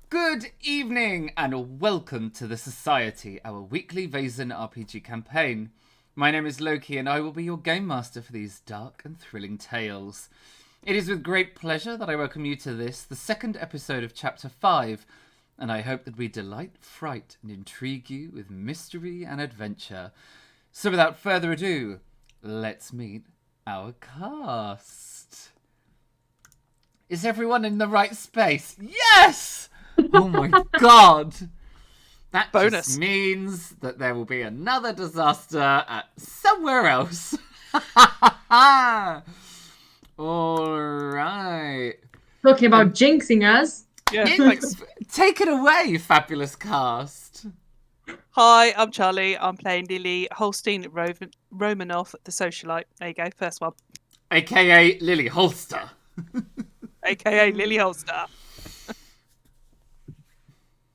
Good evening and welcome to the Society, our weekly Vaesen RPG campaign. My name is Loki and I will be your game master for these dark and thrilling tales. It is with great pleasure that I welcome you to this, the second episode of Chapter 5, and I hope that we delight, fright and intrigue you with mystery and adventure. So without further ado, let's meet our cast. Is everyone in the right space? Yes! Oh my god! That Bonus. just means that there will be another disaster at somewhere else. Alright. Talking about jinxing us. Yeah, thanks. Take it away, fabulous cast. Hi, I'm Charlie. I'm playing Lily Holstein Romanoff, the socialite. There you go, first one. AKA Lily Holster. AKA Lily Holster.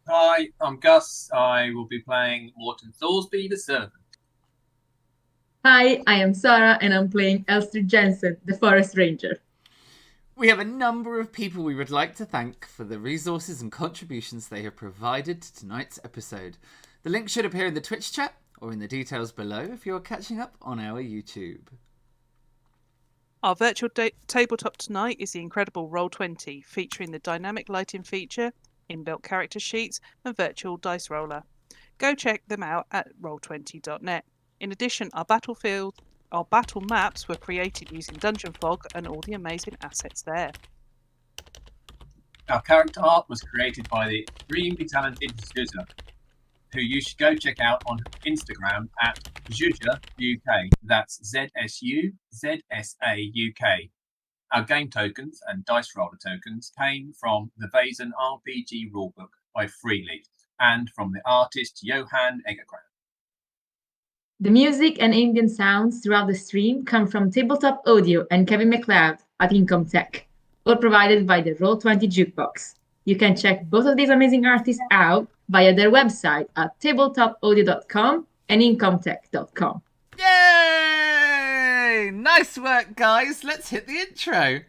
Hi, I'm Gus. I will be playing Morton Thorsby, the servant. Hi, I am Sarah and I'm playing Elster Jensen, the forest ranger. We have a number of people we would like to thank for the resources and contributions they have provided to tonight's episode. The link should appear in the Twitch chat or in the details below if you are catching up on our YouTube. Our virtual tabletop tonight is the incredible Roll20, featuring the dynamic lighting feature, inbuilt character sheets, and virtual dice roller. Go check them out at roll20.net. In addition, our battle maps were created using Dungeon Fog and all the amazing assets there. Our character art was created by the extremely talented Zuza, who you should go check out on Instagram at Zuza UK. That's ZSUZSA UK. Our game tokens and dice roller tokens came from the Vaesen RPG rulebook by Freely and from the artist Johan Egerkrans. The music and ambient sounds throughout the stream come from Tabletop Audio and Kevin MacLeod at Income Tech, all provided by the Roll20 Jukebox. You can check both of these amazing artists out via their website at tabletopaudio.com and incomtech.com. Yay! Nice work, guys. Let's hit the intro.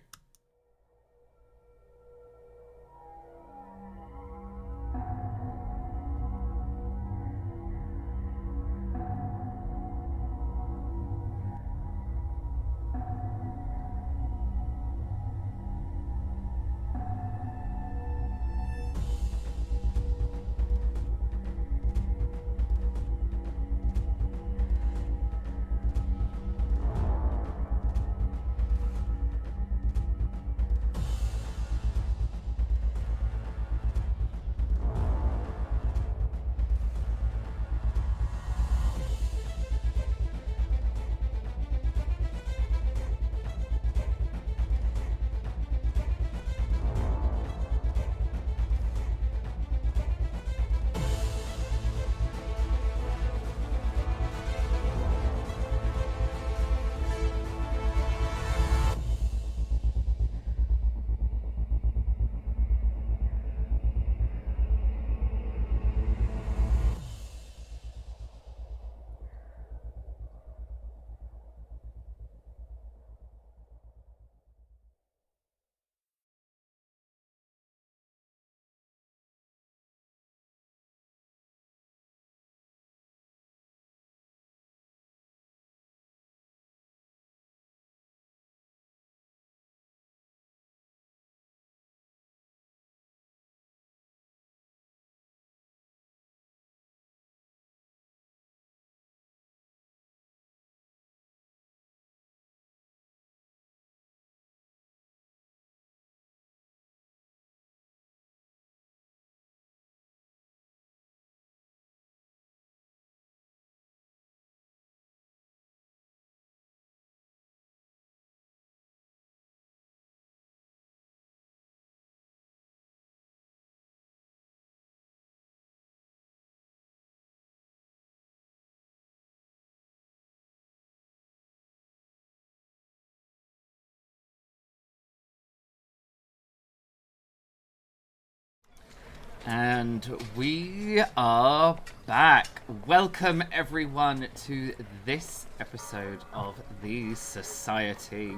And we are back. Welcome everyone to this episode of The Society.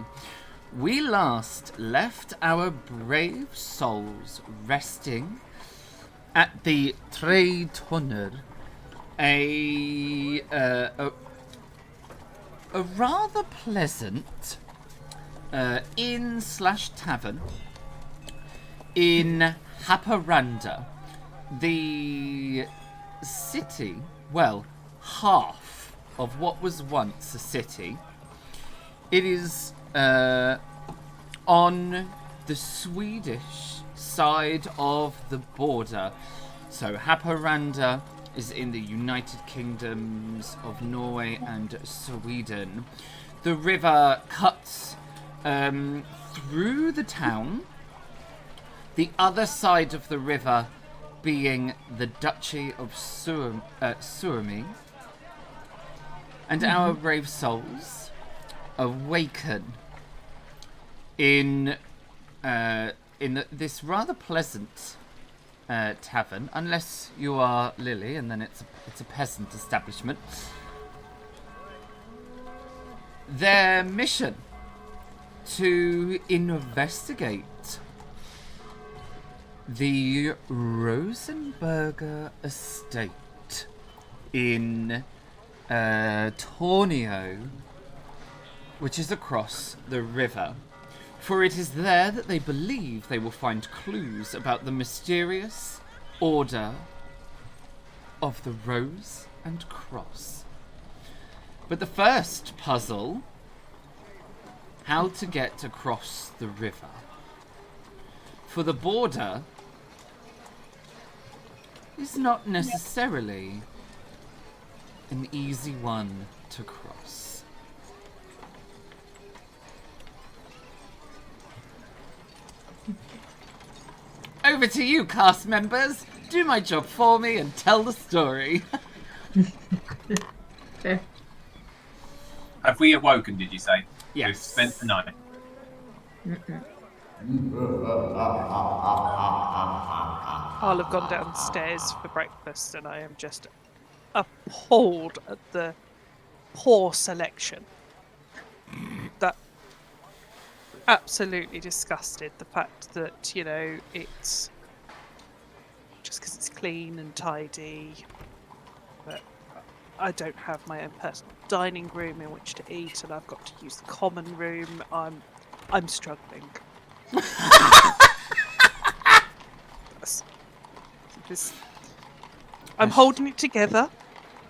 We last left our brave souls resting at the Tre Tonner, a rather pleasant inn/tavern in Haparanda, the city, well, half of what was once a city. It is on the Swedish side of the border. So Haparanda is in the United Kingdoms of Norway and Sweden. The river cuts through the town. The other side of the river being the Duchy of Suomi. And our brave souls awaken in this rather pleasant tavern, unless you are Lily, and then it's a peasant establishment. Their mission to investigate the Rosenburger estate in Tornio, which is across the river. For it is there that they believe they will find clues about the mysterious Order of the Rose and Cross. But the first puzzle, how to get across the river. For the border is not necessarily an easy one to cross. Over to you, cast members. Do my job for me and tell the story. Fair. Have we awoken, did you say? Yes. We've spent the night. I'll have gone downstairs for breakfast, and I am just appalled at the poor selection. That absolutely disgusted. The fact that, you know, it's just because it's clean and tidy, but I don't have my own personal dining room in which to eat, and I've got to use the common room. I'm struggling. I'm holding it together,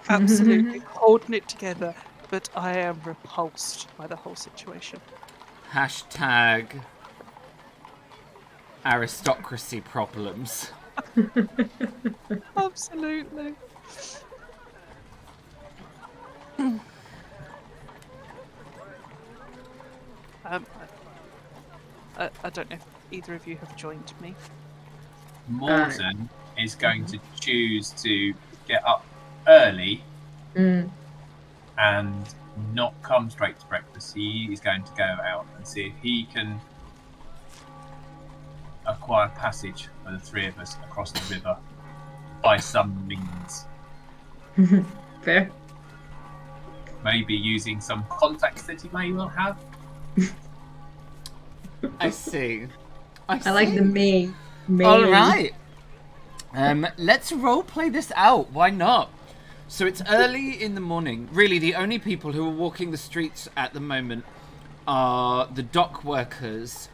absolutely holding it together, but I am repulsed by the whole situation. Hashtag aristocracy problems. Absolutely. I don't know if either of you have joined me. Morton is going to choose to get up early and not come straight to breakfast. He is going to go out and see if he can acquire passage for the three of us across the river by some means. Fair. Maybe using some contacts that he may well have. I see. I like the May. All right. Let's roleplay this out. Why not? So it's early in the morning. Really, the only people who are walking the streets at the moment are the dock workers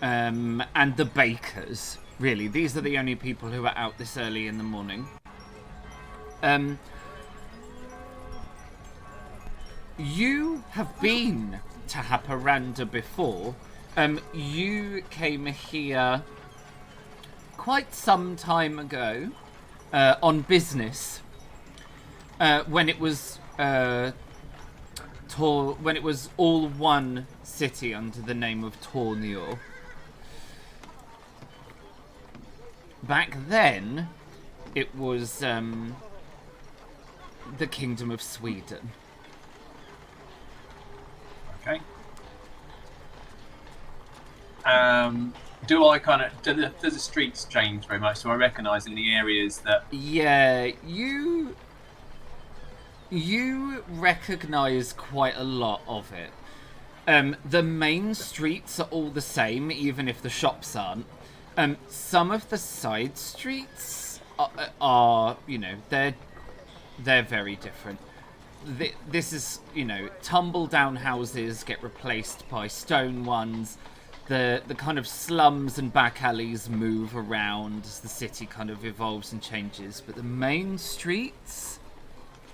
and the bakers. Really, these are the only people who are out this early in the morning. You have been to Haparanda before. You came here quite some time ago on business when it was when it was all one city under the name of Tornio. Back then, it was the Kingdom of Sweden. Okay. Do I kind of do the streets change very much? Do I recognise in the areas that? Yeah, you recognise quite a lot of it. The main streets are all the same, even if the shops aren't. Some of the side streets are they're very different. This is, tumble down houses get replaced by stone ones. The kind of slums and back alleys move around as the city kind of evolves and changes, but the main streets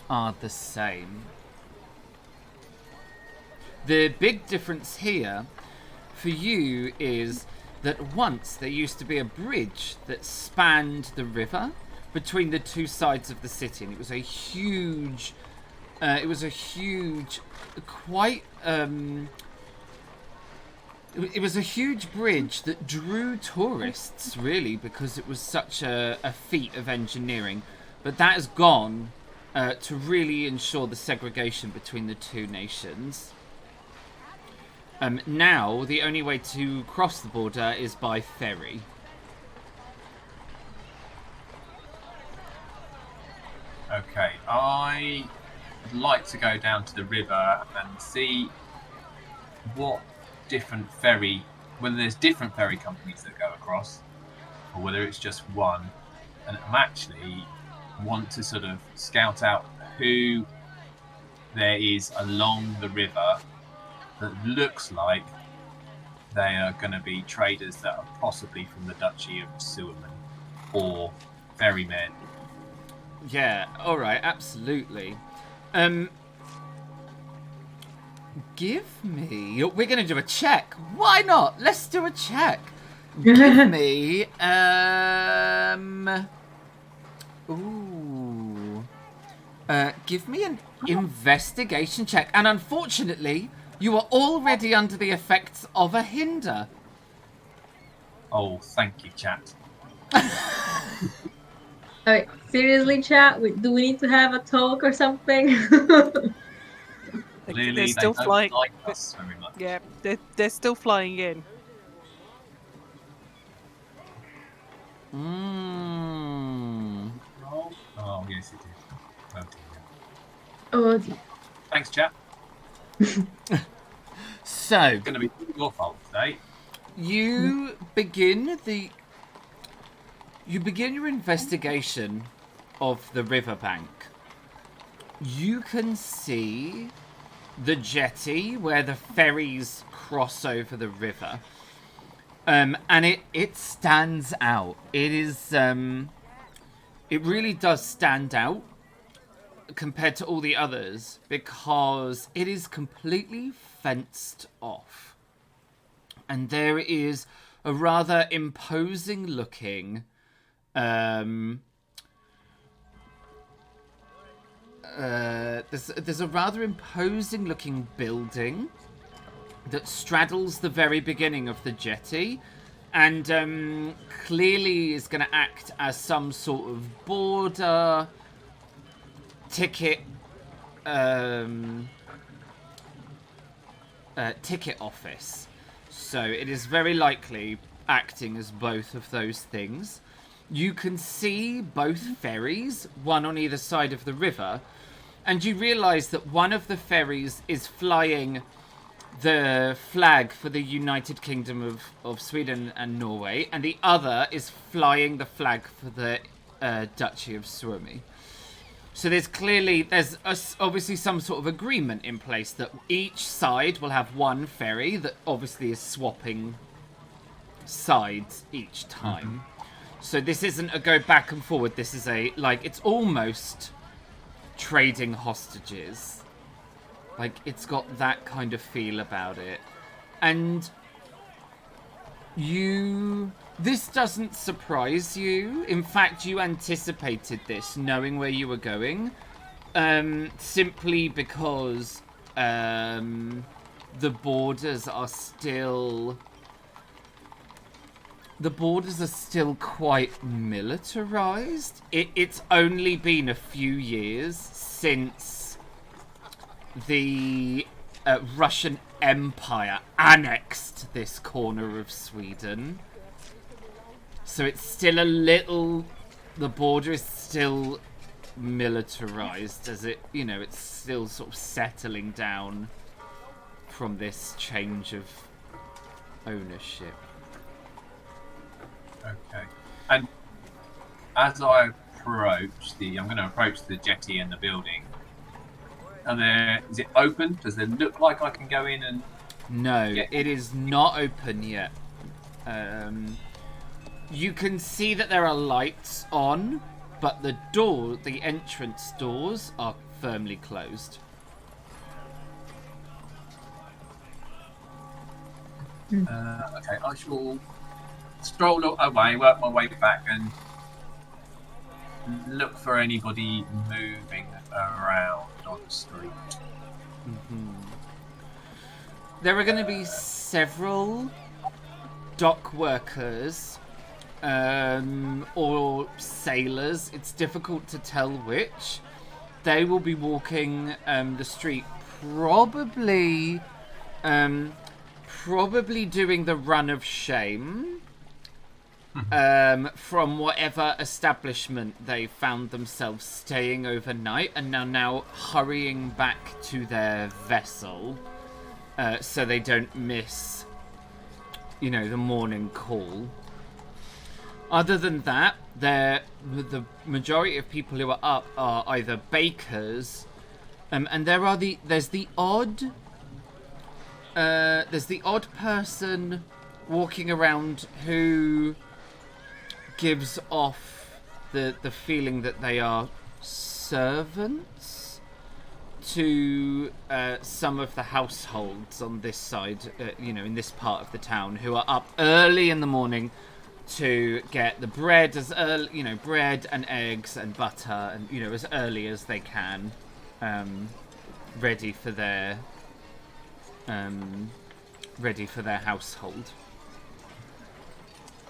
are the same. The big difference here for you is that once there used to be a bridge that spanned the river between the two sides of the city, and it was a huge, quite it was a huge bridge that drew tourists, really, because it was such a feat of engineering. But that has gone to really ensure the segregation between the two nations. Now, the only way to cross the border is by ferry. Okay, I would like to go down to the river and see what whether there's different ferry companies that go across, or whether it's just one. And I'm actually want to sort of scout out who there is along the river that looks like they are going to be traders that are possibly from the Duchy of Suomi or ferrymen. Yeah, all right, absolutely. Give me... We're going to do a check. Why not? Let's do a check. Give me... give me an investigation check. And unfortunately, you are already under the effects of a hinder. Oh, thank you, chat. Alright, seriously, chat? Do we need to have a talk or something? Clearly, they're still they don't flying. like us very much. Yeah, they're still flying in. Oh, yes, it is. Oh, dear. Oh, dear. Thanks, chat. So, It's going to be your fault today. you begin your investigation of the riverbank. You can see the jetty where the ferries cross over the river. And it stands out. It is it really does stand out compared to all the others because it is completely fenced off. And there is a rather imposing looking there's a rather imposing looking building that straddles the very beginning of the jetty and clearly is going to act as some sort of border ticket ticket office. So it is very likely acting as both of those things. You can see both ferries, one on either side of the river, and you realise that one of the ferries is flying the flag for the United Kingdom of Sweden and Norway, and the other is flying the flag for the Duchy of Suomi. So there's obviously some sort of agreement in place that each side will have one ferry that obviously is swapping sides each time. So this isn't a go back and forward. This is it's almost trading hostages. Like, it's got that kind of feel about it. And this doesn't surprise you. In fact, you anticipated this, knowing where you were going. Simply because the borders are still quite militarized. It's only been a few years since the Russian Empire annexed this corner of Sweden. So it's still the border is still militarized as it's still sort of settling down from this change of ownership. Okay. And as I I'm going to approach the jetty and the building. Is it open? Does it look like I can go in and... No, it is not open yet. You can see that there are lights on, but the entrance doors are firmly closed. Okay, I shall stroll away, work my way back, and look for anybody moving around on the street. Mm-hmm. There are going to be several dock workers or sailors. It's difficult to tell which. They will be walking the street, probably doing the run of shame from whatever establishment they found themselves staying overnight, and now hurrying back to their vessel so they don't miss, the morning call. Other than that, the majority of people who are up are either bakers, and there's the odd person walking around who gives off the feeling that they are servants to some of the households on this side, in this part of the town, who are up early in the morning to get the bread bread and eggs and butter, and as early as they can, ready for their household.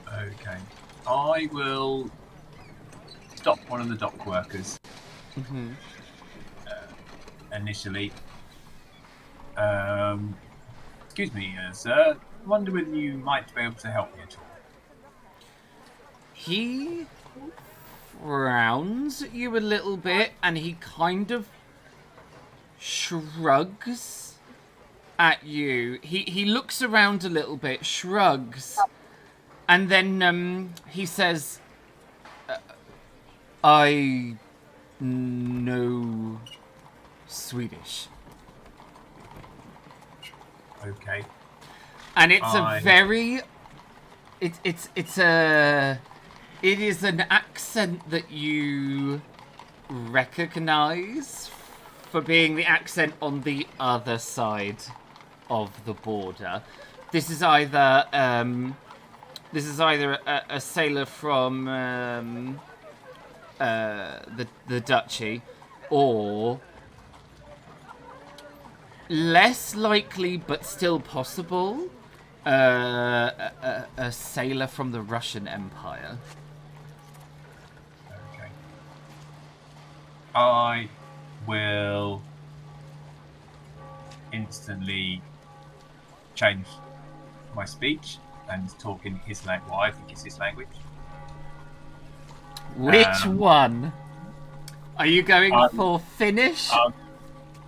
Okay, I will stop one of the dock workers. Mm-hmm. Initially, excuse me, sir. I wonder whether you might be able to help me at all. He frowns at you a little bit, and he kind of shrugs at you. He looks around a little bit, shrugs, and then he says, I know Swedish. Okay. And it's it is an accent that you recognize for being the accent on the other side of the border. This is either a sailor from the Duchy, or, less likely but still possible, a sailor from the Russian Empire. Okay. I will instantly change my speech and talk in his language. Well, I think it's his language. Which one? Are you going for Finnish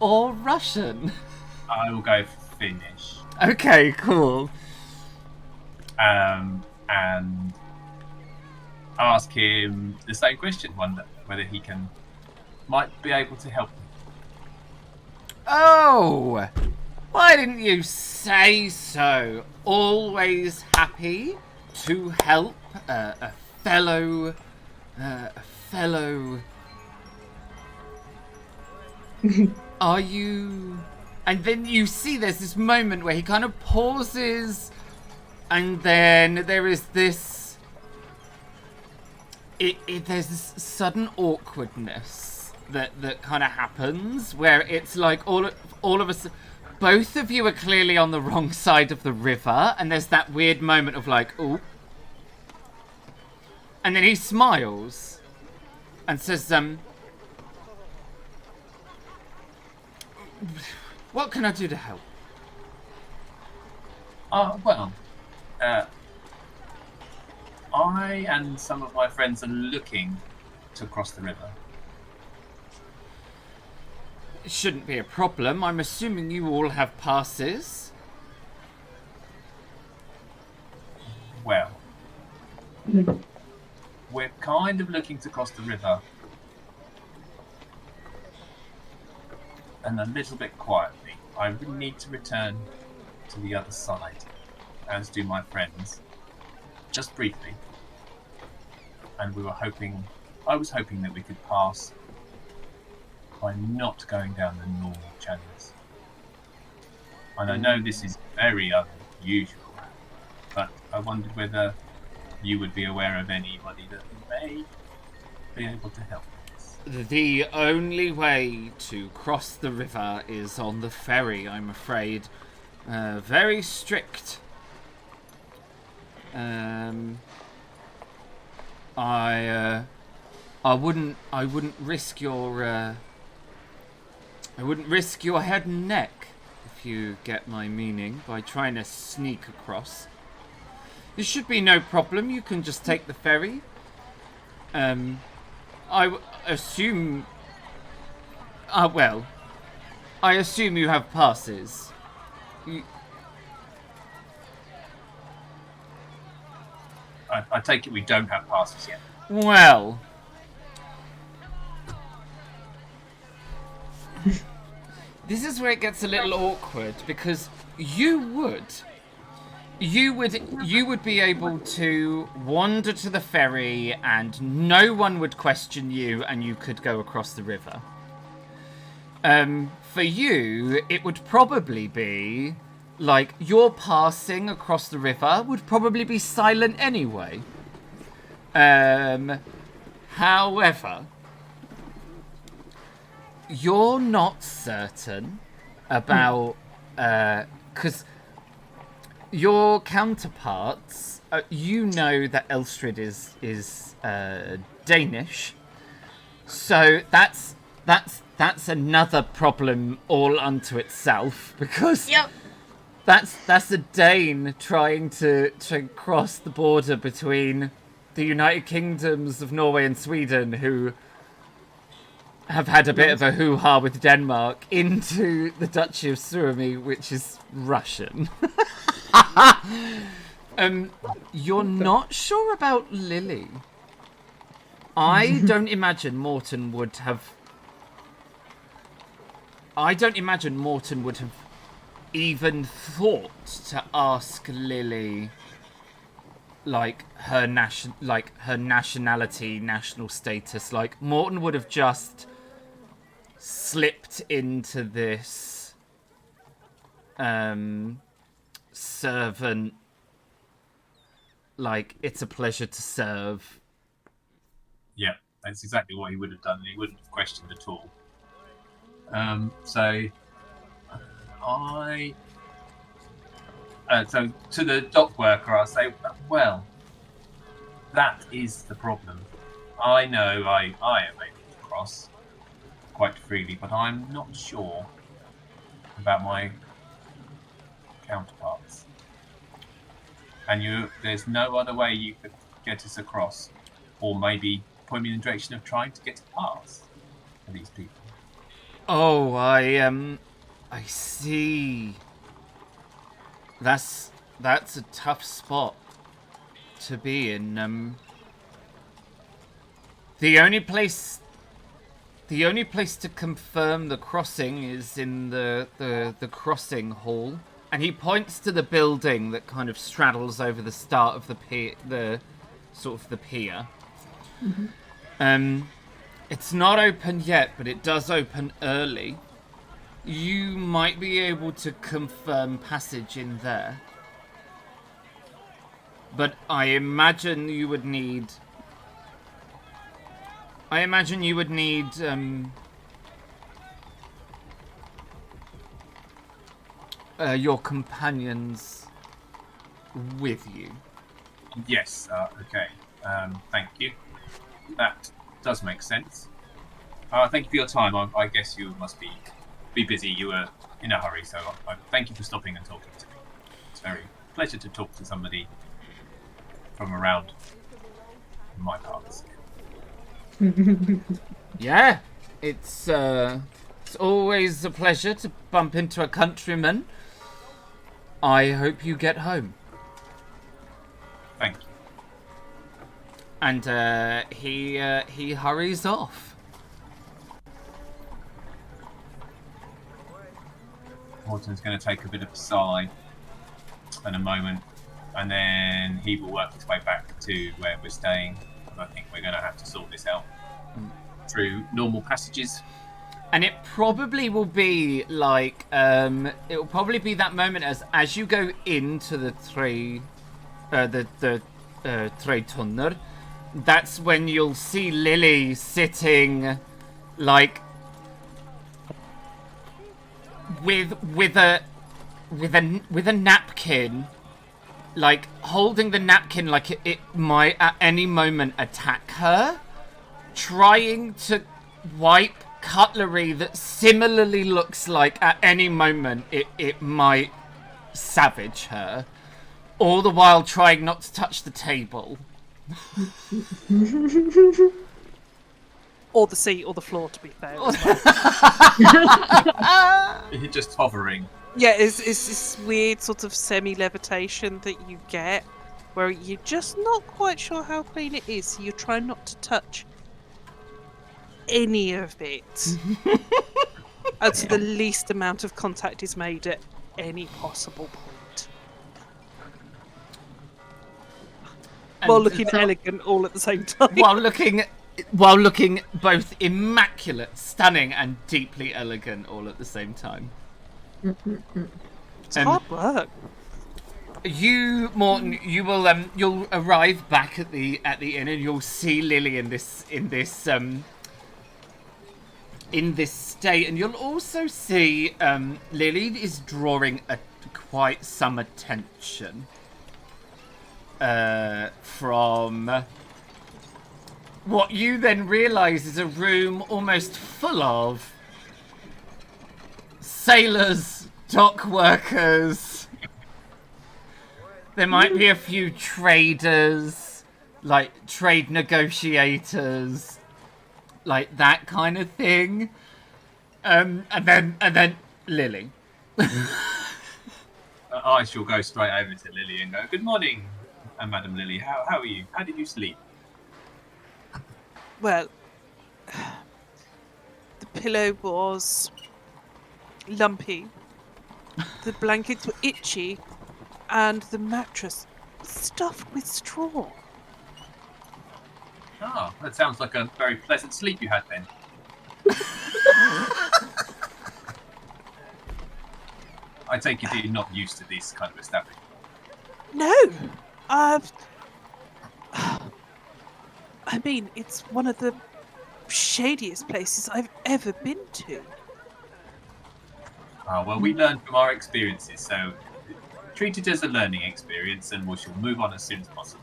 or Russian? I will go for Finnish. Okay, cool. And ask him the same question, wonder whether he might be able to help me. Oh, why didn't you say so? Always happy to help a fellow. Are you? And then you see there's this moment where he kind of pauses, and then there is this. There's this sudden awkwardness that kind of happens, where it's like all of us, both of you are clearly on the wrong side of the river, and there's that weird moment of like, ooh. And then he smiles and says, what can I do to help? I and some of my friends are looking to cross the river. It shouldn't be a problem. I'm assuming you all have passes. Well, we're kind of looking to cross the river. And a little bit quietly. I really need to return to the other side, as do my friends. Just briefly. And I was hoping that we could pass by not going down the normal channels. And I know this is very unusual, but I wondered whether you would be aware of anybody that may be able to help us. The only way to cross the river is on the ferry, I'm afraid. Very strict. I wouldn't risk your head and neck, if you get my meaning, by trying to sneak across. There should be no problem. You can just take the ferry. I assume you have passes. I take it we don't have passes yet. Well, this is where it gets a little awkward, because you would be able to wander to the ferry and no one would question you and you could go across the river. For you, it would probably be like your passing across the river would probably be silent anyway. However, you're not certain about, because your counterparts, you know that Elstrid is Danish, so that's another problem all unto itself, because that's a Dane trying to cross the border between the United Kingdoms of Norway and Sweden, who have had a bit of a hoo-ha with Denmark, into the Duchy of Suomi, which is Russian. You're not sure about Lily. I don't imagine Morton would have even thought to ask Lily like her nationality, national status. Like, Morton would have just slipped into this servant, like, it's a pleasure to serve. Yeah, that's exactly what he would have done. He wouldn't have questioned at all. So to the dock worker, I'll say, well, that is the problem. I know I am able to cross quite freely, but I'm not sure about my counterparts. And there's no other way you could get us across, or maybe point me in the direction of trying to get a pass for these people. Oh, I see. That's a tough spot to be in. The only place to confirm the crossing is in the crossing hall, and he points to the building that kind of straddles over the start of the pier, the pier. Mm-hmm. It's not open yet, but it does open early. You might be able to confirm passage in there. But I imagine you would need your companions with you. Yes, okay. Thank you. That does make sense. Thank you for your time. I guess you must be busy. You were in a hurry, so I thank you for stopping and talking to me. It's a pleasure to talk to somebody from around my parts. Yeah, it's always a pleasure to bump into a countryman. I hope you get home. Thank you. And he hurries off. Morton's going to take a bit of a sigh in a moment, and then he will work his way back to where we're staying. I think we're going to have to sort this out through normal passages. And it probably will be like, it will probably be that moment as you go into the Tre Tunnor. That's when you'll see Lily sitting, like, with a napkin, like holding the napkin like it might at any moment attack her, trying to wipe cutlery that similarly looks like at any moment it might savage her, all the while trying not to touch the table. Or the seat or the floor, to be fair. You're just hovering. Yeah, it's this weird sort of semi-levitation that you get where you're just not quite sure how clean it is, so you try not to touch any of it. And so the least amount of contact is made at any possible point. While looking elegant all at the same time. While looking both immaculate, stunning, and deeply elegant all at the same time. It's hard work. You, Morton, you will you'll arrive back at the inn, and you'll see Lily in this state, and you'll also see Lily is drawing quite some attention from what you then realise is a room almost full of sailors, dock workers. There might be a few traders, like trade negotiators, like that kind of thing. And then Lily. I shall go straight over to Lily and go, "Good morning, Madam Lily. How are you? How did you sleep?" Well, the pillow was lumpy, the blankets were itchy, and the mattress stuffed with straw. Ah, that sounds like a very pleasant sleep you had then. I take it you're not used to this kind of establishment. No! I mean, it's one of the shadiest places I've ever been to. Well, we learned from our experiences, so treat it as a learning experience, and we shall move on as soon as possible.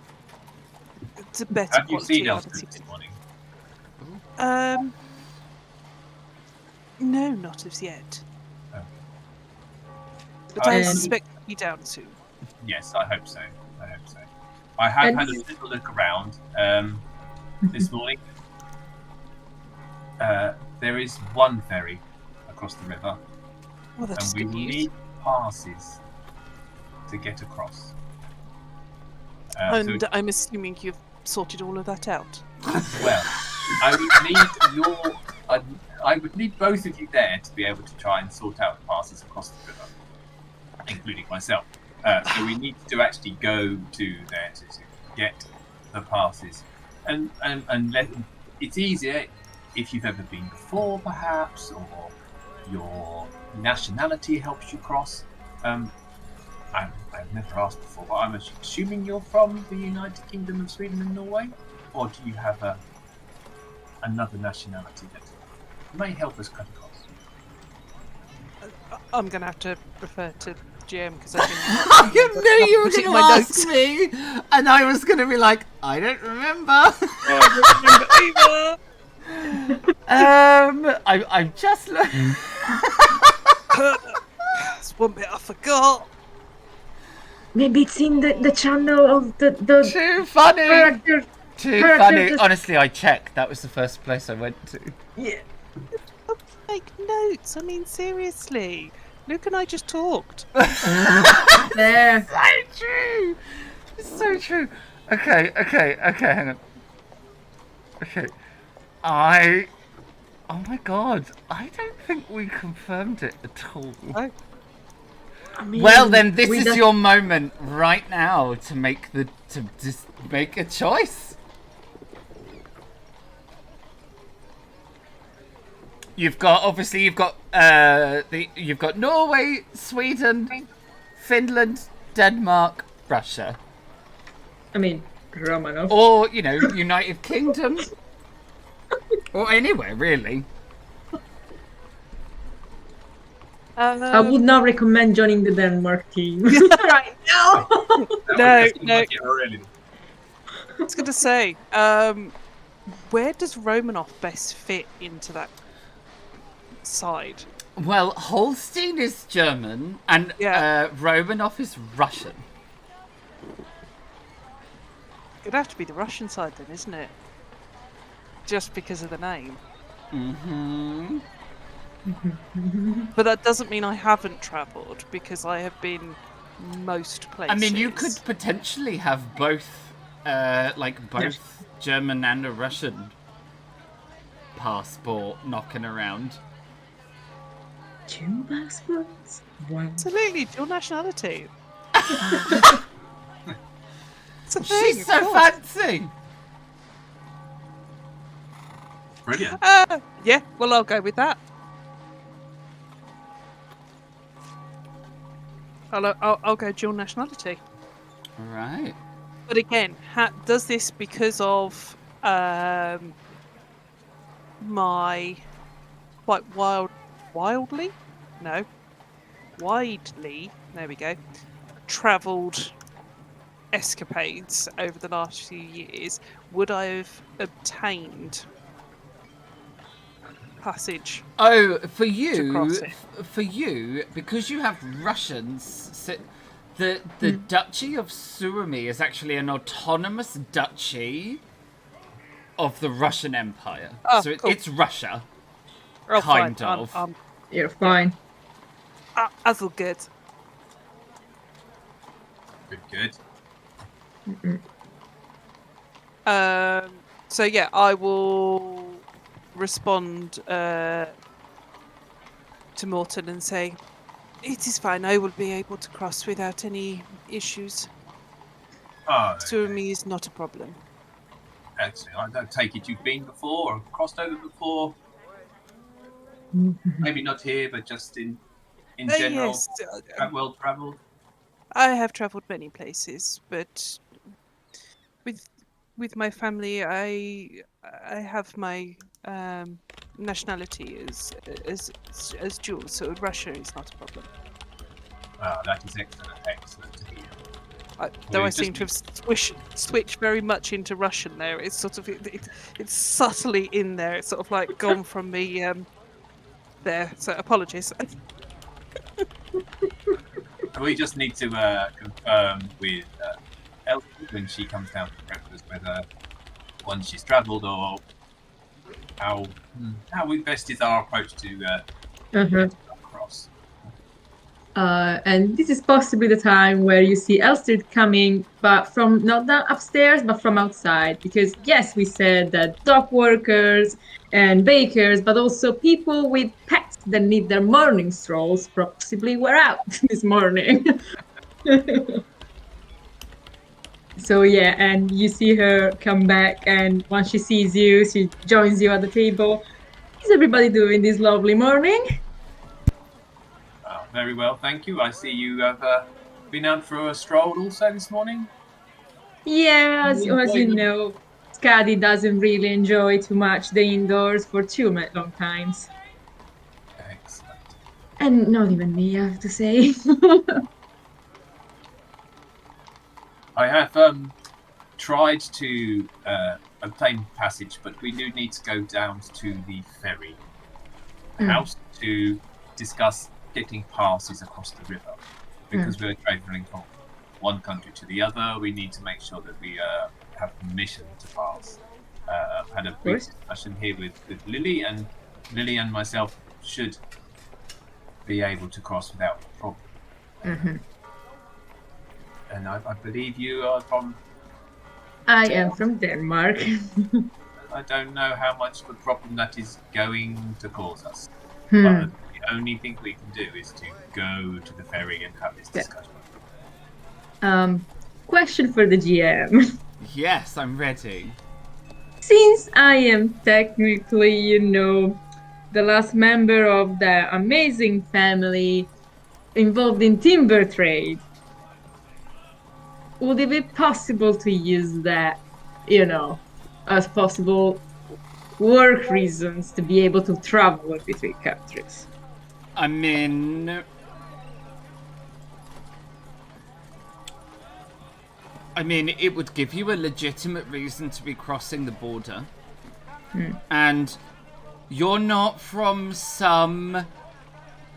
It's a better Have you seen Elspeth this morning? No, not as yet. Oh. But I suspect I'll be down soon. Yes, I hope so. I have had a little look around this morning. There is one ferry across the river, Well, that's and we good will news. need passes to get across. And I'm assuming you've sorted all of that out. Well, I would need both of you there to be able to try and sort out the passes across the river, including myself. So we need to actually go to there to get the passes, and it's easier if you've ever been before, perhaps, or your nationality helps you cross. I've never asked before, but I'm assuming you're from the United Kingdom of Sweden and Norway, or do you have another nationality that may help us cut across? I'm going to have to refer to GM because I didn't. I knew you were going to ask me, and I was going to be like, I don't remember. I don't remember either. I'm just looking. That's one bit I forgot. Maybe it's in the channel of the Too funny. character. Too character funny. just- Honestly, I checked. That was the first place I went to. Yeah. Take notes. I mean, seriously. Luke and I just talked. There. So true. It's so true. Okay. Hang on. Okay. Oh my god, I don't think we confirmed it at all. Oh. I mean, Well, then this we is just- your moment right now to make just make a choice. You've got you've got Norway, Sweden, Finland, Denmark, Russia, I mean, Romanov. or United Kingdom, or anywhere really. I would not recommend joining the Denmark team right now. No. Really. I was going to say, where does Romanov best fit into that side? Well, Holstein is German, and Romanov is Russian. It'd have to be the Russian side then, isn't it? Just because of the name. Mm-hmm. But that doesn't mean I haven't travelled, because I have been most places. I mean, you could potentially have both, both German and a Russian passport knocking around. 2 passports? Wow. Absolutely, dual nationality. It's a thing, She's of so course. fancy! Brilliant. Yeah, well, I'll go with that. I'll go dual nationality. Right. But again, does this because of my quite widely, there we go, travelled escapades over the last few years, would I have obtained passage? Oh, to cross it? for you, because you have Russians, the Duchy of Suomi is actually an autonomous duchy of the Russian Empire. Oh, so cool. it's Russia, Oh, kind fine. of. You're fine. As all good. Good. So yeah, I will respond to Morton and say, it is fine, I will be able to cross without any issues. Oh, Suomi is not a problem. excellent. I don't take it you've been before or crossed over before. Maybe not here, but just in general. Yes, Well travelled. I have travelled many places, but with my family, I have my nationality as dual, so Russia is not a problem. That is excellent. Excellent to hear. Though We I seem to have switched very much into Russian there. It's sort of it's subtly in there. It's sort of like gone from me there. So apologies. We just need to confirm with Elsie when she comes down for breakfast whether once she's travelled or how best is our approach to get across. And this is possibly the time where you see Elstrid coming, but from not down upstairs, but from outside. Because yes, we said that dock workers and bakers, but also people with pets that need their morning strolls possibly were out this morning. So yeah, and you see her come back, and once she sees you, she joins you at the table. How's everybody doing this lovely morning? Very well, thank you. I see you have been out for a stroll also this morning. Yeah, as you know, Skadi doesn't really enjoy too much the indoors for too long times. Excellent. And not even me, I have to say. I have tried to obtain passage, but we do need to go down to the ferry house to discuss getting passes across the river. Because we're travelling from one country to the other, we need to make sure that we have permission to pass. I've had a brief discussion here with Lily, and Lily and myself should be able to cross without problem. And I believe you are from... I am from Denmark. I don't know how much of a problem that is going to cause us. Hmm. But the only thing we can do is to go to the ferry and have this discussion. Question for the GM. Yes, I'm ready. Since I am technically, the last member of the amazing family involved in timber trade, would it be possible to use that, as possible work reasons to be able to travel between countries? I mean, it would give you a legitimate reason to be crossing the border. And you're not from some,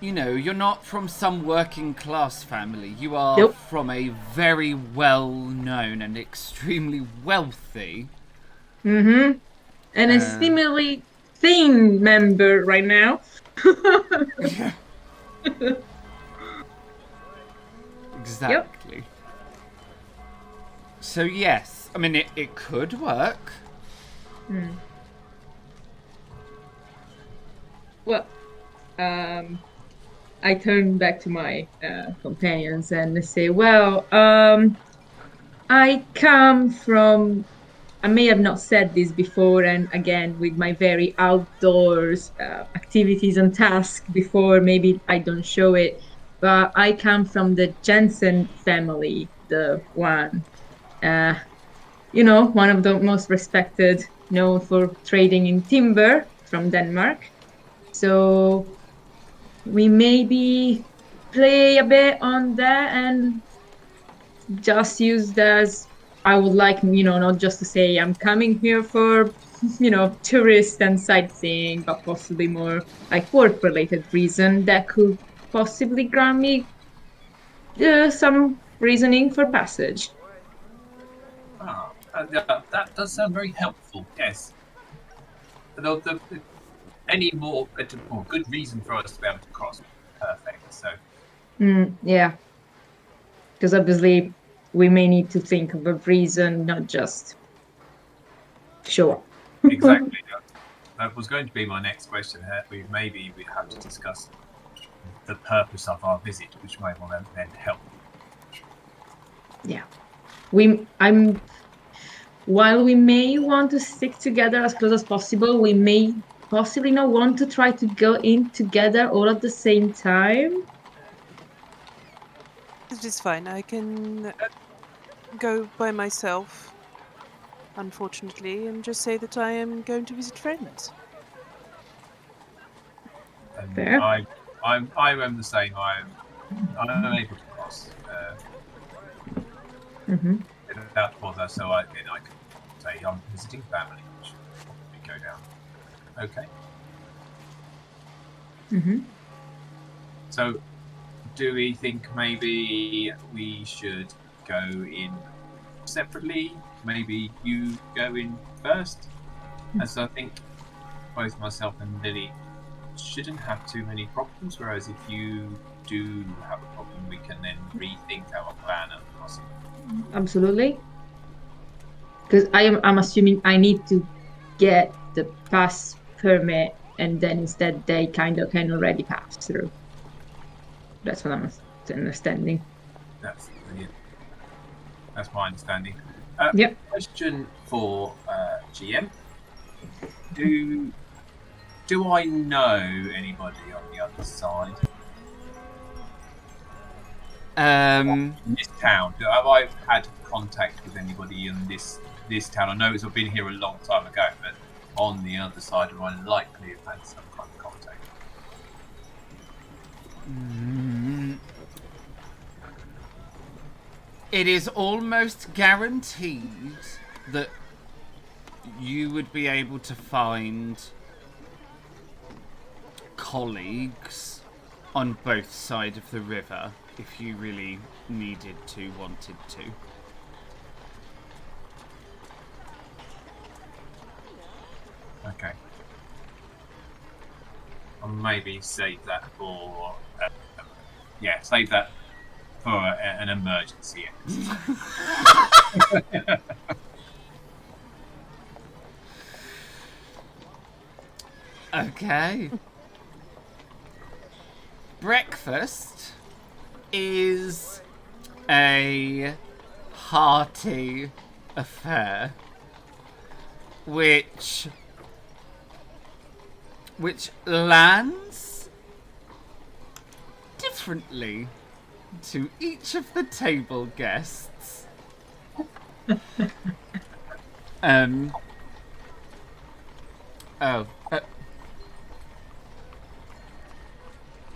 you're not from some working class family. You are Nope. from a very well-known and extremely wealthy. And a seemingly thin member right now. Exactly. So yes, it could work. Well, I turn back to my companions and say, well, I come from, I may have not said this before, and again, with my very outdoors activities and tasks before, maybe I don't show it, but I come from the Jensen family, the one, one of the most respected, known for trading in timber from Denmark. So we maybe play a bit on that and just use that as I would like, not just to say I'm coming here for, tourist and sightseeing, but possibly more like work-related reason that could possibly grant me some reasoning for passage. That does sound very helpful, yes. Any more good reason for us to be able to cross? Perfect, so. Yeah. Because obviously we may need to think of a reason, not just show up. Exactly. That was going to be my next question. We have to discuss the purpose of our visit, which may well then help. Yeah. While we may want to stick together as close as possible, we may possibly not want to try to go in together all at the same time. It is fine. I can go by myself, unfortunately, and just say that I am going to visit friends. And Fair. I am the same. I'm unable to cross without bother, so I can say I'm visiting family, which will probably go down. Okay. So, do we think maybe we should go in separately? Maybe you go in first, as I think both myself and Lily shouldn't have too many problems. Whereas if you do have a problem, we can then rethink our plan of crossing. Absolutely. Because I'm assuming I need to get the pass permit, and then instead they kind of can already pass through. That's what I'm understanding. That's brilliant. That's my understanding. Yep. Question for GM. Do I know anybody on the other side? In this town, have I had contact with anybody in this town? I know it's been here a long time ago, but on the other side, am I likely to have had some kind of contact? It is almost guaranteed that you would be able to find colleagues on both sides of the river if you really wanted to. Okay. I'll maybe save that for an emergency. Okay. Breakfast is a hearty affair, which lands differently to each of the table guests. I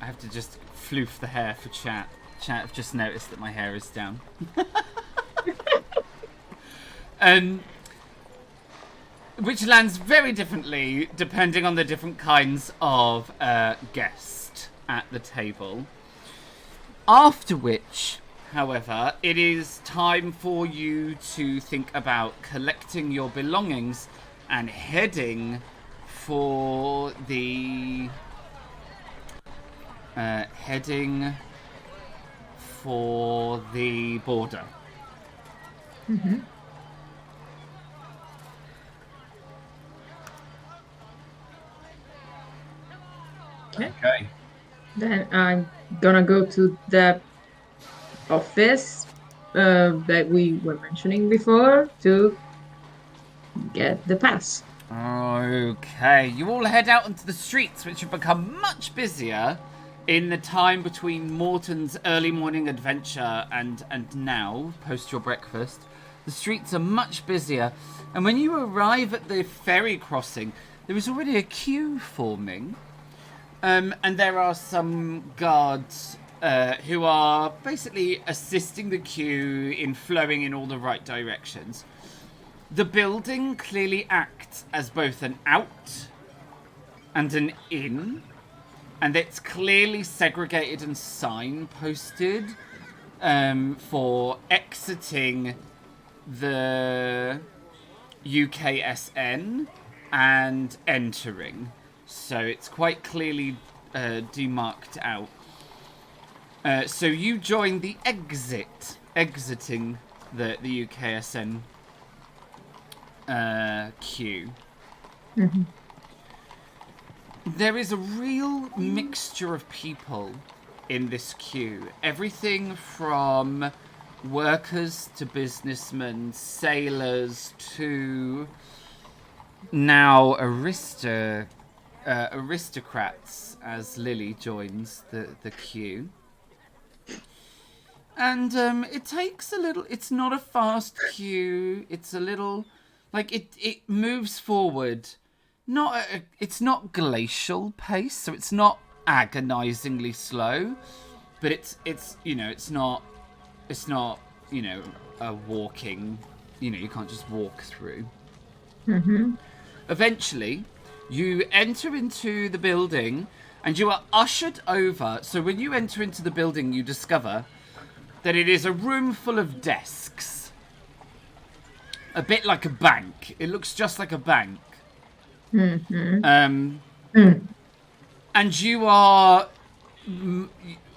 have to just floof the hair for chat. Chat have just noticed that my hair is down. Which lands very differently depending on the different kinds of guest at the table. After which, however, it is time for you to think about collecting your belongings and heading for the border. Mm-hmm. Okay. Then I'm gonna go to the office that we were mentioning before to get the pass. Okay, you all head out into the streets, which have become much busier in the time between Morton's early morning adventure and now, post your breakfast. The streets are much busier, and when you arrive at the ferry crossing, there is already a queue forming. And there are some guards who are basically assisting the queue in flowing in all the right directions. The building clearly acts as both an out and an in, and it's clearly segregated and signposted for exiting the UKSN and entering. So it's quite clearly demarked out. So you join the exiting the UKSN queue. Mm-hmm. There is a real mixture of people in this queue. Everything from workers to businessmen, sailors to now aristocrats, as Lily joins the queue. And it takes a little... It's not a fast queue. It's a little... Like, it moves forward. It's not glacial pace, so it's not agonizingly slow. But it's not, a walking... you can't just walk through. Mm-hmm. Eventually, you enter into the building and you are ushered over. So when you enter into the building, you discover that it is a room full of desks. A bit like a bank. It looks just like a bank. Mm-hmm. And you are...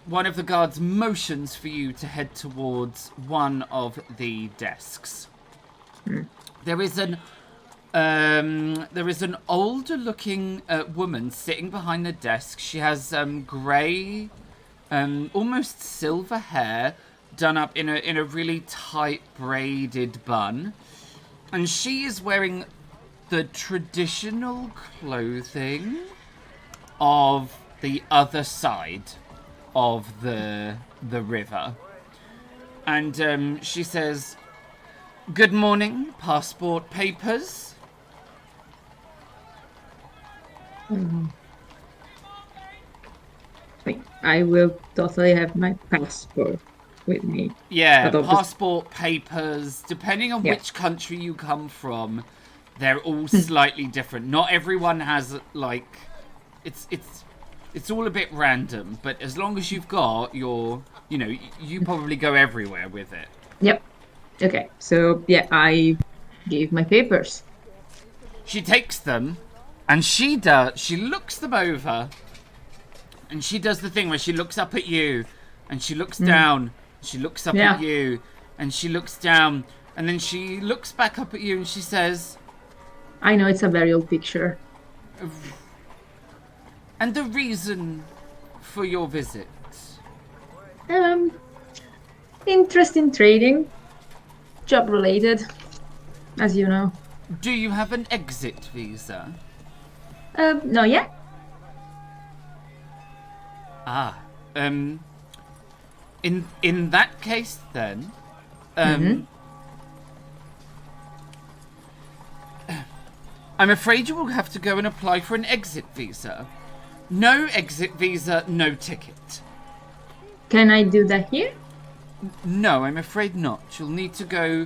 One of the guards motions for you to head towards one of the desks. There is an older-looking woman sitting behind the desk. She has grey, almost silver hair, done up in a really tight braided bun, and she is wearing the traditional clothing of the other side of the river. And she says, "Good morning, passport papers." I will totally have my passport with me. Yeah, But passport papers, depending on which country you come from, they're all slightly different. Not everyone has, like, it's all a bit random, but as long as you've got your, you probably go everywhere with it. Yep. Okay, so yeah, I gave my papers. She takes them, and she looks them over, and she does the thing where she looks up at you, and she looks down, she looks up at you, and she looks down, and then she looks back up at you, and she says, I know it's a very old picture. And the reason for your visit? Interest in trading. Job related, as you know. Do you have an exit visa? No, yeah. Ah, in that case then, I'm afraid you will have to go and apply for an exit visa. No exit visa, no ticket. Can I do that here? No, I'm afraid not. You'll need to go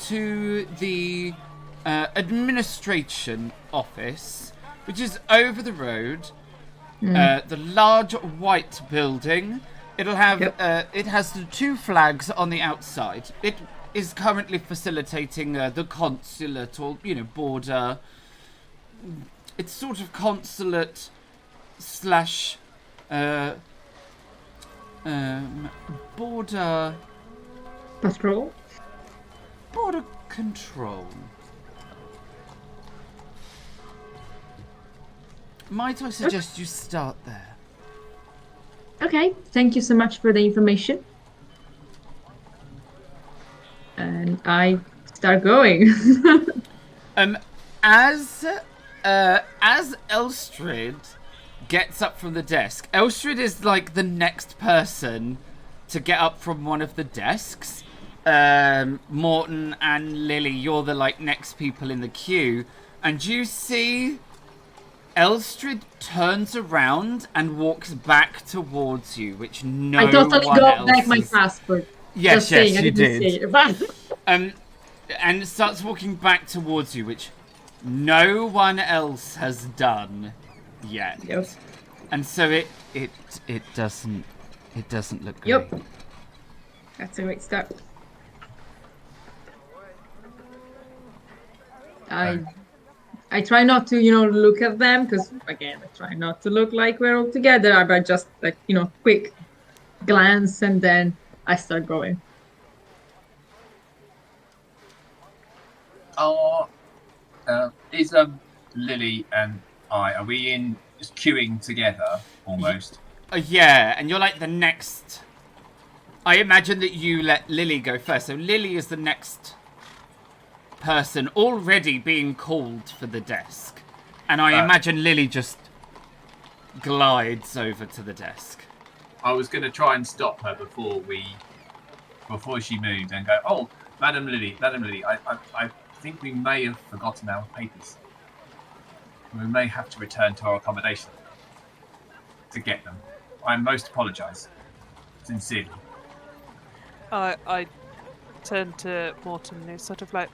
to the administration office, which is over the road. The large white building. It'll have. It has the 2 flags on the outside. It is currently facilitating the consulate, or border. It's sort of consulate slash border Patrol. Border control. Might I suggest you start there? Okay, thank you so much for the information. And I start going. As Elstrid gets up from the desk, Elstrid is like the next person to get up from one of the desks. Morton and Lily, you're the next people in the queue, and you see Elstrid turns around and walks back towards you, which no one else I totally got back my passport. Yes, yes, you did. And starts walking back towards you, which no one else has done yet. Yep. And so it doesn't look great. Yep. That's a great start. I try not to, look at them, because again, I try not to look like we're all together, but just quick glance, and then I start going. Is Lily and are we in just queuing together almost? Yeah, and you're like the next. I imagine that you let Lily go first, so Lily is the next person already being called for the desk, and I imagine Lily just glides over to the desk. I was going to try and stop her before she moved and go, "Oh, Madam Lily, I think we may have forgotten our papers. We may have to return to our accommodation to get them. I most apologise, sincerely." I turned to Morton and it's sort of like,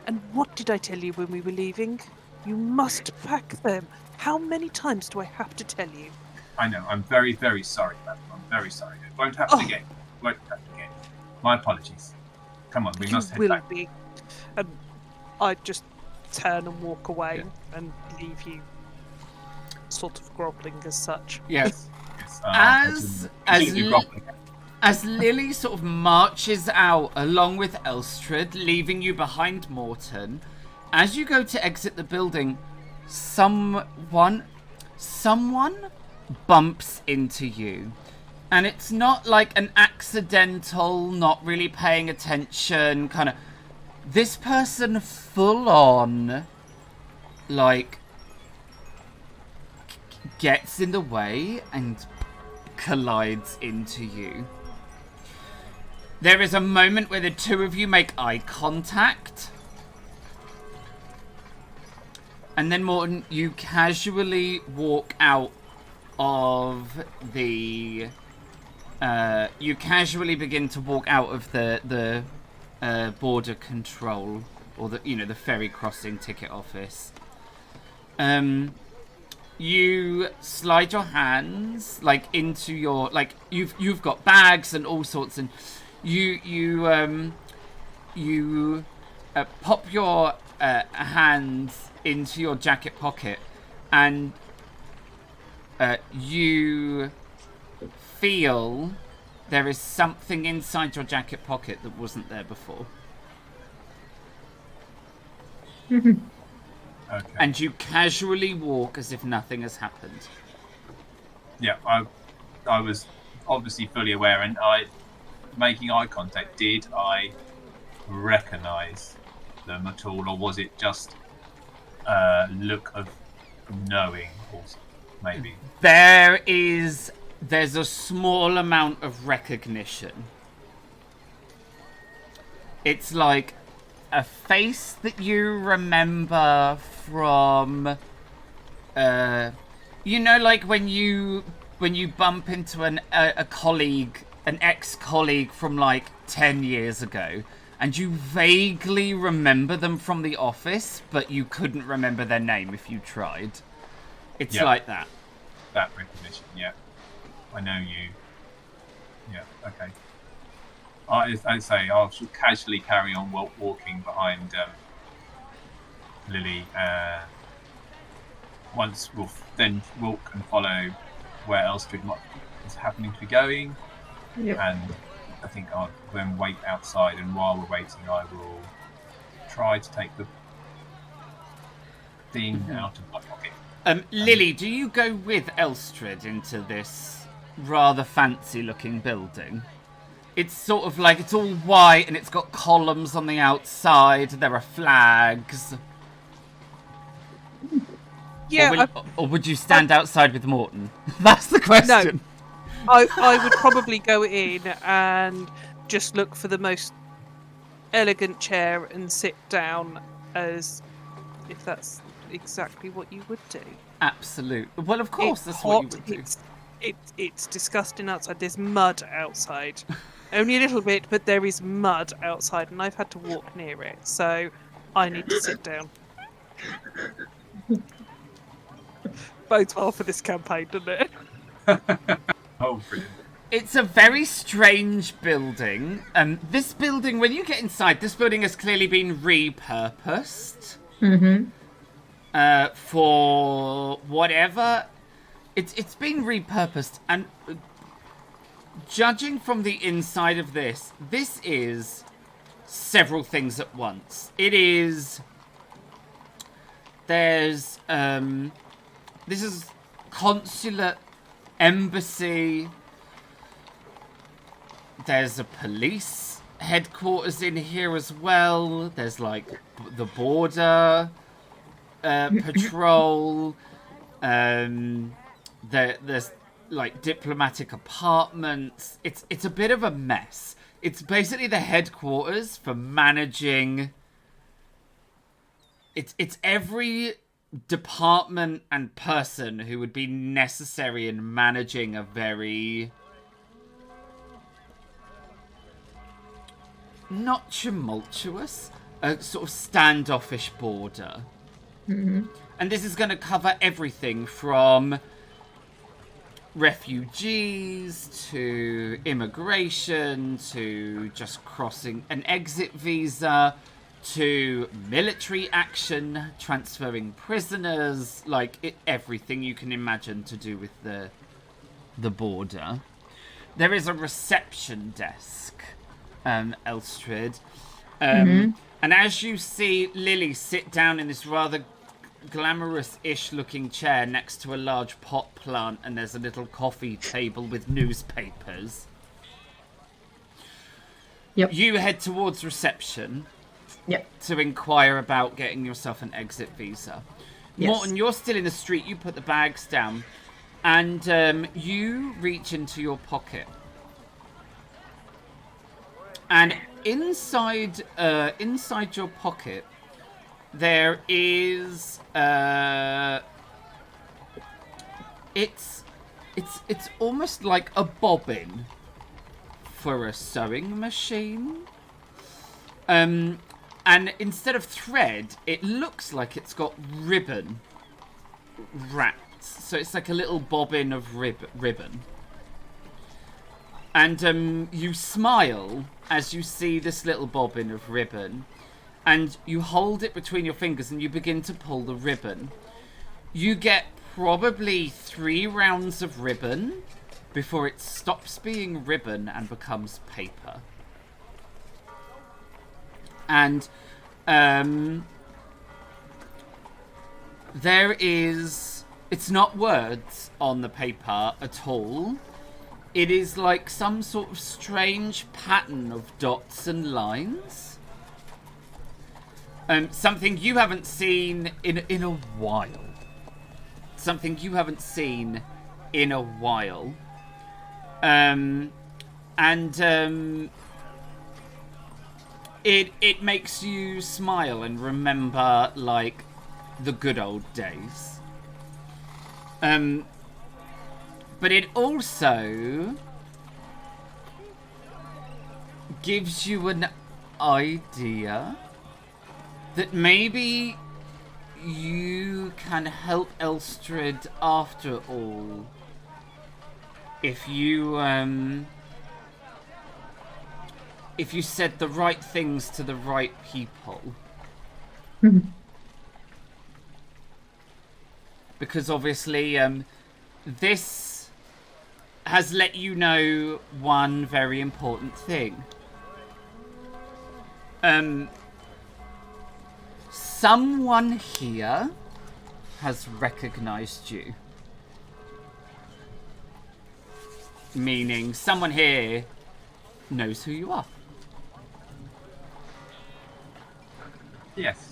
"And what did I tell you when we were leaving? You must pack them. How many times do I have to tell you?" I know. I'm very, very sorry, madam. I'm very sorry. It won't happen again. Won't happen again. My apologies. Come on, we must head back. Be. And I just turn and walk away and leave you sort of grovelling as such. Yes. As Lily sort of marches out along with Elstrid, leaving you behind Morton, as you go to exit the building, someone bumps into you. And it's not like an accidental, not really paying attention kind of. This person full on, gets in the way and collides into you. There is a moment where the two of you make eye contact. And then, Morton, you casually walk out of the... you casually begin to walk out of the border control, or the ferry crossing ticket office. You slide your hands into your you've got bags and all sorts, and you pop your hands into your jacket pocket, and you feel there is something inside your jacket pocket that wasn't there before. Okay. And you casually walk as if nothing has happened. Yeah, I was obviously fully aware, and making eye contact. Did I recognise them at all, or was it just a look of knowing, or maybe? There's a small amount of recognition. It's like a face that you remember from, like when you bump into a colleague, an ex-colleague from like 10 years ago, and you vaguely remember them from the office, but you couldn't remember their name if you tried. It's like that. That recognition, yeah. I know you. Yeah, okay. I'd say I'll casually carry on walking behind Lily. Once we'll then walk and follow where Elstrad is happening to be going. Yep. And I think I'll then wait outside, and while we're waiting, I will try to take the thing out of my pocket. Lily, do you go with Elstrad into this rather fancy-looking building? It's sort of like, it's all white and it's got columns on the outside. There are flags. Yeah. Or would you stand outside with Morton? That's the question. No. I would probably go in and just look for the most elegant chair and sit down, as if that's exactly what you would do. Absolutely. Well, of course, It's that's hot, what you would do. It's disgusting outside. There's mud outside. Only a little bit, but there is mud outside, and I've had to walk near it, so I need to sit down. Bodes well for this campaign, doesn't it? Oh, brilliant. It's a very strange building. This building, when you get inside, this building has clearly been repurposed. For whatever. It's been repurposed, and judging from the inside of this is several things at once. There's this is consulate, embassy. There's a police headquarters in here as well. There's like the border patrol. There's like diplomatic apartments. It's a bit of a mess. It's basically the headquarters for managing. It's every department and person who would be necessary in managing a very not tumultuous, a sort of standoffish border. And this is going to cover everything from refugees to immigration to just crossing an exit visa to military action, transferring prisoners, like everything you can imagine to do with the border. There is a reception desk, Elstrad. And as you see Lily sit down in this rather glamorous-ish looking chair next to a large pot plant, and there's a little coffee table with newspapers. Yep. You head towards reception. Yep. To inquire about getting yourself an exit visa. Yes. Morton, you're still in the street. You put the bags down, and you reach into your pocket. And inside your pocket, there is it's almost like a bobbin for a sewing machine. And instead of thread, it looks like it's got ribbon wrapped. So it's like a little bobbin of ribbon. And you smile as you see this little bobbin of ribbon. And you hold it between your fingers and you begin to pull the ribbon. You get probably 3 rounds of ribbon before it stops being ribbon and becomes paper. And there is... It's not words on the paper at all. It is like some sort of strange pattern of dots and lines. Something you haven't seen in a while. Something you haven't seen in a while. It makes you smile and remember, like, the good old days. But it also gives you an idea that maybe you can help Elstrad after all if you said the right things to the right people. Because obviously this has let you know one very important thing. Someone here has recognized you. Meaning someone here knows who you are. Yes.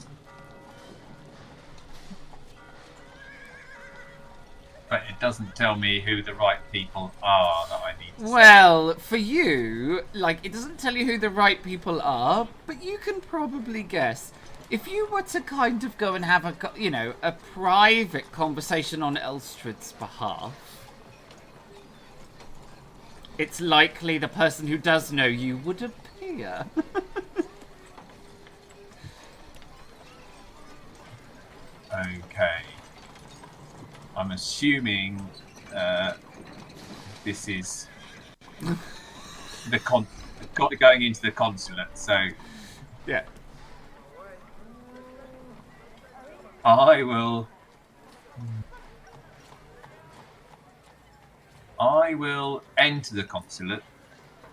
But it doesn't tell me who the right people are that I need to say. Well, for you, like, it doesn't tell you who the right people are, but you can probably guess. If you were to kind of go and have a private conversation on Elstrad's behalf, it's likely the person who does know you would appear. Okay. I'm assuming this is going into the consulate, so Yeah. I will enter the consulate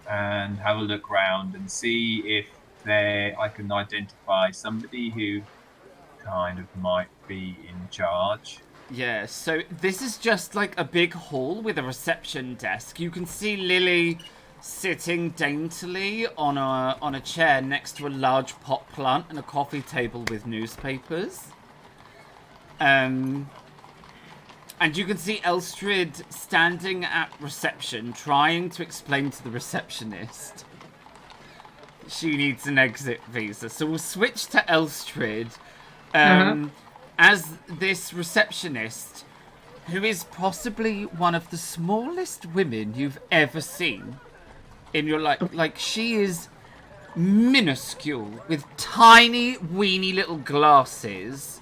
and have a look round and see if I can identify somebody who kind of might be in charge. Yeah, so this is just like a big hall with a reception desk. You can see Lily sitting daintily on a chair next to a large pot plant and a coffee table with newspapers. And you can see Elstrad standing at reception, trying to explain to the receptionist she needs an exit visa. So we'll switch to Elstrad as this receptionist, who is possibly one of the smallest women you've ever seen in your life. Like, she is minuscule with tiny, weeny little glasses.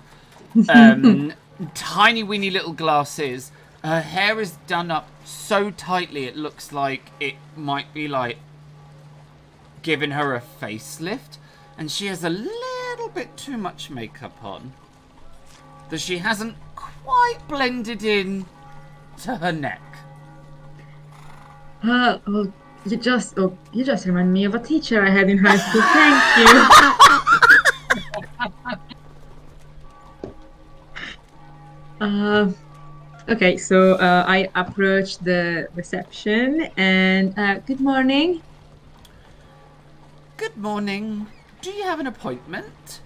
Tiny weeny little glasses. Her hair is done up so tightly it looks like it might be like giving her a facelift, and she has a little bit too much makeup on that she hasn't quite blended in to her neck. You just remind me of a teacher I had in high school. Thank you. Okay, so I approached the reception and good morning. Good morning. Do you have an appointment?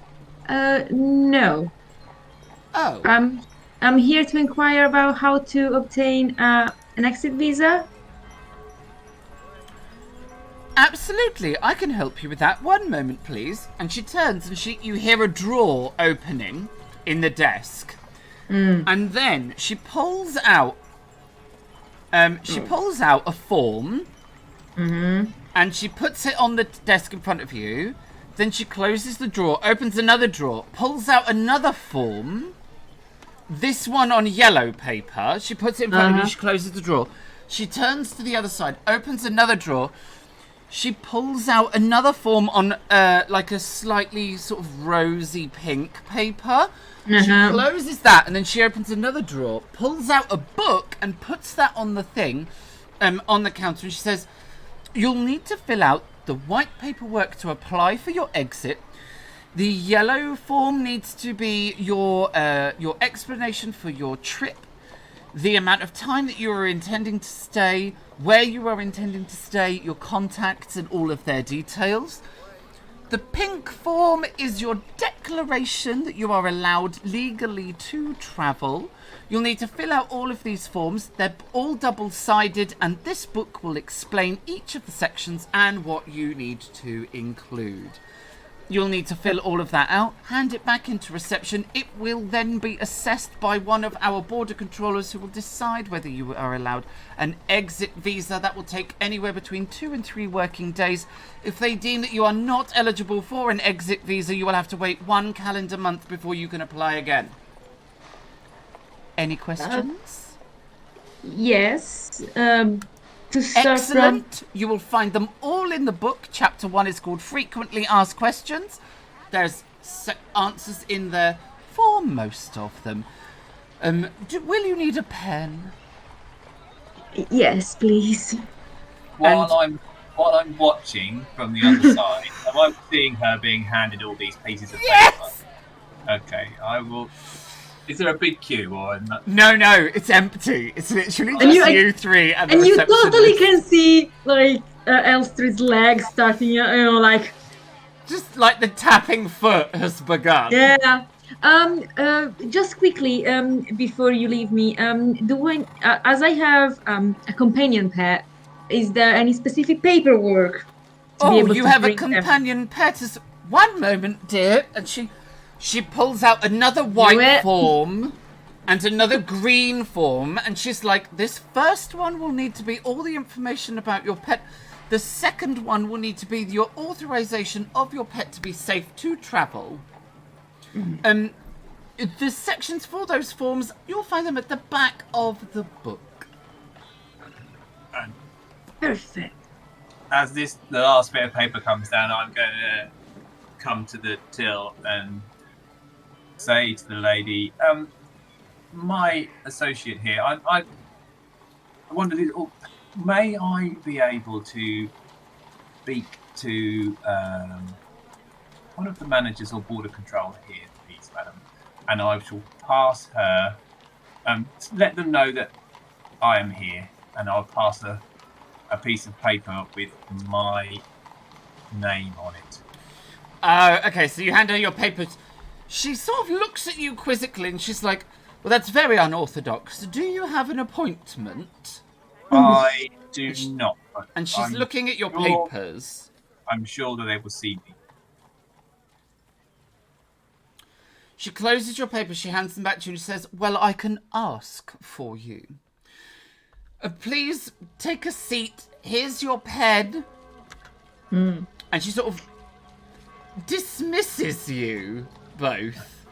No. Oh. I'm here to inquire about how to obtain an exit visa. Absolutely, I can help you with that. One moment, please. And she turns and you hear a drawer opening in the desk. And then she pulls out a form. And she puts it on the desk in front of you. Then she closes the drawer, opens another drawer, pulls out another form. This one on yellow paper. She puts it in front of you, she closes the drawer. She turns to the other side, opens another drawer. She pulls out another form on like a slightly sort of rosy pink paper. She closes that, and then she opens another drawer, pulls out a book, and puts that on the thing, on the counter. And she says, "You'll need to fill out the white paperwork to apply for your exit. The yellow form needs to be your explanation for your trip. the amount of time that you are intending to stay, where you are intending to stay, your contacts and all of their details. The pink form is your declaration that you are allowed legally to travel. You'll need to fill out all of these forms. They're all double-sided, and this book will explain each of the sections and what you need to include. You'll need to fill all of that out, hand it back into reception. It will then be assessed by one of our border controllers who will decide whether you are allowed an exit visa. That will take anywhere between 2 and 3 working days. If they deem that you are not eligible for an exit visa, you will have to wait 1 calendar month before you can apply again. Any questions? Yes. To start Excellent. You will find them all in the book. Chapter 1 is called Frequently Asked Questions. There's answers in there for most of them. Will you need a pen? Yes, please. While I'm watching from the other side, am I seeing her being handed all these pieces of paper? Yes! Okay, I will. Is there a big queue or not? No, it's empty. It's literally And just you- you three and the And you receptionist. totally can see like Elstrid's legs starting, like Just like the tapping foot has begun. yeah. Just quickly, before you leave me, as I have a companion pet, is there any specific paperwork to be Oh, able you to have a bring them? companion pet. One moment, dear. And she pulls out another white form and another green form. And she's like, this first one will need to be all the information about your pet. The second one will need to be your authorization of your pet to be safe to travel. The sections for those forms, you'll find them at the back of the book. And Perfect. as the last bit of paper comes down, I'm going to come to the till and say to the lady, my associate here, I wondered, may I be able to speak to one of the managers or border control here, please, madam? And I shall pass her, let them know that I am here, and I'll pass her a piece of paper with my name on it. Okay, so you hand her your papers. She sort of looks at you quizzically and she's like, well, that's very unorthodox. Do you have an appointment? I do not. And she's looking at your papers. I'm sure that they will see me. She closes your papers, she hands them back to you and she says, well, I can ask for you. Please take a seat. Here's your pen. And she sort of dismisses you both.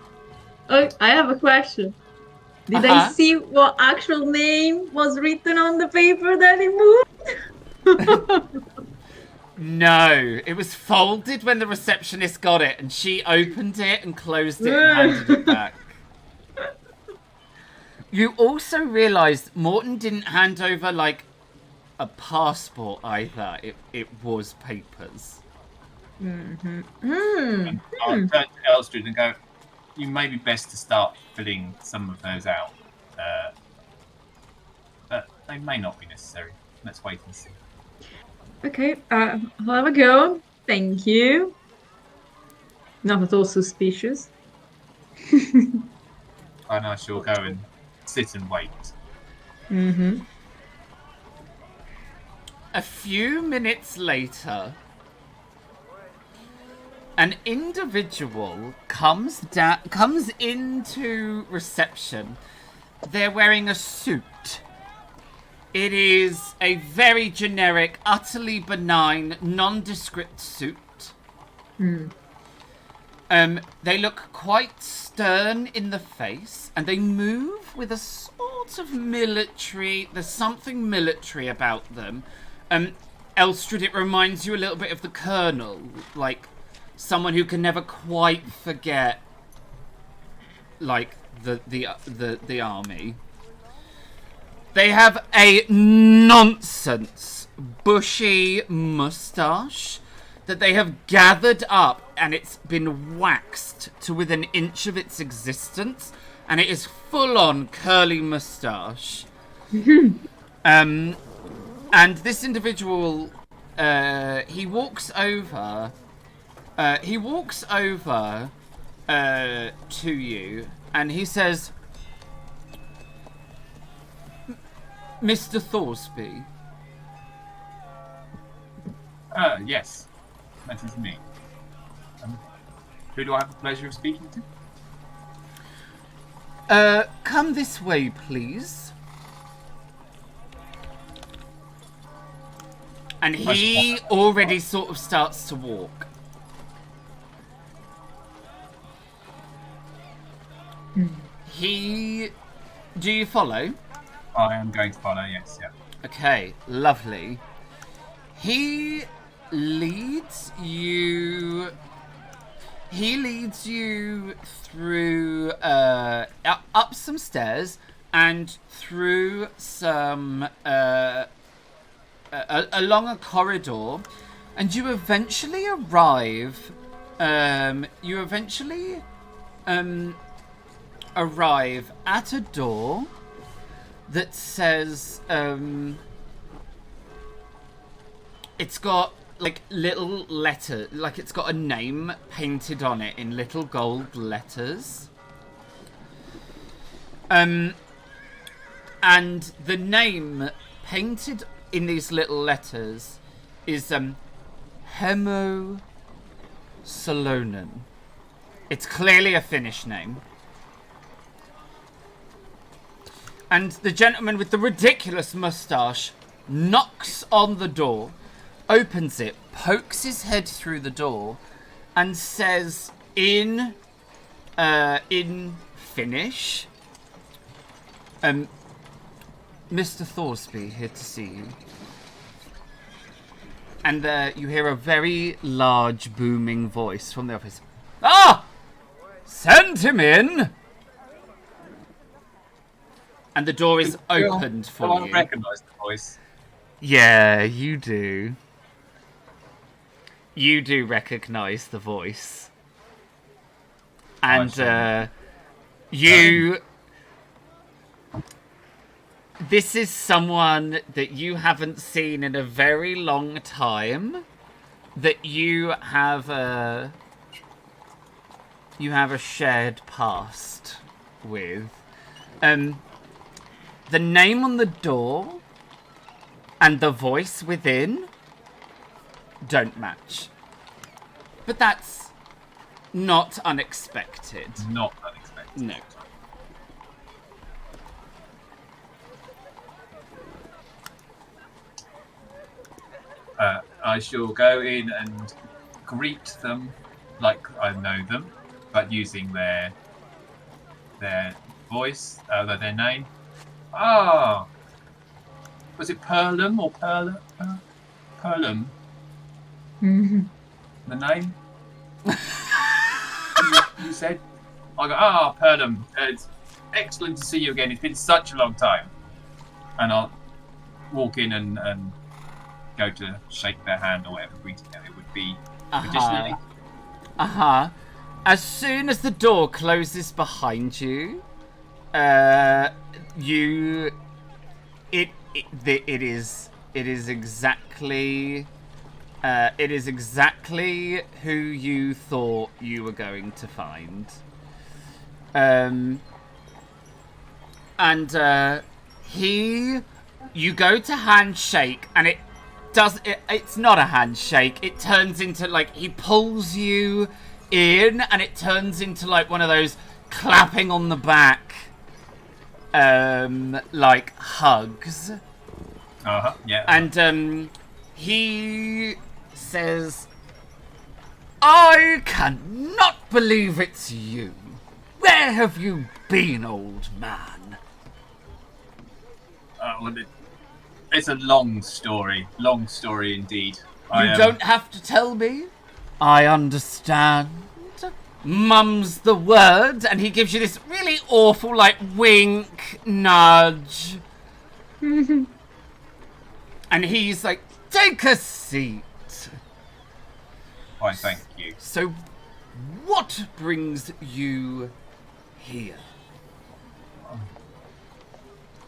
Oh, I have a question. Did I see what actual name was written on the paper that he moved? No, it was folded when the receptionist got it, and she opened it and closed it and handed it back. You also realised Morton didn't hand over, like, a passport either. It was papers. And I'll turn to Elstrid and go, you may be best to start filling some of those out. But they may not be necessary. Let's wait and see. Okay, I'll have a go. Thank you. Not at all suspicious. And I shall go and sit and wait. A few minutes later, an individual comes into reception. They're wearing a suit. It is a very generic, utterly benign, nondescript suit. They look quite stern in the face, and they move with a sort of military. There's something military about them. Elstrid, it reminds you a little bit of the Colonel, like someone who can never quite forget, like the army. They have a nonsense bushy moustache that they have gathered up, and it's been waxed to within an inch of its existence. and it is full-on curly moustache. And this individual, he walks over to you, and he says, Mr. Thorsby. Yes, that is me. Who do I have the pleasure of speaking to? Come this way, please. And he already sort of starts to walk. Do you follow? I am going to follow, yes, yeah. Okay, lovely. He leads you through up some stairs and through some along a corridor, and you eventually arrive at a door that says it's got like little letter, like it's got a name painted on it in little gold letters. And the name painted in these little letters is Hemo Salonen. It's clearly a Finnish name. And the gentleman with the ridiculous moustache knocks on the door, opens it, pokes his head through the door, and says in Finnish, Mr. Thorsby, here to see you. And you hear a very large, booming voice from the office. Ah! Send him in! And the door is opened for you. I recognise the voice. Yeah, you do. You do recognise the voice. And you... This is someone that you haven't seen in a very long time. That you have a shared past with. The name on the door and the voice within don't match. But that's not unexpected. Not unexpected. No. I shall go in and greet them like I know them, but using their voice, their name. Ah, was it Perlum or Perlum? The name? you said? I go, Perlum. It's excellent to see you again. It's been such a long time. And I'll walk in and go to shake their hand or whatever greeting it would be traditionally. As soon as the door closes behind you, it is exactly who you thought you were going to find. You go to handshake, and it's not a handshake. It turns into, like, he pulls you in, and it turns into, like, one of those clapping on the back, like, hugs. Yeah. And, he says, I cannot believe it's you. Where have you been, old man? Well, it's a long story indeed. You don't have to tell me. I understand. Mum's the word, and he gives you this really awful, like, wink, nudge. And he's like, take a seat. Why, thank you. So, what brings you here?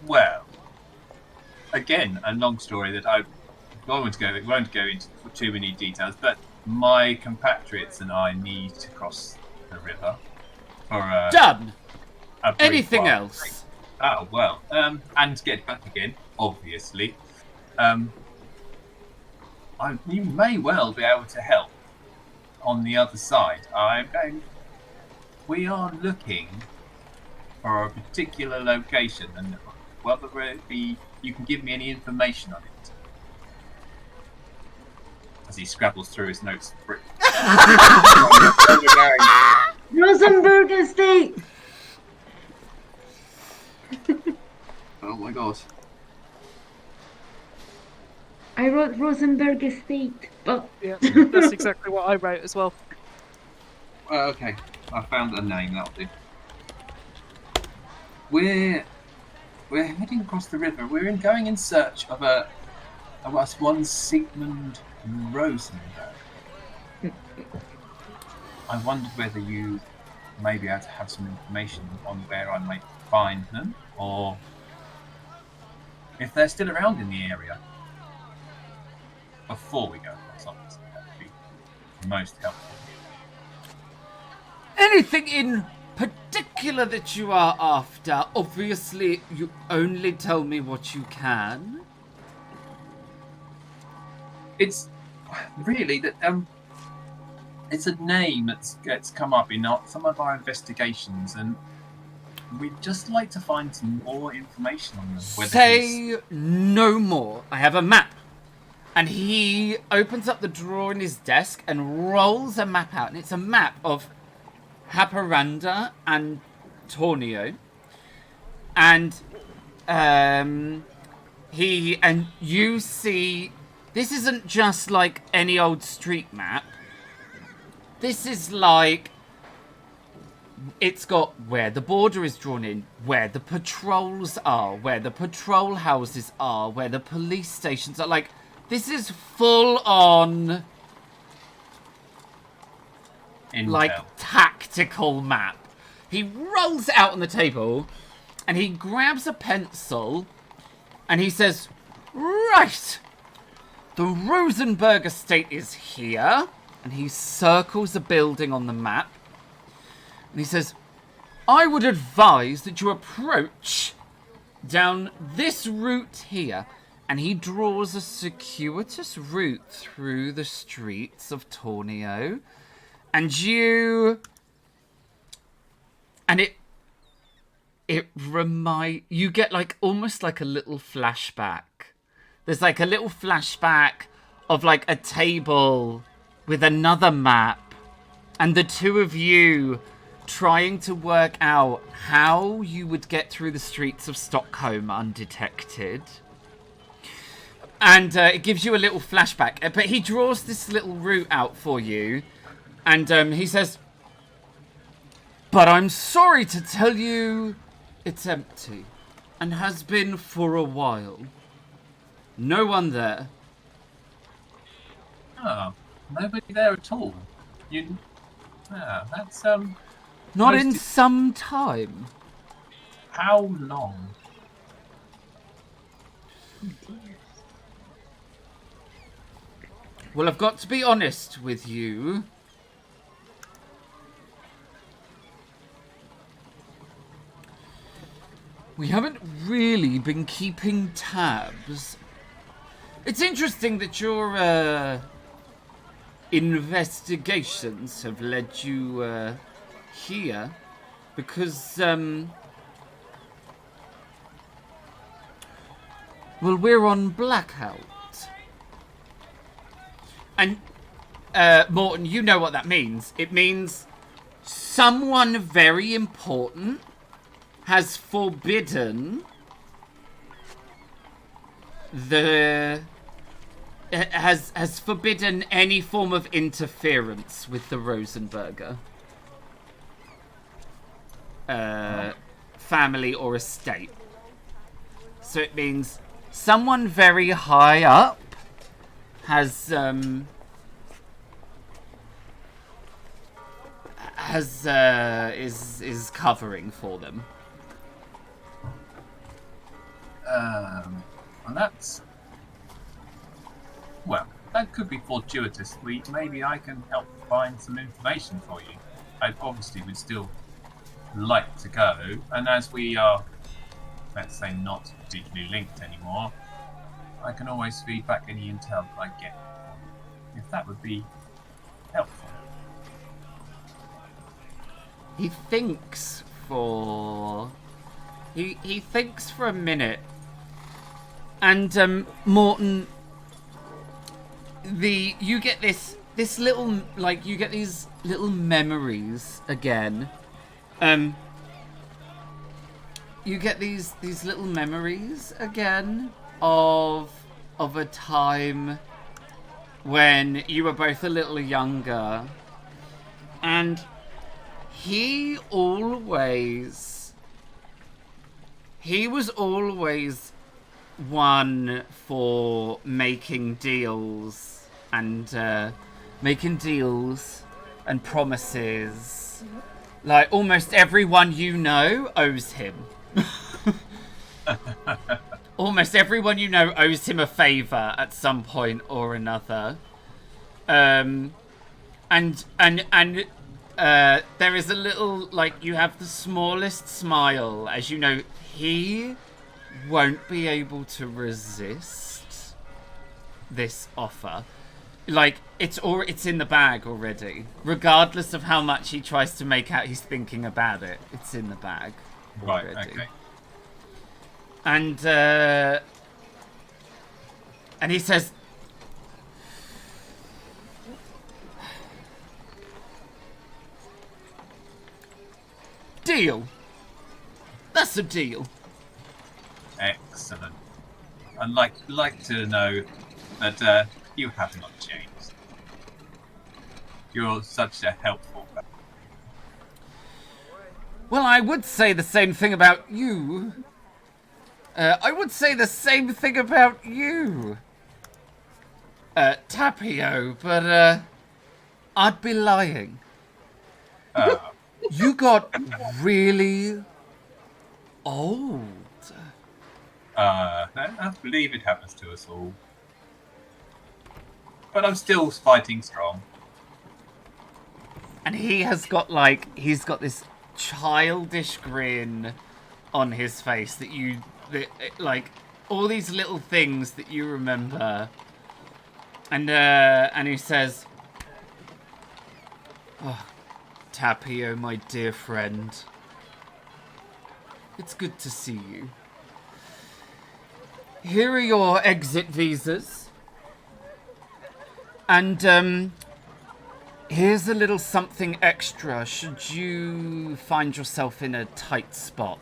Well, again, a long story that I won't go into too many details, but my compatriots and I need to cross the river for Done. a brief Anything while. else? Oh, well, and to get back again, obviously. You may well be able to help on the other side. We are looking for a particular location, and whether it be, you can give me any information on it. As he scrabbles through his notes. Rosenburger Estate! Oh my god. I wrote Rosenburger Estate, but... Yeah, that's exactly what I wrote as well. Okay, I found a name, that'll do. We're heading across the river. We're going in search of one Sigmund Rosenberg. I wondered whether you may be able to have some information on where I might find them, or if they're still around in the area. Before we go across, obviously, that would be most helpful. Anything in particular that you are after? Obviously, you only tell me what you can. It's really that it's a name that's come up in some of our investigations, and we'd just like to find some more information on them. Say no more. I have a map. And he opens up the drawer in his desk and rolls a map out. And it's a map of Haparanda and Tornio. And you see, this isn't just like any old street map. This is like, it's got where the border is drawn in, where the patrols are, where the patrol houses are, where the police stations are. Like, this is full on, like, tactical map. He rolls it out on the table, and he grabs a pencil, and he says, right, the Rosenburger estate is here, and he circles a building on the map, and he says, I would advise that you approach down this route here. And he draws a circuitous route through the streets of Tornio. And you get like almost like a little flashback. There's like a little flashback of like a table with another map. And the two of you trying to work out how you would get through the streets of Stockholm undetected. And it gives you a little flashback. But he draws this little route out for you. And he says, but I'm sorry to tell you it's empty. And has been for a while. No one there. Oh, nobody there at all. That's Not in some time. How long? Well, I've got to be honest with you. We haven't really been keeping tabs. It's interesting that your investigations have led you here, because well, we're on blackout. And, Morton, you know what that means. It means someone very important has forbidden has forbidden any form of interference with the Rosenburger family or estate. So it means someone very high up is covering for them. And that's... Well, that could be fortuitous. Maybe I can help find some information for you. I obviously would still like to go, and as we are, let's say, not particularly linked anymore, I can always feed back any intel that I get, if that would be helpful. He thinks for... He thinks for a minute. And, Morton... You get this little... Like, you get these little memories again. You get these little memories again of a time when you were both a little younger, and he was always one for making deals and promises. Like, almost everyone you know owes him. Almost everyone you know owes him a favour at some point or another. And there is a little, like, you have the smallest smile, as you know, he won't be able to resist this offer. Like, it's in the bag already. Regardless of how much he tries to make out he's thinking about it, it's in the bag already. Right, okay. And he says, deal. That's a deal. Excellent. I'd like to know that you have not changed. You're such a helpful guy. Well, I would say the same thing about you. Tapio, but I'd be lying. You got really old. I believe it happens to us all. But I'm still fighting strong. And he's got this childish grin on his face that like all these little things that you remember. And he says, "Oh, Tapio, my dear friend. It's good to see you. Here are your exit visas. And, here's a little something extra should you find yourself in a tight spot."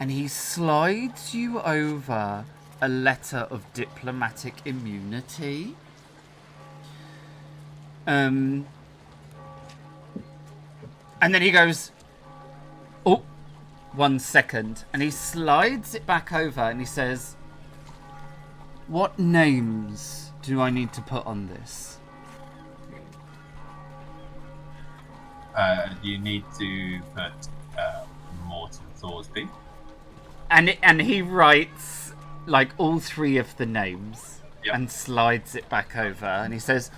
And he slides you over a letter of diplomatic immunity. And then he goes, "Oh, 1 second." And he slides it back over and he says, "What names do I need to put on this?" You need to put Morton Thorsby. And he writes like all three of the names. Yep. And slides it back over. And he says,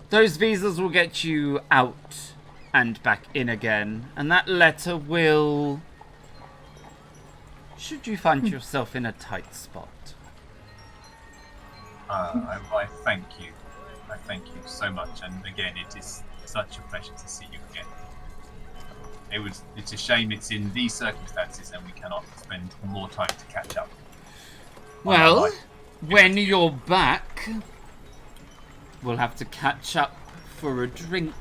"Those visas will get you out and back in again. And that letter will... should you find yourself in a tight spot." I thank you. I thank you so much. And again, it is such a pleasure to see you again. It's a shame it's in these circumstances and we cannot spend more time to catch up. Well, when you're back, we'll have to catch up for a drink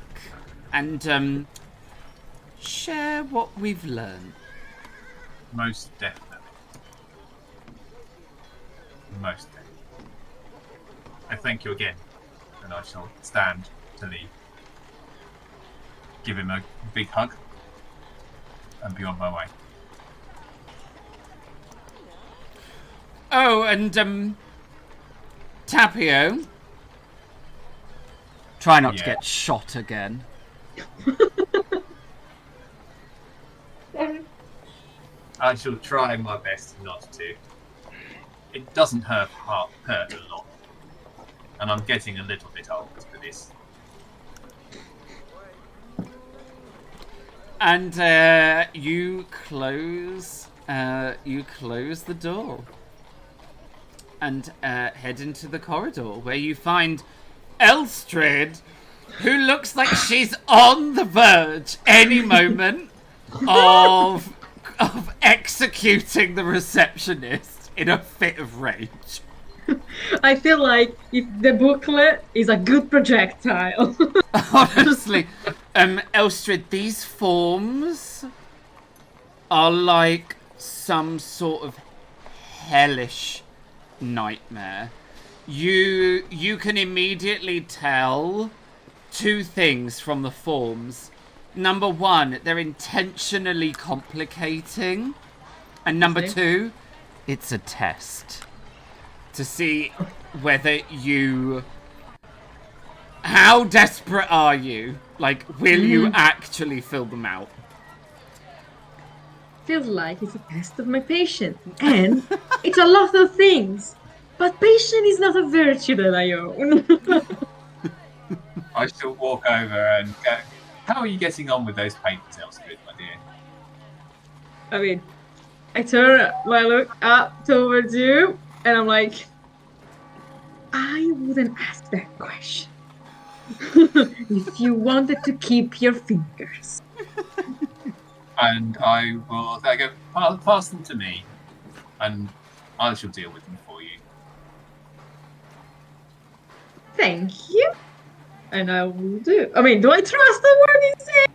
and share what we've learned. Most definitely. Most definitely. I thank you again, and I shall stand to leave. Give him a big hug, and be on my way. Oh, and Tapio, try not to get shot again. I shall try my best not to. it doesn't hurt a lot. And I'm getting a little bit old for this. And you close the door and head into the corridor where you find Elstrid, who looks like she's on the verge any moment of executing the receptionist in a fit of rage. I feel like if the booklet is a good projectile. Honestly, Elstrid, these forms are like some sort of hellish nightmare. You can immediately tell two things from the forms. Number one, they're intentionally complicating. And number two, it's a test to see whether you... How desperate are you? Like, will you actually fill them out? Feels like it's a test of my patience. And it's a lot of things. But patience is not a virtue that I own. I shall walk over and go, how are you getting on with those papers, Elspeth, my dear? I mean, I turn my look up towards you, and I'm like, I wouldn't ask that question. If you wanted to keep your fingers. And I will go, pass them to me, and I shall deal with them for you. Thank you. And I will do. I mean, do I trust the word he's saying?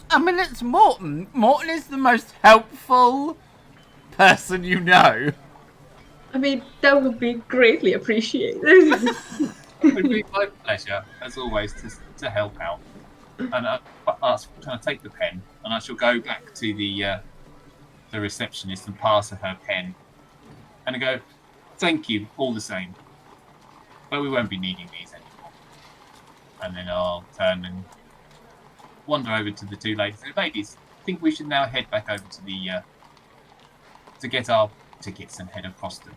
I mean, it's Morton. Morton is the most helpful person you know. I mean, that would be greatly appreciated. It would be my pleasure, as always, to help out. And I'll take the pen, and I shall go back to the receptionist and pass her her pen. And I go, thank you, all the same. But we won't be needing these anymore. And then I'll turn and wander over to the two ladies. Ladies, I think we should now head back over to the to get our tickets and head across them.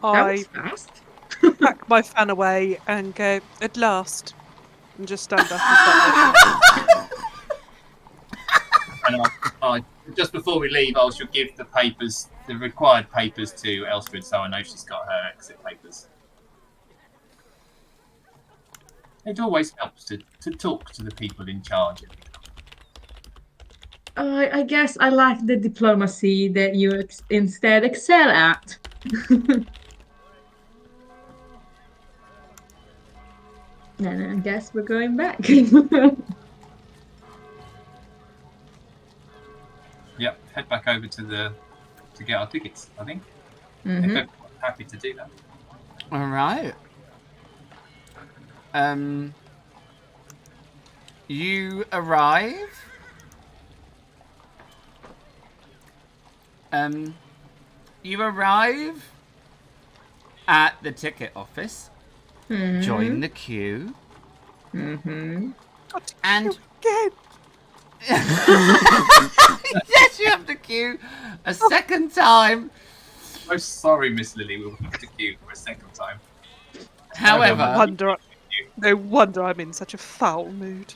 I fast. pack my fan away and go, at last, and just stand up and start looking. And I just before we leave, I shall give the papers, the required papers, to Elspeth, so I know she's got her exit papers. It always helps to talk to the people in charge. I guess I lack the diplomacy that you instead excel at. And I guess we're going back. Yep, head back over to get our tickets, I think. Mm-hmm. If happy to do that. All right. You arrive. You arrive at the ticket office. Mm-hmm. Join the queue. Mm-hmm. And Again. yes, you have to queue a second time. I'm sorry, Miss Lily, we'll have to queue for a second time. However, No wonder I'm in such a foul mood.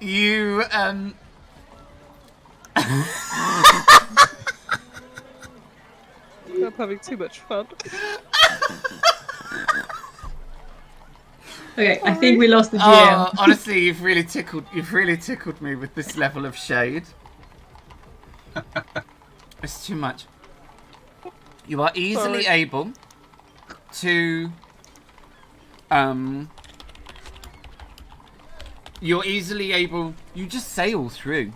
you I'm having too much fun. Okay, I think we lost the GM. honestly, you've really tickled me with this level of shade. It's too much. You are easily able to you just sail through.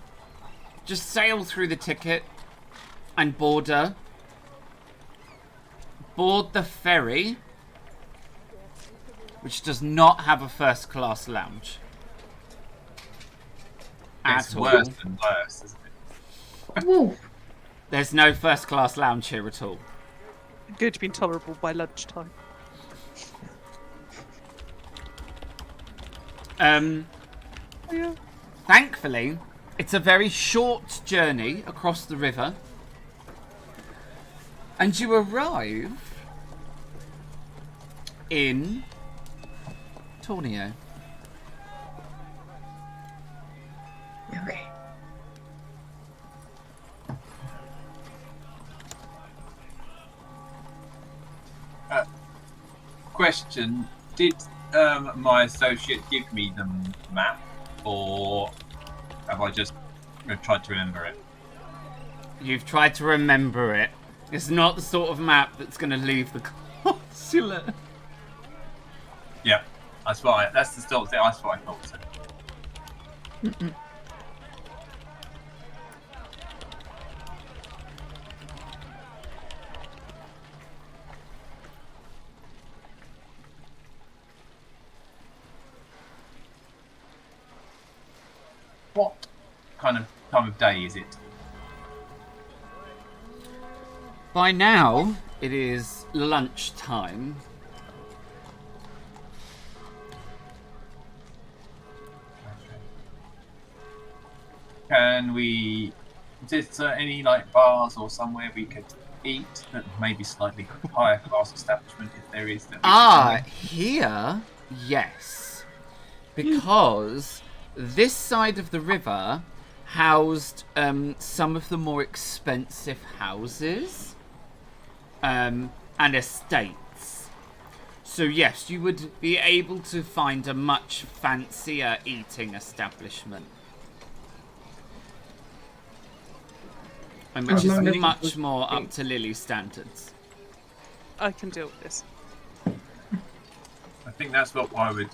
Just sail through the ticket and board the ferry, which does not have a first class lounge. It's at all. worse than worse, isn't it? Woo. There's no first class lounge here at all. Good to be intolerable by lunchtime. Yeah. Thankfully, it's a very short journey across the river. And you arrive in Tornio. Okay. Question: did my associate give me the map, or have I just tried to remember it? You've tried to remember it. It's not the sort of map that's going to leave the consulate. Yeah, that's what. That's the sort of thing. That's what I thought. So. What kind of time of day is it? By now, it is lunchtime. Can we? Is there any like bars or somewhere we could eat that maybe slightly higher class establishment if there is? That Here, yes, because this side of the river housed some of the more expensive houses and estates. So yes, you would be able to find a much fancier eating establishment. And which is much more up to Lily's standards. I can deal with this. I think that's what I would.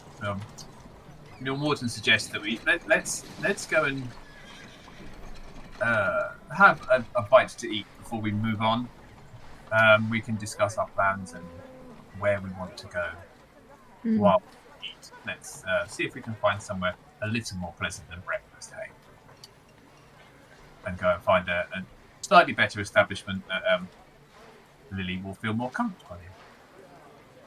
Morton suggests that let's go and have a bite to eat before we move on. We can discuss our plans and where we want to go while we eat. Let's see if we can find somewhere a little more pleasant than breakfast, hey? And go and find a slightly better establishment that Lily will feel more comfortable in.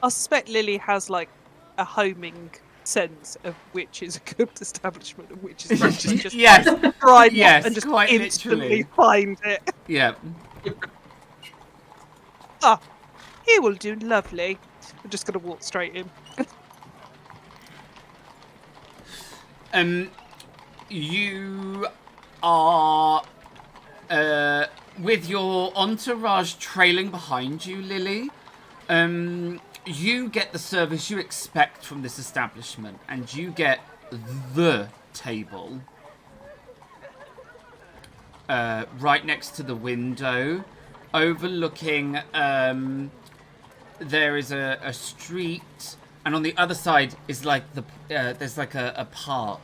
I suspect Lily has like a homing sense of which is a good establishment and which is not. Just Yes, drive yes, and just quite instantly literally. find it. Yeah. Ah, he will do lovely. I'm just going to walk straight in. You are with your entourage trailing behind you, Lily. You get the service you expect from this establishment, and you get the table right next to the window, overlooking. There is a street, and on the other side is like there's like a park.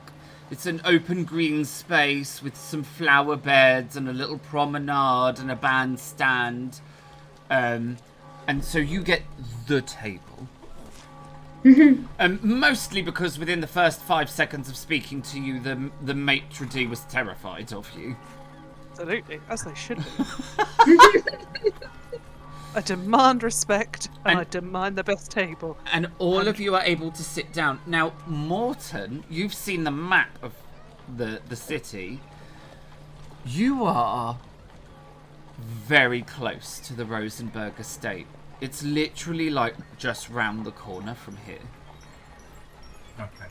It's an open green space with some flower beds and a little promenade and a bandstand. And so you get the table. Mostly because within the first 5 seconds of speaking to you, the maitre d' was terrified of you. Absolutely, as they should be. I demand respect, and I demand the best table. And all of you are able to sit down. Now, Morton, you've seen the map of the city. You are very close to the Rosenburger estate. It's literally like just round the corner from here. Okay.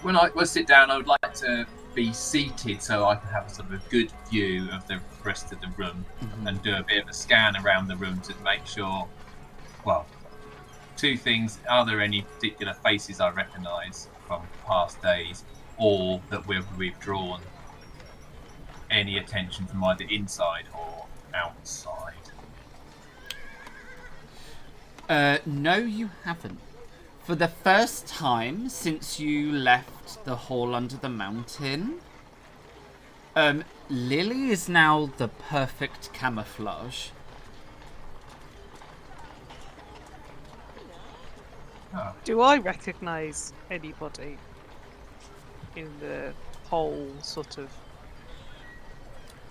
When I sit down, I would like to be seated so I can have a sort of a good view of the rest of the room and do a bit of a scan around the room to make sure, well, two things. Are there any particular faces I recognise from past days, or that we've drawn any attention from either inside or outside? No, you haven't. For the first time since you left the hall under the mountain, Lily is now the perfect camouflage. Oh. Do I recognise anybody in the whole sort of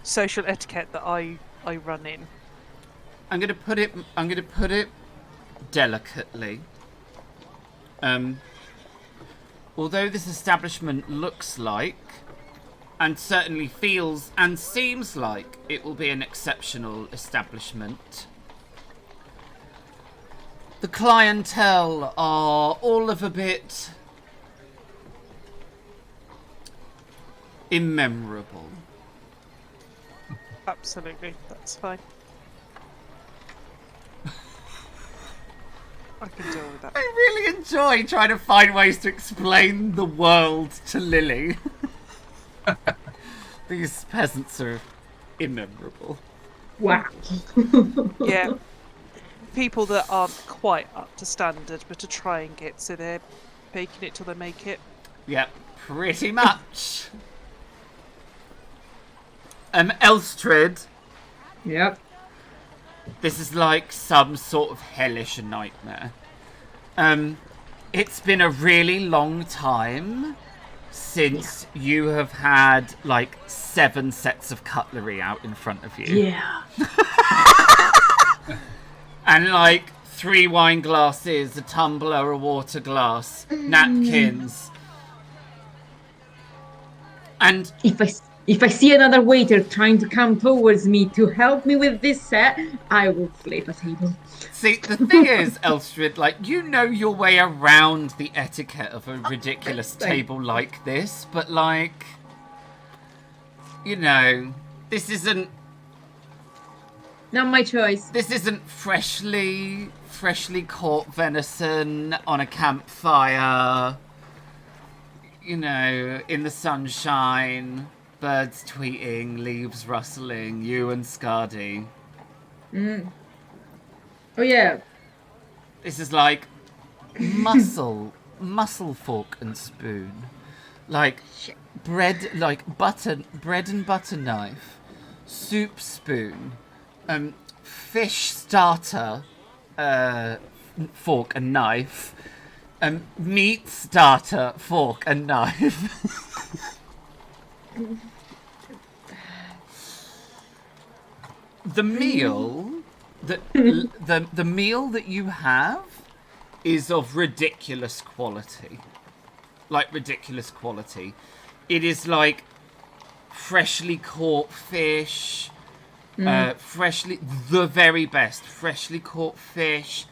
social etiquette that I run in? I'm gonna put it delicately. Although this establishment looks like, and certainly feels and seems like, it will be an exceptional establishment, the clientele are all of a bit immemorable. Absolutely, that's fine. I can deal with that. I really enjoy trying to find ways to explain the world to Lily. These peasants are immemorable. Wow. Yeah. People that aren't quite up to standard, but are trying it, so they're faking it till they make it. Yep, pretty much. Elstrid. Yep. This is like some sort of hellish nightmare. It's been a really long time since you have had like 7 sets of cutlery out in front of you. Yeah. And like 3 wine glasses, a tumbler, a water glass, napkins. And If I see another waiter trying to come towards me to help me with this set, I will flip a table. see, the thing is, Elstrid, like, you know your way around the etiquette of a ridiculous table like this, but like, you know, this isn't Not my choice. This isn't freshly caught venison on a campfire, you know, in the sunshine, birds tweeting, leaves rustling, you and Scardy. Oh yeah. This is like muscle fork and spoon. Like bread and butter knife, soup spoon, fish starter, fork and knife, meat starter, fork and knife. The meal the meal that you have is of ridiculous quality. Like ridiculous quality. It is like freshly caught fish, the very best freshly caught fish,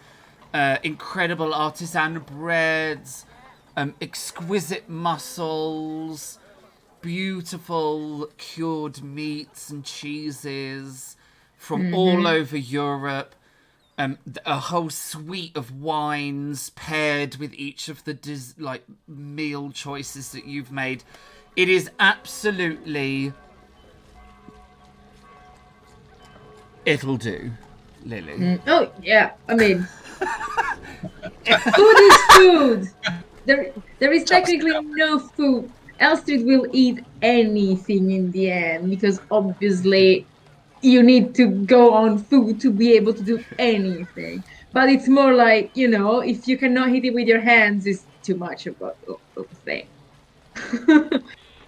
incredible artisan breads, exquisite mussels, beautiful cured meats and cheeses from all over Europe, a whole suite of wines paired with each of the meal choices that you've made. It is absolutely... It'll do, Lily. Oh yeah, I mean, food is food. There is technically no food. Elstrid will eat anything in the end because obviously you need to go on food to be able to do anything. But it's more like, you know, if you cannot hit it with your hands, it's too much of a thing.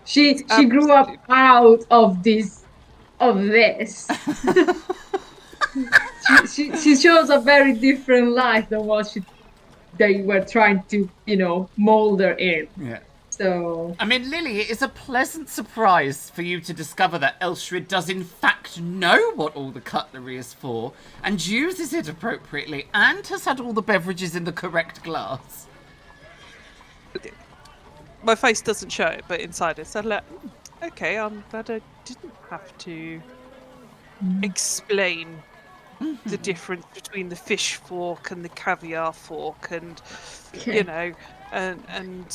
She grew up out of this. She shows a very different life than what they were trying to, you know, mold her in. Yeah. So I mean, Lily, it is a pleasant surprise for you to discover that Elstrid does in fact know what all the cutlery is for and uses it appropriately and has had all the beverages in the correct glass. My face doesn't show it, but inside it's like, okay, I'm glad I didn't have to explain the difference between the fish fork and the caviar fork and, you know, and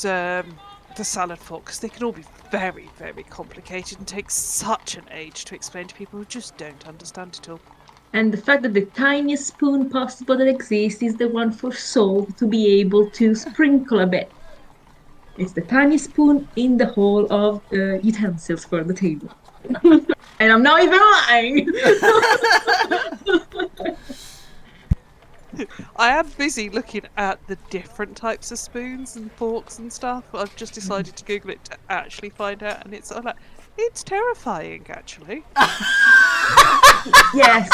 the salad fork, because they can all be very, very complicated and take such an age to explain to people who just don't understand it all. and the fact that the tiniest spoon possible that exists is the one for salt to be able to sprinkle a bit. It's the tiniest spoon in the whole of utensils for the table. And I'm not even lying. I am busy looking at the different types of spoons and forks and stuff. I've just decided to Google it to actually find out, and it's like, it's terrifying, actually. Yes.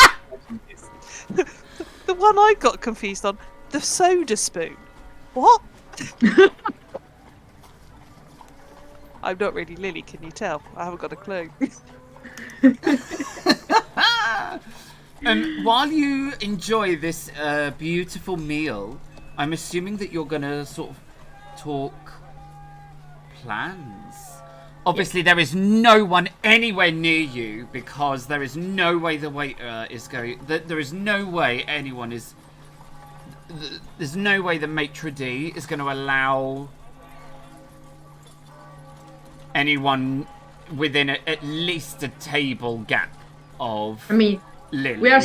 The one I got confused on, the soda spoon. What? I'm not really Lily, can you tell? I haven't got a clue. While you enjoy this beautiful meal, I'm assuming that you're going to sort of talk plans. Obviously, there is no one anywhere near you because there is no way the waiter is going... There is no way anyone is... There's no way the maitre d' is going to allow anyone within at least a table gap of Lily. We are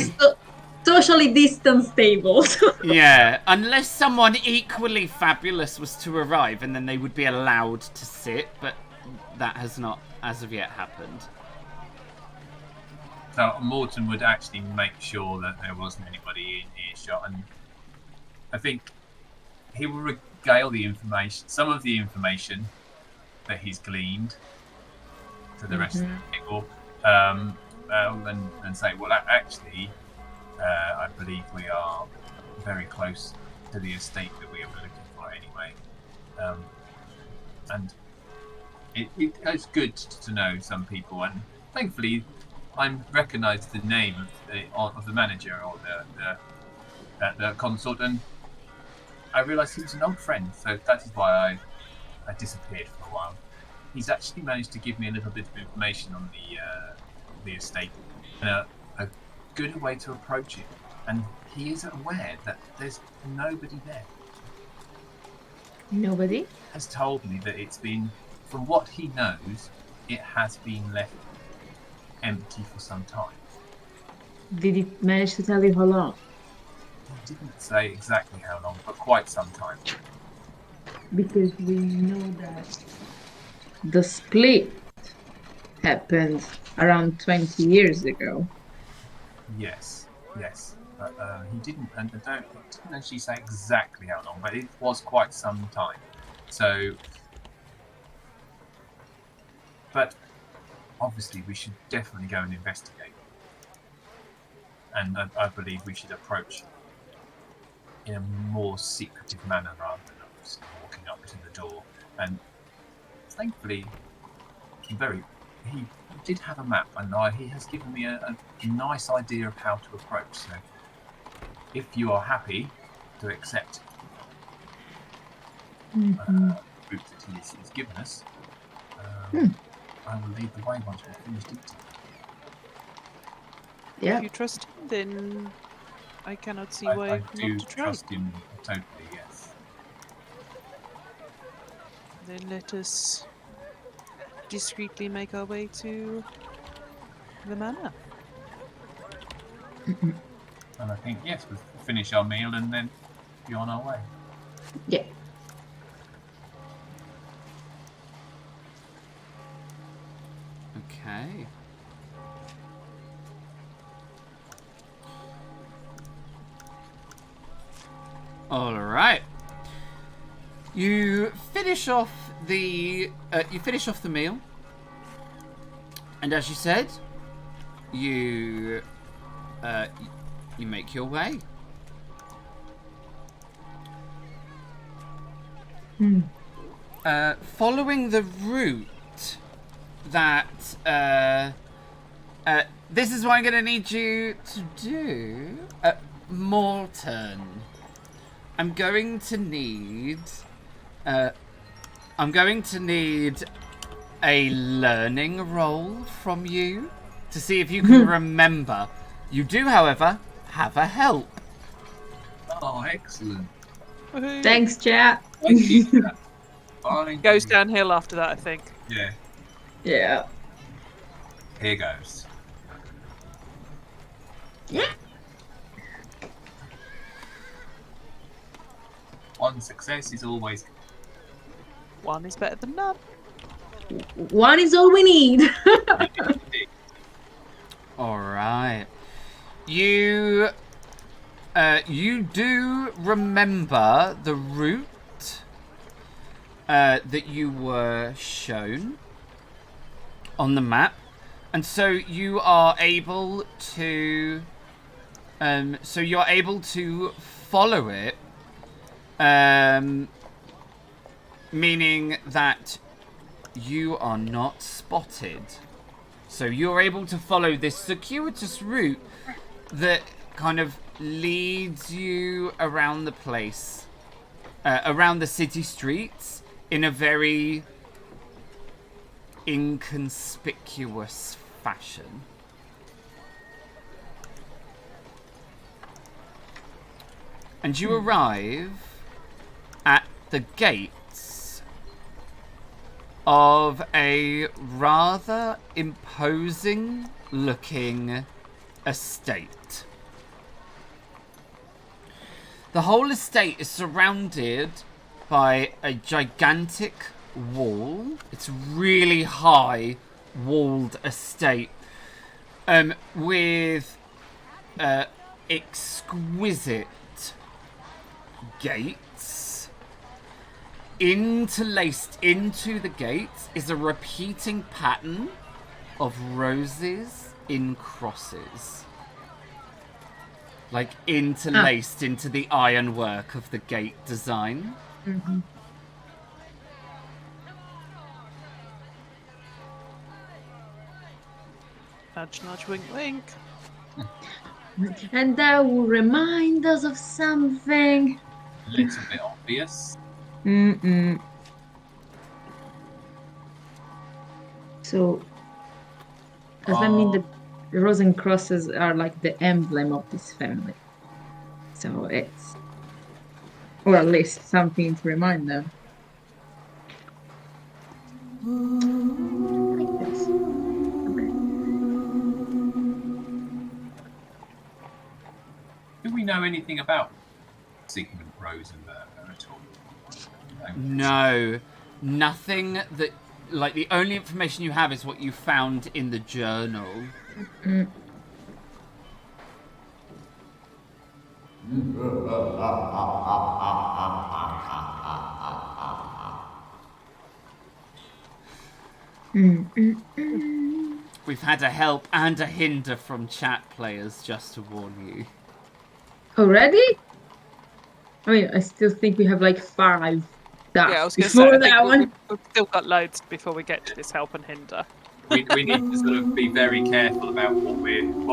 socially distanced tables. Yeah, unless someone equally fabulous was to arrive and then they would be allowed to sit, but that has not as of yet happened. So Morton would actually make sure that there wasn't anybody in earshot, and I think he will regale some of the information that he's gleaned to the rest of the people, and say, well, actually, I believe we are very close to the estate that we were looking for anyway, and it's good to know some people, and thankfully I recognised the name of the manager or the consort, and I realised he was an old friend, so that is why I disappeared for a while. He's actually managed to give me a little bit of information on the estate and a good way to approach it, and he is aware that there's nobody there. Nobody? Has told me that it's been, from what he knows, it has been left empty for some time. Did he manage to tell you how long? He didn't say exactly how long, but quite some time. Because we know that the split happened around 20 years ago. Yes. But he didn't, and I didn't actually say exactly how long, but it was quite some time. So, but obviously we should definitely go and investigate. And I believe we should approach in a more secretive manner rather than just walking up to the door. And thankfully, he did have a map, and he has given me a nice idea of how to approach. So, if you are happy to accept the route that he's given us, I will lead the way once we've finished eating. Yeah. If you trust him, then I cannot see I why do not to try. trust him totally, yes. Then let us discreetly make our way to the manor. And I think, yes, we'll finish our meal and then be on our way. Yeah. Okay. All right. You finish off the meal, and as you said, you make your way. Following the route that this is what I'm going to need you to do, Morton. I'm going to need a learning roll from you to see if you can remember. You do, however, have a help. Oh, excellent. Woohoo. Thanks, chat. Thank you for that. Fine. Goes downhill after that, I think. Yeah, Yeah. here goes. Yeah. One success is always good. One is better than none. One is all we need. All right. You do remember the route that you were shown on the map, and so you are able to follow it meaning that you are not spotted. So you're able to follow this circuitous route that kind of leads you around the place, around the city streets in a very inconspicuous fashion. And you arrive at the gates of a rather imposing looking estate. The whole estate is surrounded by a gigantic wall. It's a really high walled estate with exquisite gates. Interlaced into the gates is a repeating pattern of roses in crosses. Like interlaced into the ironwork of the gate design. Mm-hmm. Nudge, nudge, wink, wink. And that will remind us of something. A little bit obvious. So, does that mean the rose and crosses are like the emblem of this family? So it's, or at least something to remind them. Like this. Okay. Do we know anything about Sigmund Rosenburger at all? No, nothing that, like, the only information you have is what you found in the journal. We've had a help and a hinder from chat players, just to warn you. Already? I mean, I still think we have like 5 Yeah, I was going to before say, that one. we've still got loads before we get to this help and hinder. We need to sort of be very careful about what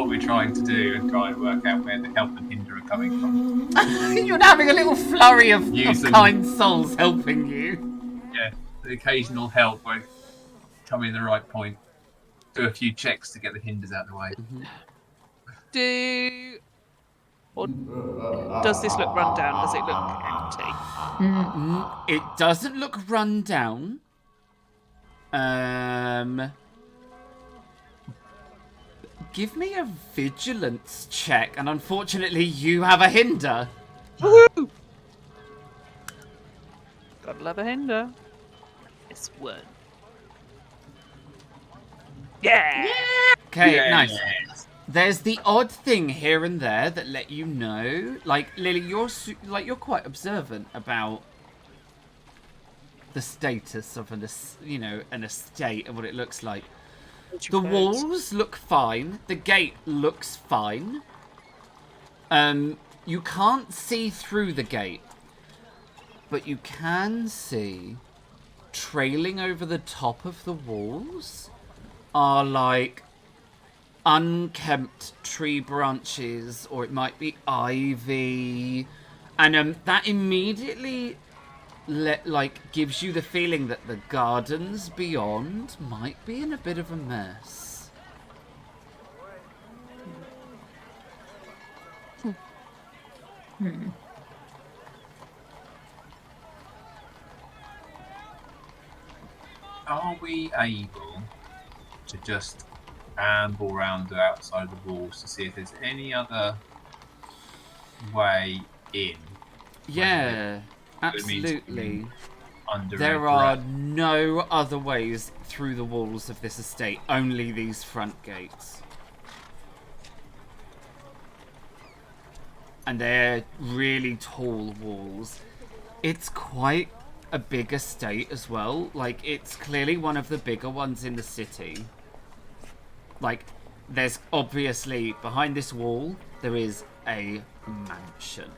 we're trying to do and try and work out where the help and hinder are coming from. You're having a little flurry of Using- kind souls helping you. Yeah, the occasional help won't come in the right point. Do a few checks to get the hinders out of the way. Or does this look run down? Does it look empty? It doesn't look run down. Give me a vigilance check, and unfortunately you have a hinder. Woohoo! Gotta love a hinder. This one. Yeah! Okay, Yeah. nice. There's the odd thing here and there that let you know. Like, Lily, you're quite observant about the status of an estate and what it looks like. The walls look fine. The gate looks fine. You can't see through the gate, but you can see, trailing over the top of the walls, are like unkempt tree branches, or it might be ivy, and that immediately gives you the feeling that the gardens beyond might be in a bit of a mess. Are we able to just amble around the outside of the walls to see if there's any other way in? Yeah, It means absolutely. Under There a are grate. no other ways through the walls of this estate, only these front gates. And they're really tall walls. It's quite a big estate as well. Like, it's clearly one of the bigger ones in the city. Like, there's obviously, behind this wall, there is a mansion.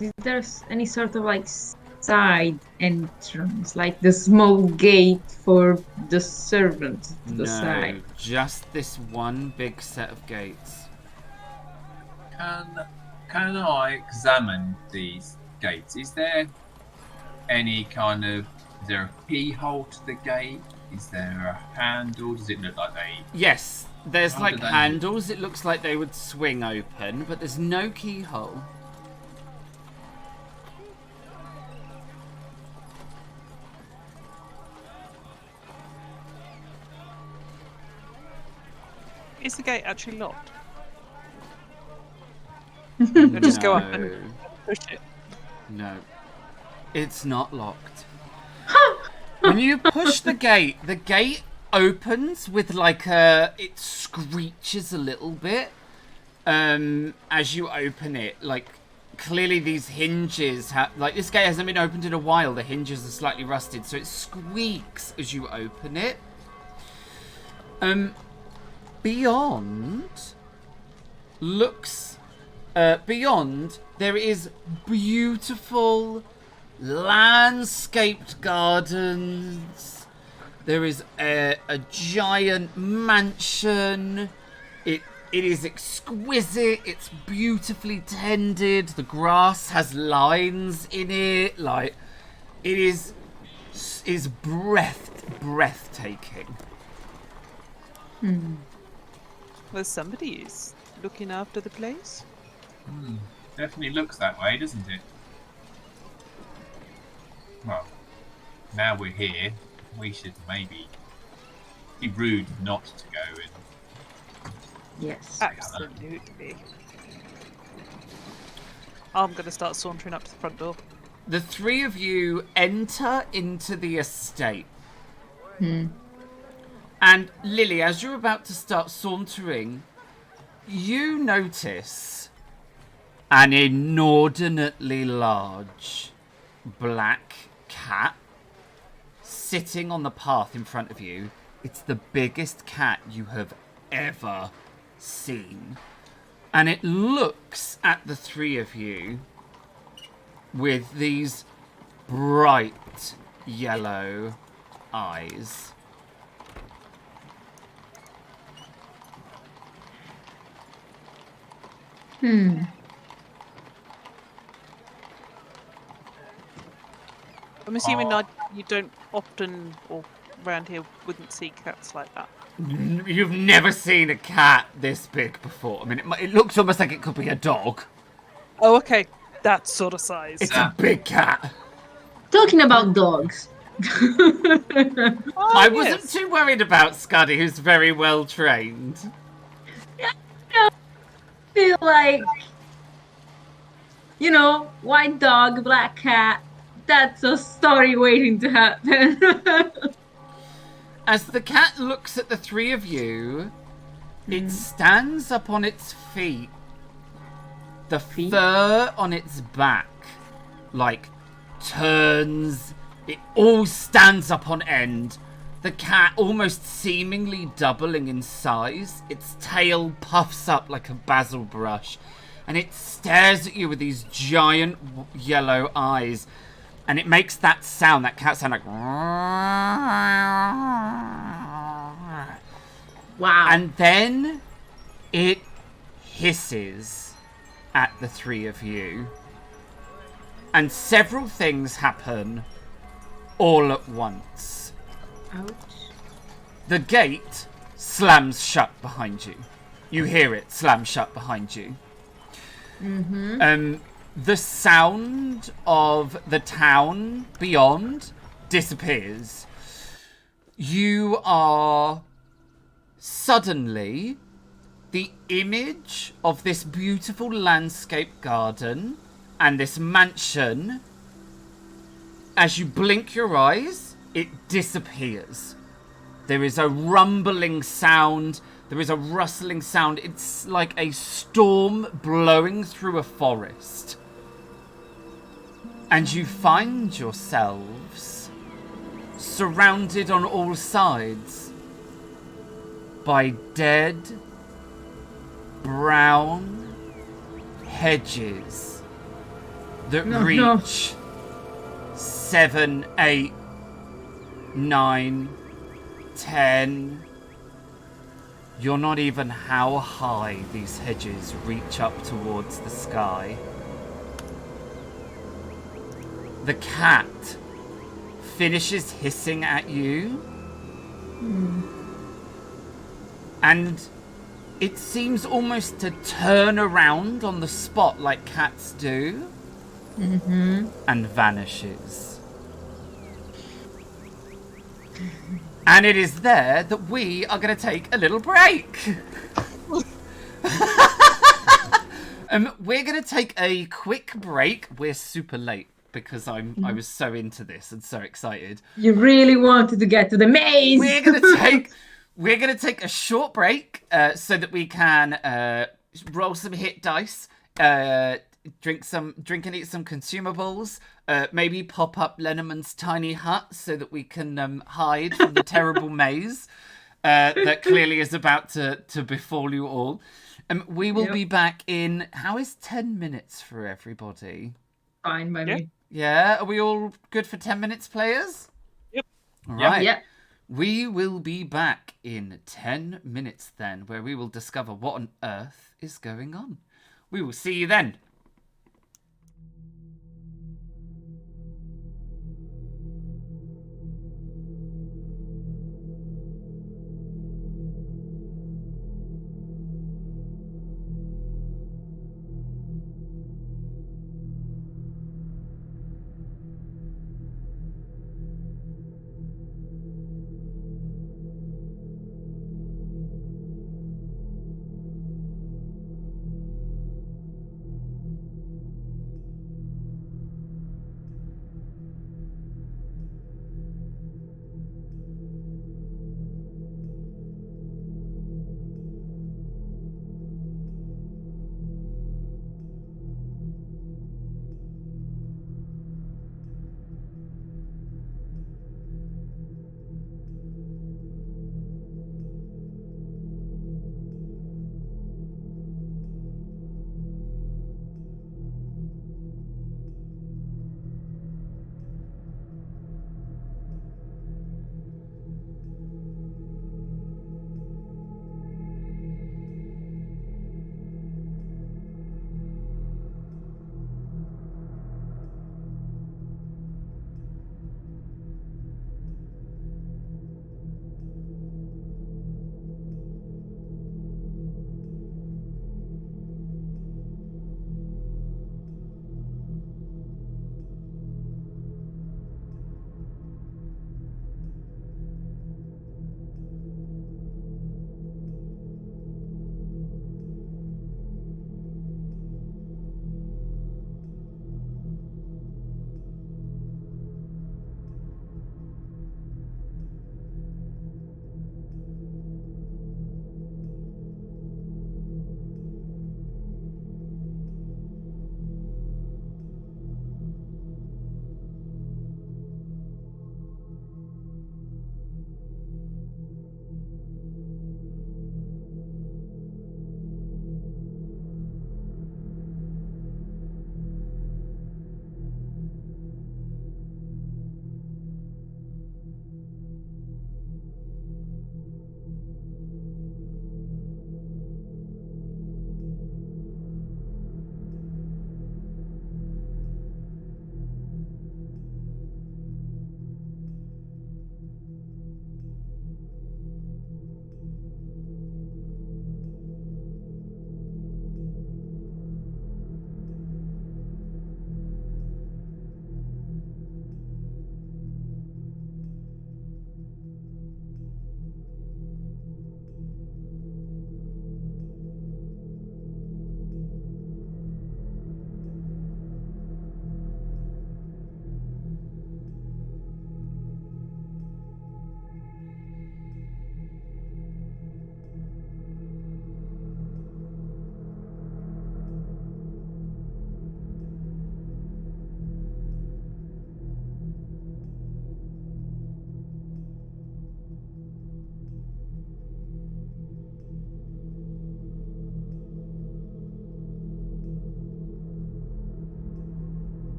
Is there any sort of like side entrance, like the small gate for the servants to the side? Just this one big set of gates. Can I examine these gates? Is there any kind of... Is there a keyhole to the gate? Is there a handle? Does it look like they... Yes, there's How like do they- handles. It looks like they would swing open, but there's no keyhole. Is the gate actually locked? Or just go up and push it. No, it's not locked. When you push the gate opens with like it screeches a little bit as you open it. Like clearly these hinges like this gate hasn't been opened in a while. The hinges are slightly rusted, so it squeaks as you open it. Beyond there is beautiful landscaped gardens. There is a giant mansion. It is exquisite. It's beautifully tended. The grass has lines in it. Like it is breathtaking. Well, somebody is looking after the place. Definitely looks that way, doesn't it? Well, now we're here, we should maybe be rude not to go and... Yes. Absolutely. I'm going to start sauntering up to the front door. The three of you enter into the estate. And Lily, as you're about to start sauntering, you notice an inordinately large black cat sitting on the path in front of you. It's the biggest cat you have ever seen. And it looks at the three of you with these bright yellow eyes. I'm assuming that you don't often, or around here, wouldn't see cats like that. You've never seen a cat this big before. I mean, it looks almost like it could be a dog. Oh, okay. That sort of size. It's a big cat. Talking about dogs. Oh, I wasn't yes. too worried about Scuddy, who's very well trained. Feel like, white dog, black cat. That's a story waiting to happen. As the cat looks at the three of you, it stands up on its feet. The fur on its back, turns. It all stands up on end. The cat almost seemingly doubling in size. Its tail puffs up like a basil brush. And it stares at you with these giant yellow eyes. And it makes that sound, that cat sound like... Wow. And then it hisses at the three of you. And several things happen all at once. Ouch. The gate slams shut behind you. You hear it slam shut behind you. The sound of the town beyond disappears. You are suddenly the image of this beautiful landscape garden and this mansion. As you blink your eyes, it disappears. There is a rumbling sound. There is a rustling sound. It's like a storm blowing through a forest. And you find yourselves surrounded on all sides by dead, brown hedges that No, reach 7, 8, 9, 10. You're not even how high these hedges reach up towards the sky. The cat finishes hissing at you. And it seems almost to turn around on the spot like cats do. And vanishes. And it is there that we are going to take a little break. We're going to take a quick break. We're super late because I was so into this and so excited. You really wanted to get to the maze. We're gonna take a short break so that we can roll some hit dice, drink and eat some consumables, maybe pop up Lenneman's tiny hut so that we can hide from the terrible maze that clearly is about to befall you all. We will be back in, how is 10 minutes for everybody? Fine by me. Yeah, are we all good for 10 minutes, players? Yep. All right. Yeah. We will be back in 10 minutes then, where we will discover what on earth is going on. We will see you then.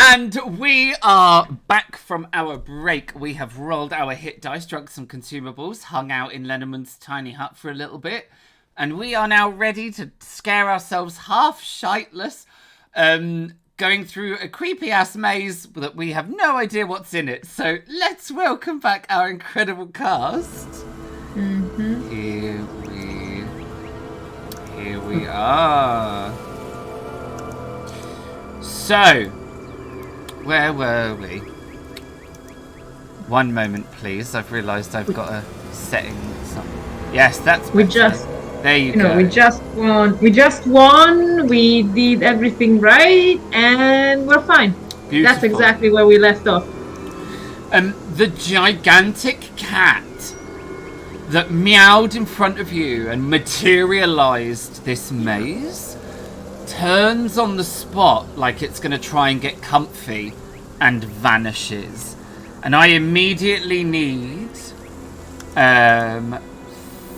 And we are back from our break. We have rolled our hit dice, drunk some consumables, hung out in Lenormand's tiny hut for a little bit, and we are now ready to scare ourselves half shiteless, going through a creepy-ass maze that we have no idea what's in it. So let's welcome back our incredible cast. Mm-hmm. Here we are. So, where were we? One moment, please. I've realised I've got a setting. Yes, that's better. We just. There you go. We just won. We did everything right, and we're fine. Beautiful. That's exactly where we left off. The gigantic cat that meowed in front of you and materialised this maze turns on the spot like it's going to try and get comfy and vanishes. And I immediately need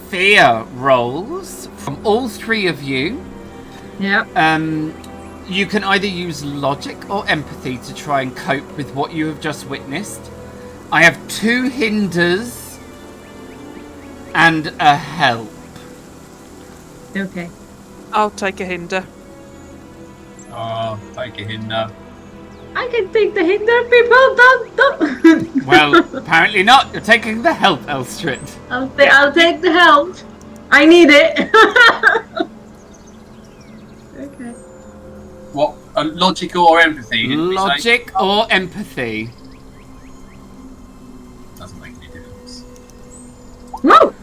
fear rolls from all three of you. Yep. You can either use logic or empathy to try and cope with what you have just witnessed. I have 2 hinders and a help. Okay. I'll take a hinder. Oh, take a hinder. I can take the hinder, people. Don't. Well, apparently not. You're taking the help, Elstrid. I'll take the help. I need it. Okay. What? Logical or empathy? did we say? Logic or empathy? Doesn't make any difference. Whoa!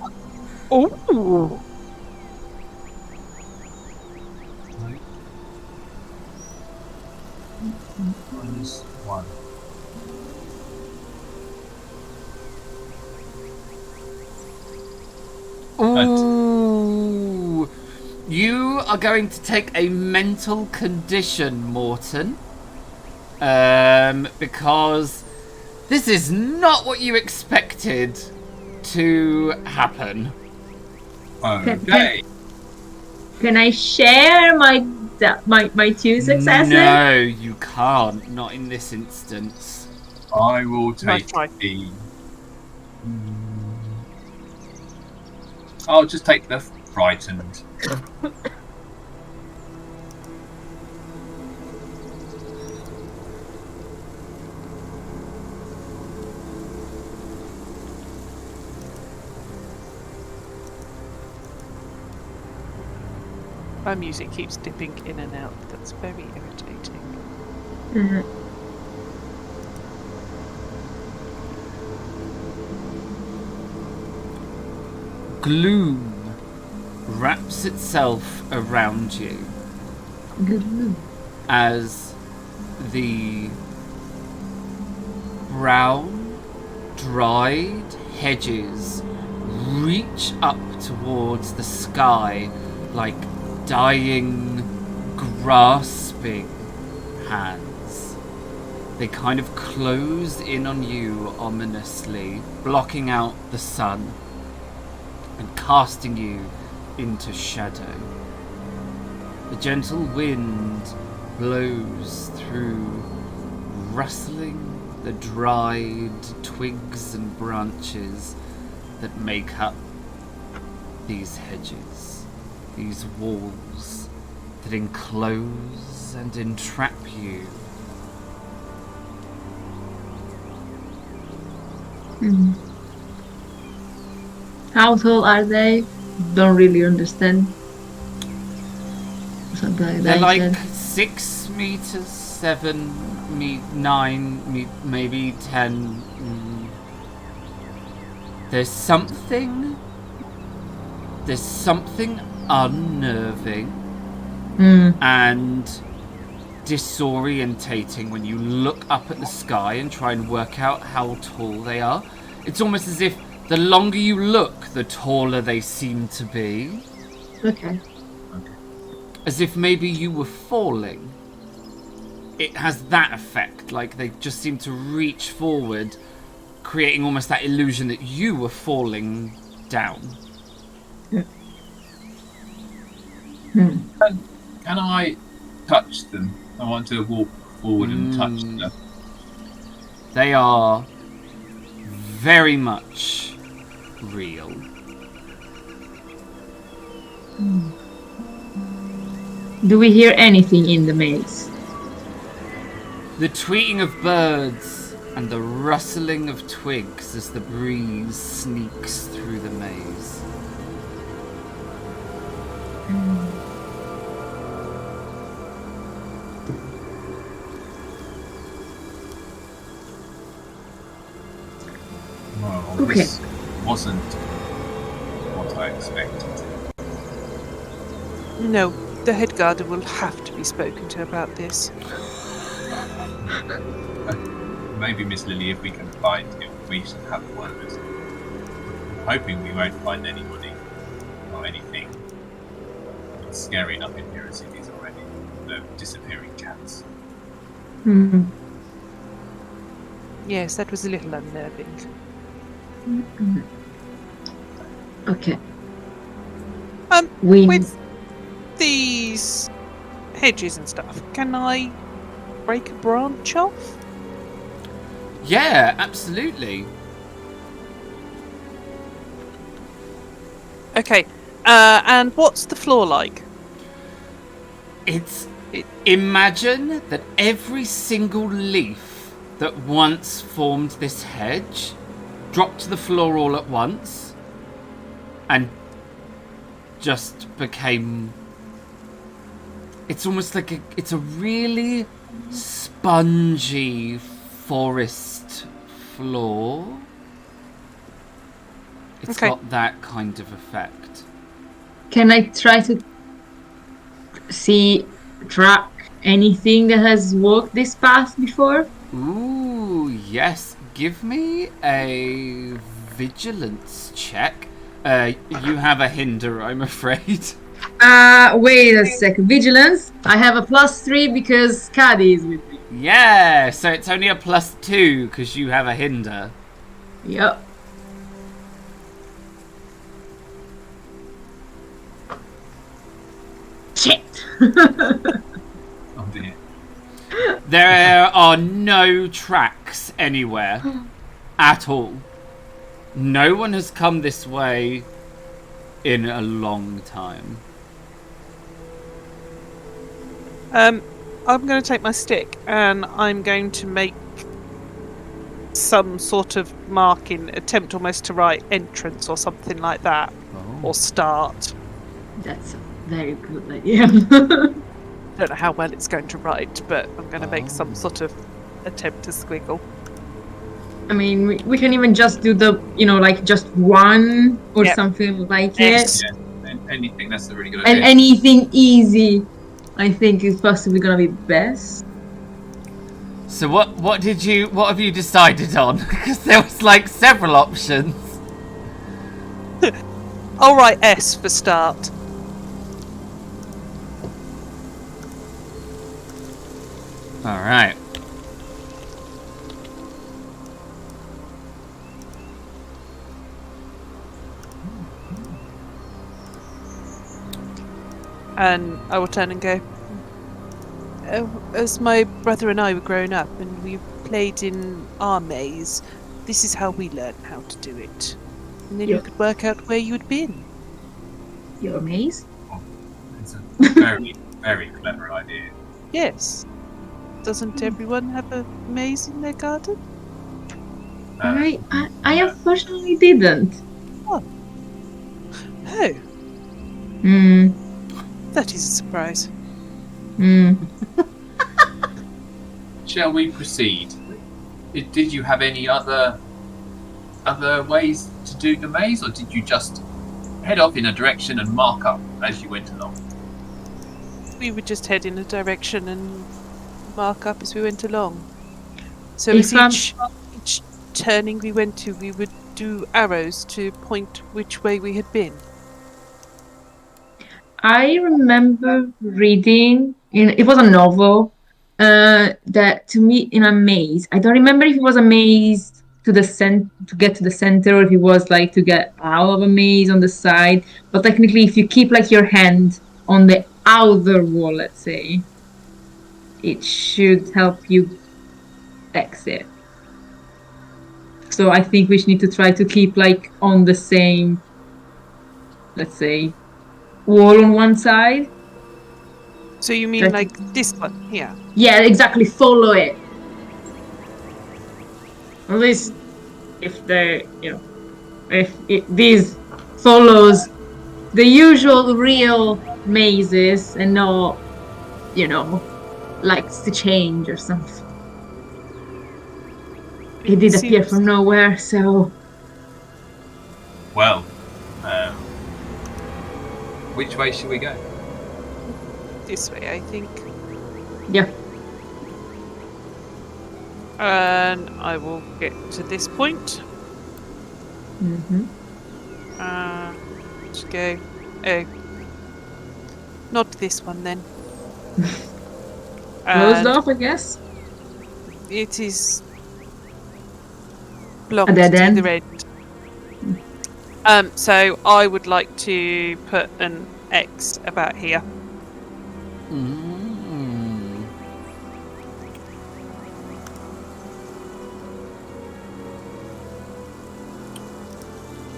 Ooh. -1. Ooh. You are going to take a mental condition, Morton. Because this is not what you expected to happen. Okay. Can I share my 2 successes? No, you can't. Not in this instance. I will take try. the. I'll just take the frightened. My music keeps dipping in and out. That's very irritating. Mhm. Gloom wraps itself around you Good. as the brown, dried hedges reach up towards the sky like dying, grasping hands. They kind of close in on you ominously, blocking out the sun and casting you into shadow. The gentle wind blows through, rustling the dried twigs and branches that make up these hedges, these walls that enclose and entrap you. Mm. How tall are they? Don't really understand. Something like They're that. like 6 meters, 7, 9, maybe 10. There's something unnerving and disorientating when you look up at the sky and try and work out how tall they are. It's almost as if the longer you look, the taller they seem to be. Okay. As if maybe you were falling. It has that effect, like they just seem to reach forward, creating almost that illusion that you were falling down. Can I touch them? I want to walk forward and touch them. They are very much real. Do we hear anything in the maze? The tweeting of birds and the rustling of twigs as the breeze sneaks through the maze. Well, Okay. this wasn't what I expected. No, the head gardener will have to be spoken to about this. Maybe, Miss Lily, if we can find him, we should have a word. I'm hoping we won't find anybody or anything scary enough in here as it is already. The disappearing cats. Hmm. Yes, that was a little unnerving. Okay. With these hedges and stuff, can I break a branch off? Yeah, absolutely. Okay. And what's the floor like? Imagine that every single leaf that once formed this hedge dropped to the floor all at once and just became... It's almost like it's a really spongy forest floor. It's Okay. got that kind of effect. Can I try to track anything that has walked this path before? Ooh, yes. Give me a vigilance check. You have a hinder, I'm afraid. Wait a sec. Vigilance. I have a +3 because Caddy is with me. Yeah, so it's only a +2 because you have a hinder. Yep. Shit. Oh dear. There are no tracks anywhere at all. No one has come this way in a long time. I'm going to take my stick and I'm going to make some sort of marking, attempt almost to write entrance or something like that, or start. That's a very good idea. Don't know how well it's going to write, but I'm going to make some sort of attempt to squiggle. I mean, we can even just do the, like just one or Yep. something like Yes. it. Yeah, anything, that's a really good And idea. anything easy, I think, is possibly gonna be best. So what have you decided on? Because there was like several options. I'll write S for start. All right. And I will turn and go. As my brother and I were growing up and we played in our maze, this is how we learned how to do it. And then Yeah. you could work out where you had been. Your maze? It's a very, very clever idea. Yes. Doesn't everyone have a maze in their garden? I unfortunately didn't. Oh, Hmm. that is a surprise. Hmm. Shall we proceed? Did you have any other ways to do the maze, or did you just head off in a direction and mark up as you went along? We would just head in a direction and mark up as we went along. So If as each turning we went to, we would do arrows to point which way we had been. I remember reading it was a novel that to meet in a maze. I don't remember if it was a maze to get to the center, or if it was like to get out of a maze on the side. But technically, if you keep like your hand on the outer wall, let's say, it should help you exit. So I think we need to try to keep like on the same, let's say, wall on one side. So you mean like this one here? Yeah, exactly. Follow it. At least if this follows the usual real mazes and not, likes to change or something. It did appear from nowhere, so. Well, which way should we go? This way, I think. Yeah. And I will get to this point. Mm-hmm. Let's go. Oh. Not this one then. Closed off, I guess. It is blocked A dead end. to the end. So I would like to put an X about here.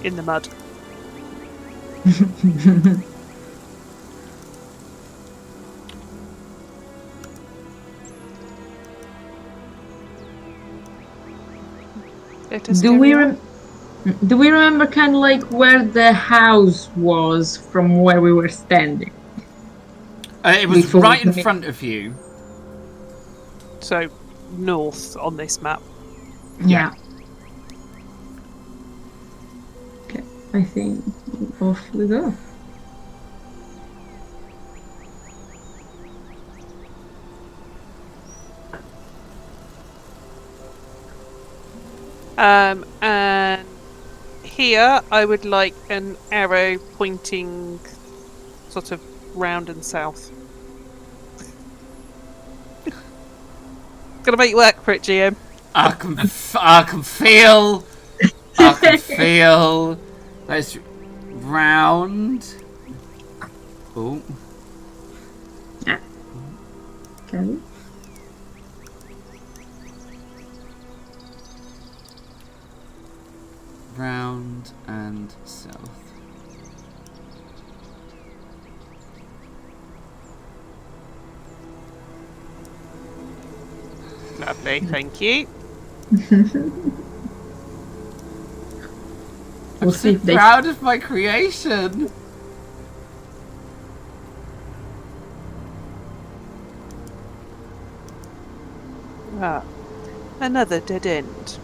In the mud. Do we remember kind of like where the house was from where we were standing? It was right in front of you. So north on this map. Yeah. Okay, I think off we go. And here I would like an arrow pointing sort of round and south. Gonna make you work for it, GM. I can feel. Let's round. Oh. Yeah. Okay. Round and south. Lovely, thank you. I'm so proud of my creation. Ah, another dead end.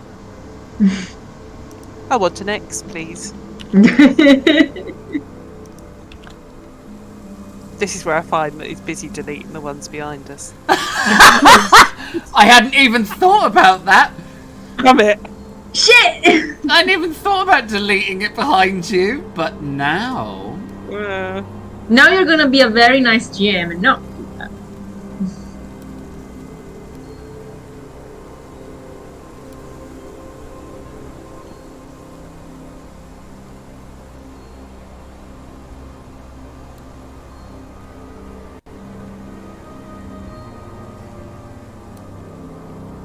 I want an X, please. This is where I find that he's busy deleting the ones behind us. I hadn't even thought about that. Come it. Shit! I hadn't even thought about deleting it behind you, but now. Now you're gonna be a very nice GM and not do that.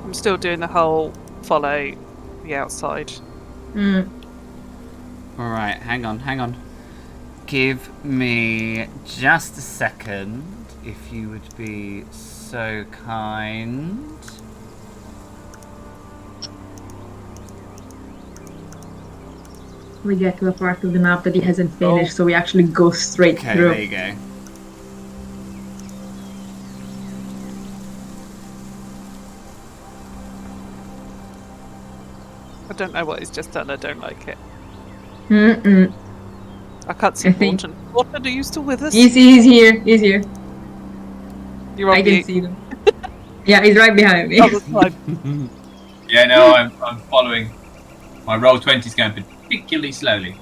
I'm still doing the whole follow the outside. Alright, hang on. Give me just a second, if you would be so kind. We get to a part of the map that he hasn't finished, so we actually go straight through. There you go. I don't know what he's just done, I don't like it. Mm-mm. I can't see Morton. Morton, are you still with us? He's here. You're on I can see them. Yeah, he's right behind me. Oh, that's fine. Yeah, no, I'm following. My roll 20's going particularly slowly.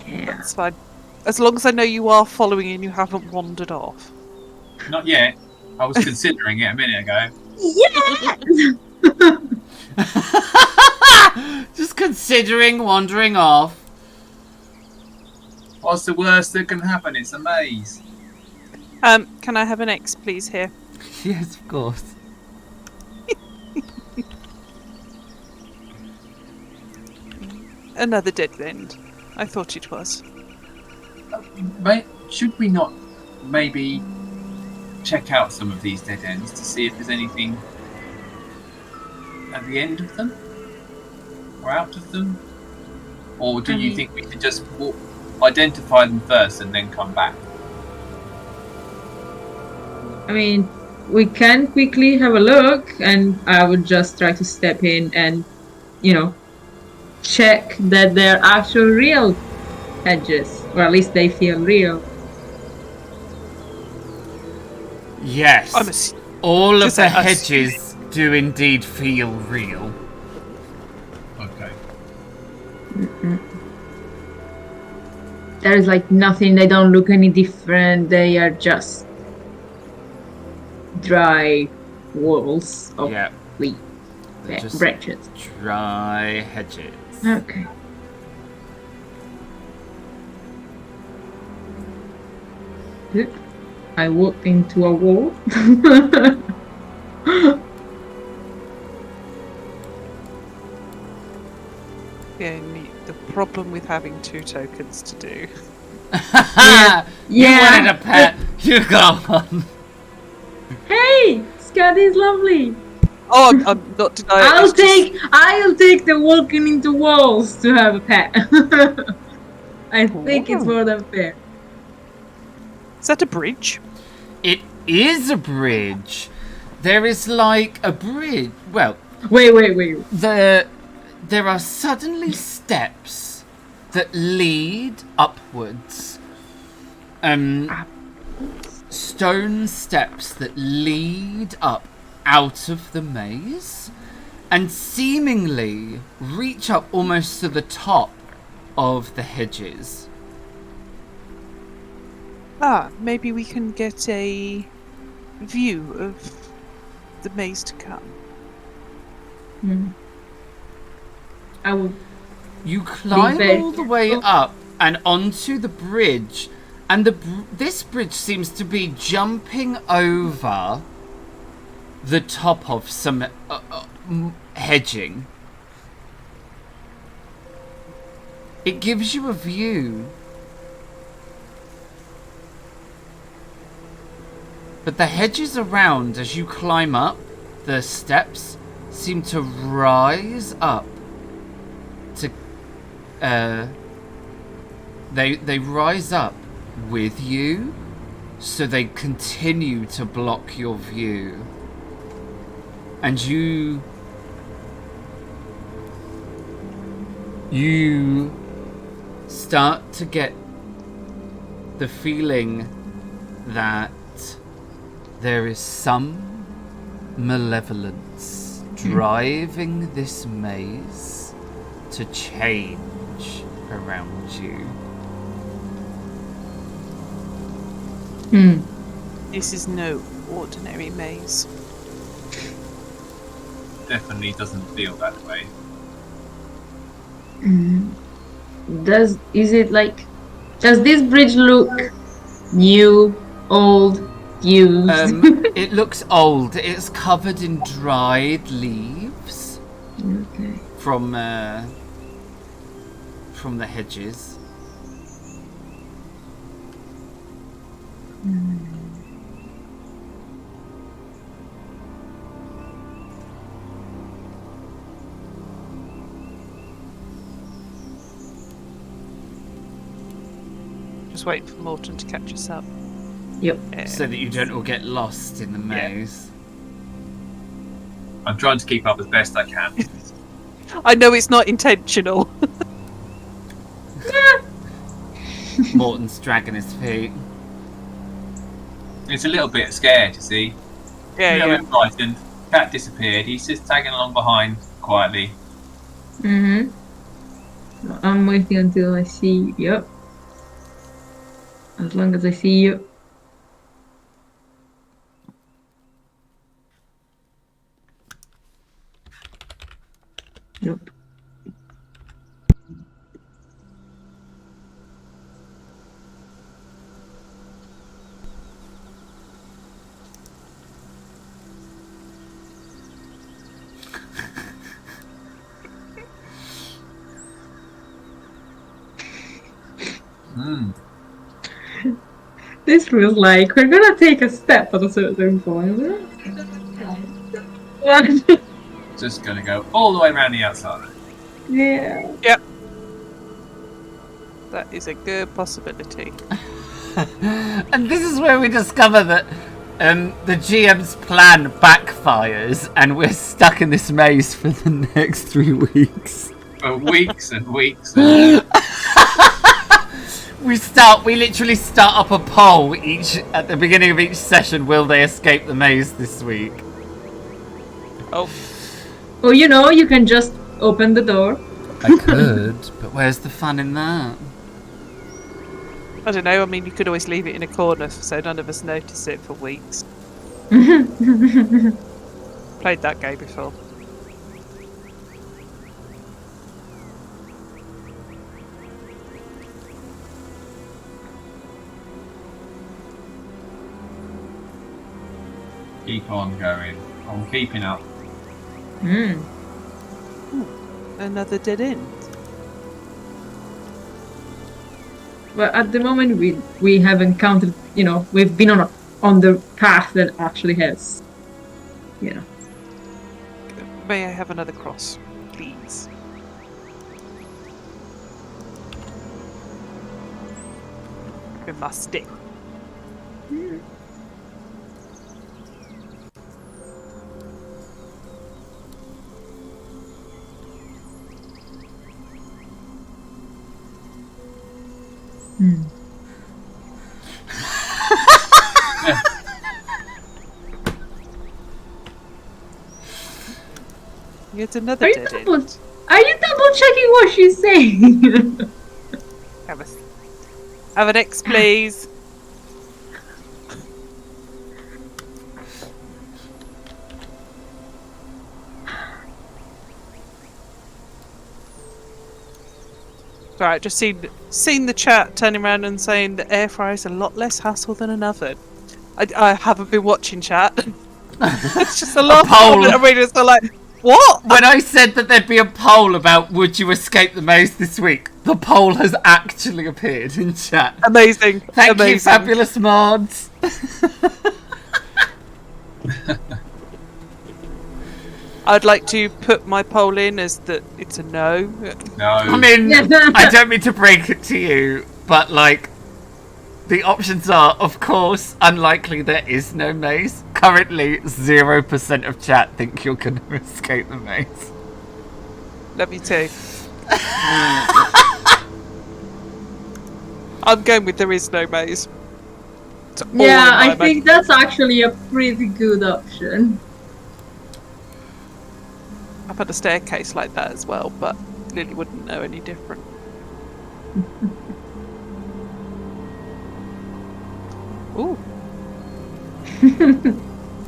Yeah. That's fine. As long as I know you are following and you haven't wandered off. Not yet. I was considering it a minute ago. Yeah! Just considering wandering off. What's the worst that can happen? It's a maze. Can I have an X, please, here? Yes, of course. Another dead end. I thought it was. Should we not maybe check out some of these dead ends to see if there's anything at the end of them or out of them? Or do you think we should just identify them first and then come back? I mean, we can quickly have a look, and I would just try to step in and, check that they're actual real hedges, or at least they feel real. Yes. All of the hedges do indeed feel real. Okay. There's nothing, they don't look any different, they are just dry walls of branches. Dry hedges. Okay. Yep. I walked into a wall. The problem with having 2 tokens to do. You wanted a pet. You got one. Hey, Scott is lovely. Oh, I'm not denying. I'll take the walking into walls to have a pet. I think it's more than fair. Is that a bridge? It is a bridge. There is a bridge. Well, wait. There are suddenly steps that lead upwards. Stone steps that lead up out of the maze and seemingly reach up almost to the top of the hedges. Maybe we can get a view of the maze to come. I will. You climb all the way up and onto the bridge, and this bridge seems to be jumping over the top of some hedging. It gives you a view. But the hedges around, as you climb up, the steps seem to rise up to... They rise up with you, so they continue to block your view. And you start to get the feeling that there is some malevolence driving this maze to change around you. This is no ordinary maze. Definitely doesn't feel that way. Does this bridge look new, old, used? It looks old. It's covered in dried leaves. Okay. From the hedges. Just wait for Morton to catch us up. Yep. So that you don't all get lost in the maze. I'm trying to keep up as best I can. I know it's not intentional. Morton's dragging his feet. It's a little bit scared, you see. Yeah, a little bit frightened. Cat disappeared. He's just tagging along behind quietly. I'm waiting until I see. Yep. As long as I see you. Nope. This feels like we're gonna take a step at a certain point. Just going to go all the way around the outside. Yeah. Yep. That is a good possibility. And this is where we discover that the GM's plan backfires and we're stuck in this maze for the next 3 weeks. For weeks and weeks and We literally start up a poll at the beginning of each session. Will they escape the maze this week? Oh. Well, you can just open the door. I could, but where's the fun in that? I don't know. I mean, you could always leave it in a corner so none of us notice it for weeks. Played that game before. keep on going. I'm keeping up. Another dead end. Well, at the moment we have encountered, we've been on the path that actually has, May I have another cross, please? With my stick. It's another dead end. Are you double checking what she's saying? Have an X, please. Right, just seen the chat turning around and saying that air fryer is a lot less hassle than an oven. I haven't been watching chat. It's just a lot of poll. I mean, it's like, what? When I said that there'd be a poll about would you escape the maze this week, the poll has actually appeared in chat. Amazing. Thank you, fabulous mods. I'd like to put my poll in as that it's a no. No. I mean, I don't mean to break it to you, but the options are, of course, unlikely there is no maze. Currently, 0% of chat think you're going to escape the maze. Love you too. I'm going with there is no maze. Yeah, I think that's actually a pretty good option. I've had a staircase like that as well, but Lily wouldn't know any different. Ooh.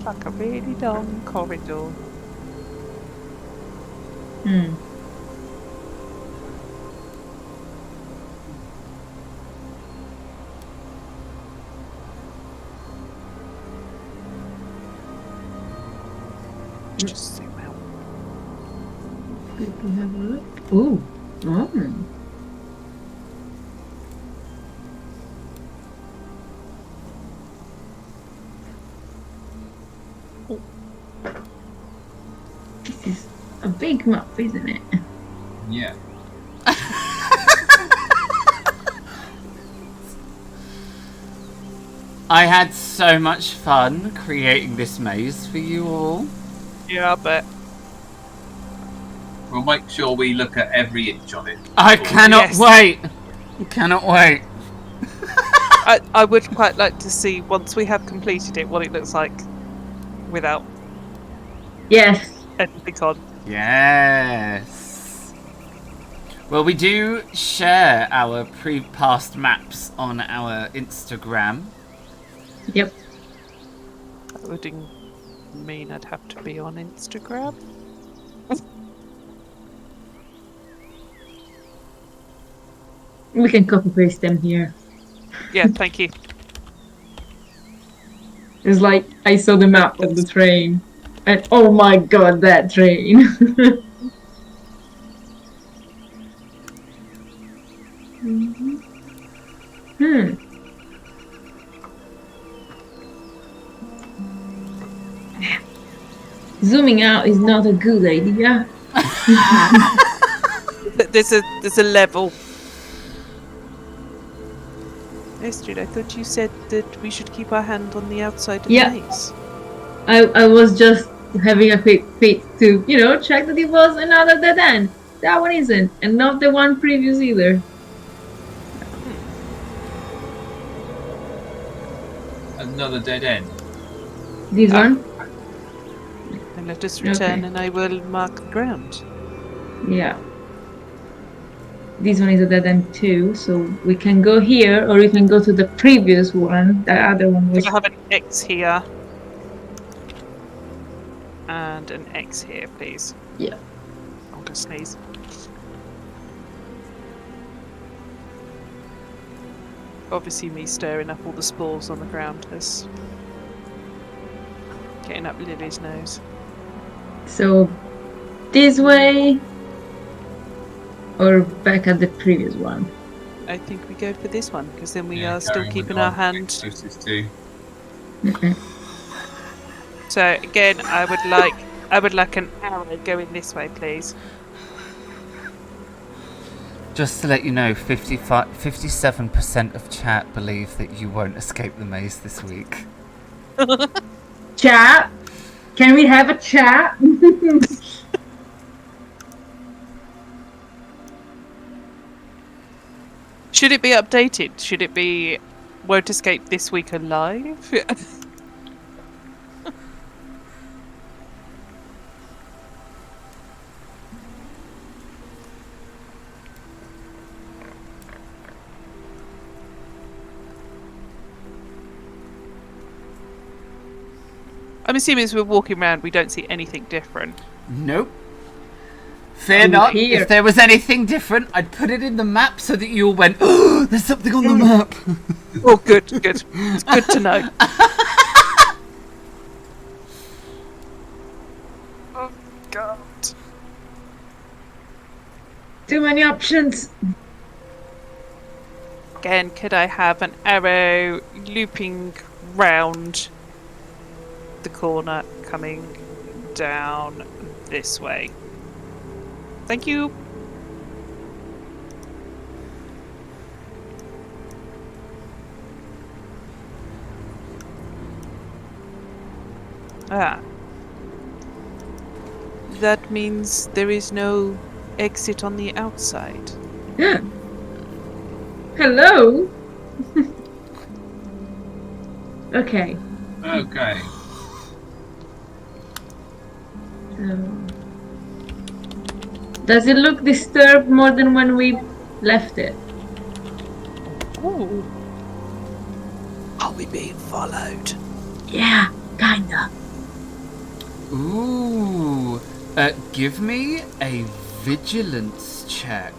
Like a really long corridor. Just zoom out. People have a look. Ooh. This is a big map, isn't it? Yeah. I had so much fun creating this maze for you all. Yeah, I bet. We'll make sure we look at every inch of it. I cannot wait. I cannot wait. I would quite like to see, once we have completed it, what it looks like without Yes. anything on. Yes. Well, we do share our past maps on our Instagram. Yep. That would mean I'd have to be on Instagram. We can copy paste them here. Yeah, thank you. It's like I saw the map of the train, and oh my god, that train! Zooming out is not a good idea. There's a level. Astrid, I thought you said that we should keep our hand on the outside of the maze. I was just having a quick peek to, check that it was another dead end. That one isn't, and not the one previous either. Another dead end. This one? And let us return and I will mark the ground. Yeah. This one is a dead end too, so we can go here, or we can go to the previous one. The other one was... I have an X here. And an X here, please. Yeah. I'm gonna sneeze. Obviously me stirring up all the spores on the ground is getting up Lily's nose. So, this way, or back at the previous one? I think we go for this one, because then we are still keeping our hand... So again, I would like an arrow going this way, please. Just to let you know, 57% of chat believe that you won't escape the maze this week. Chat? Can we have a chat? Should it be updated? Should it be won't escape this week alive? I'm assuming as we're walking around, we don't see anything different. Nope. Fear not. Here. If there was anything different, I'd put it in the map so that you all went, oh, there's something on the map. Oh, good, good. It's good to know. Oh, God. Too many options. Again, could I have an arrow looping round the corner, coming down this way? Thank you. Ah. That means there is no exit on the outside. Yeah. Hello? Okay. Okay. Does it look disturbed more than when we left it? Ooh. Are we being followed? Yeah, kinda. Ooh. Give me a vigilance check.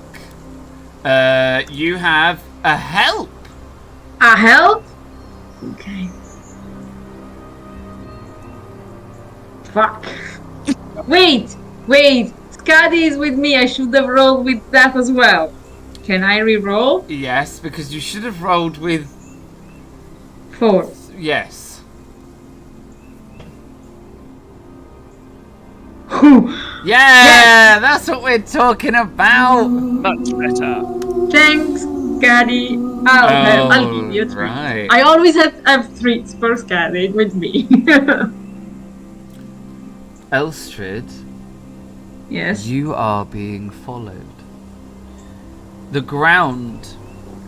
You have a help. A help? Okay. Fuck. Wait! Scotty is with me. I should have rolled with that as well. Can I re-roll? Yes, because you should have rolled with 4. Yes. Yeah, yes! That's what we're talking about. Much better. Thanks, Scotty. I'll give you a treat. Right. I always have treats for Scotty with me. Elstrid. Yes. You are being followed. The ground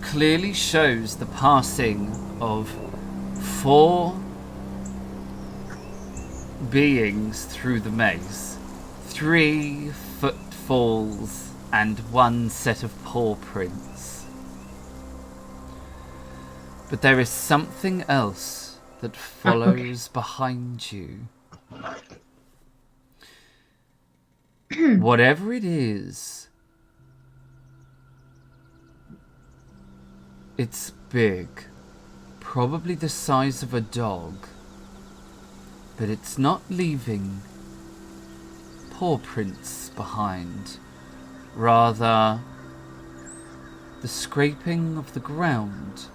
clearly shows the passing of 4 beings through the maze. 3 footfalls and 1 set of paw prints. But there is something else that follows behind you. Whatever it is, it's big, probably the size of a dog, but it's not leaving paw prints behind. Rather, the scraping of the ground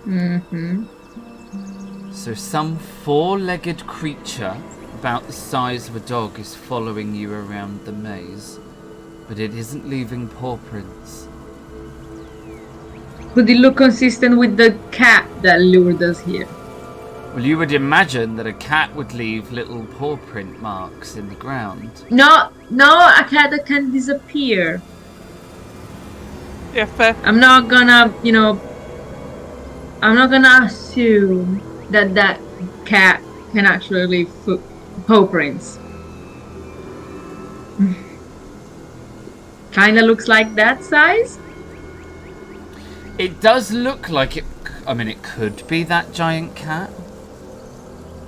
Mm-hmm. So some four-legged creature about the size of a dog is following you around the maze, but it isn't leaving paw prints. Would it look consistent with the cat that lured us here? Well, you would imagine that a cat would leave little paw print marks in the ground. No, a cat that can disappear. Yeah, fair. I'm not gonna assume that cat can actually leave paw prints. Kinda looks like that size. It does look like it. I mean, it could be that giant cat.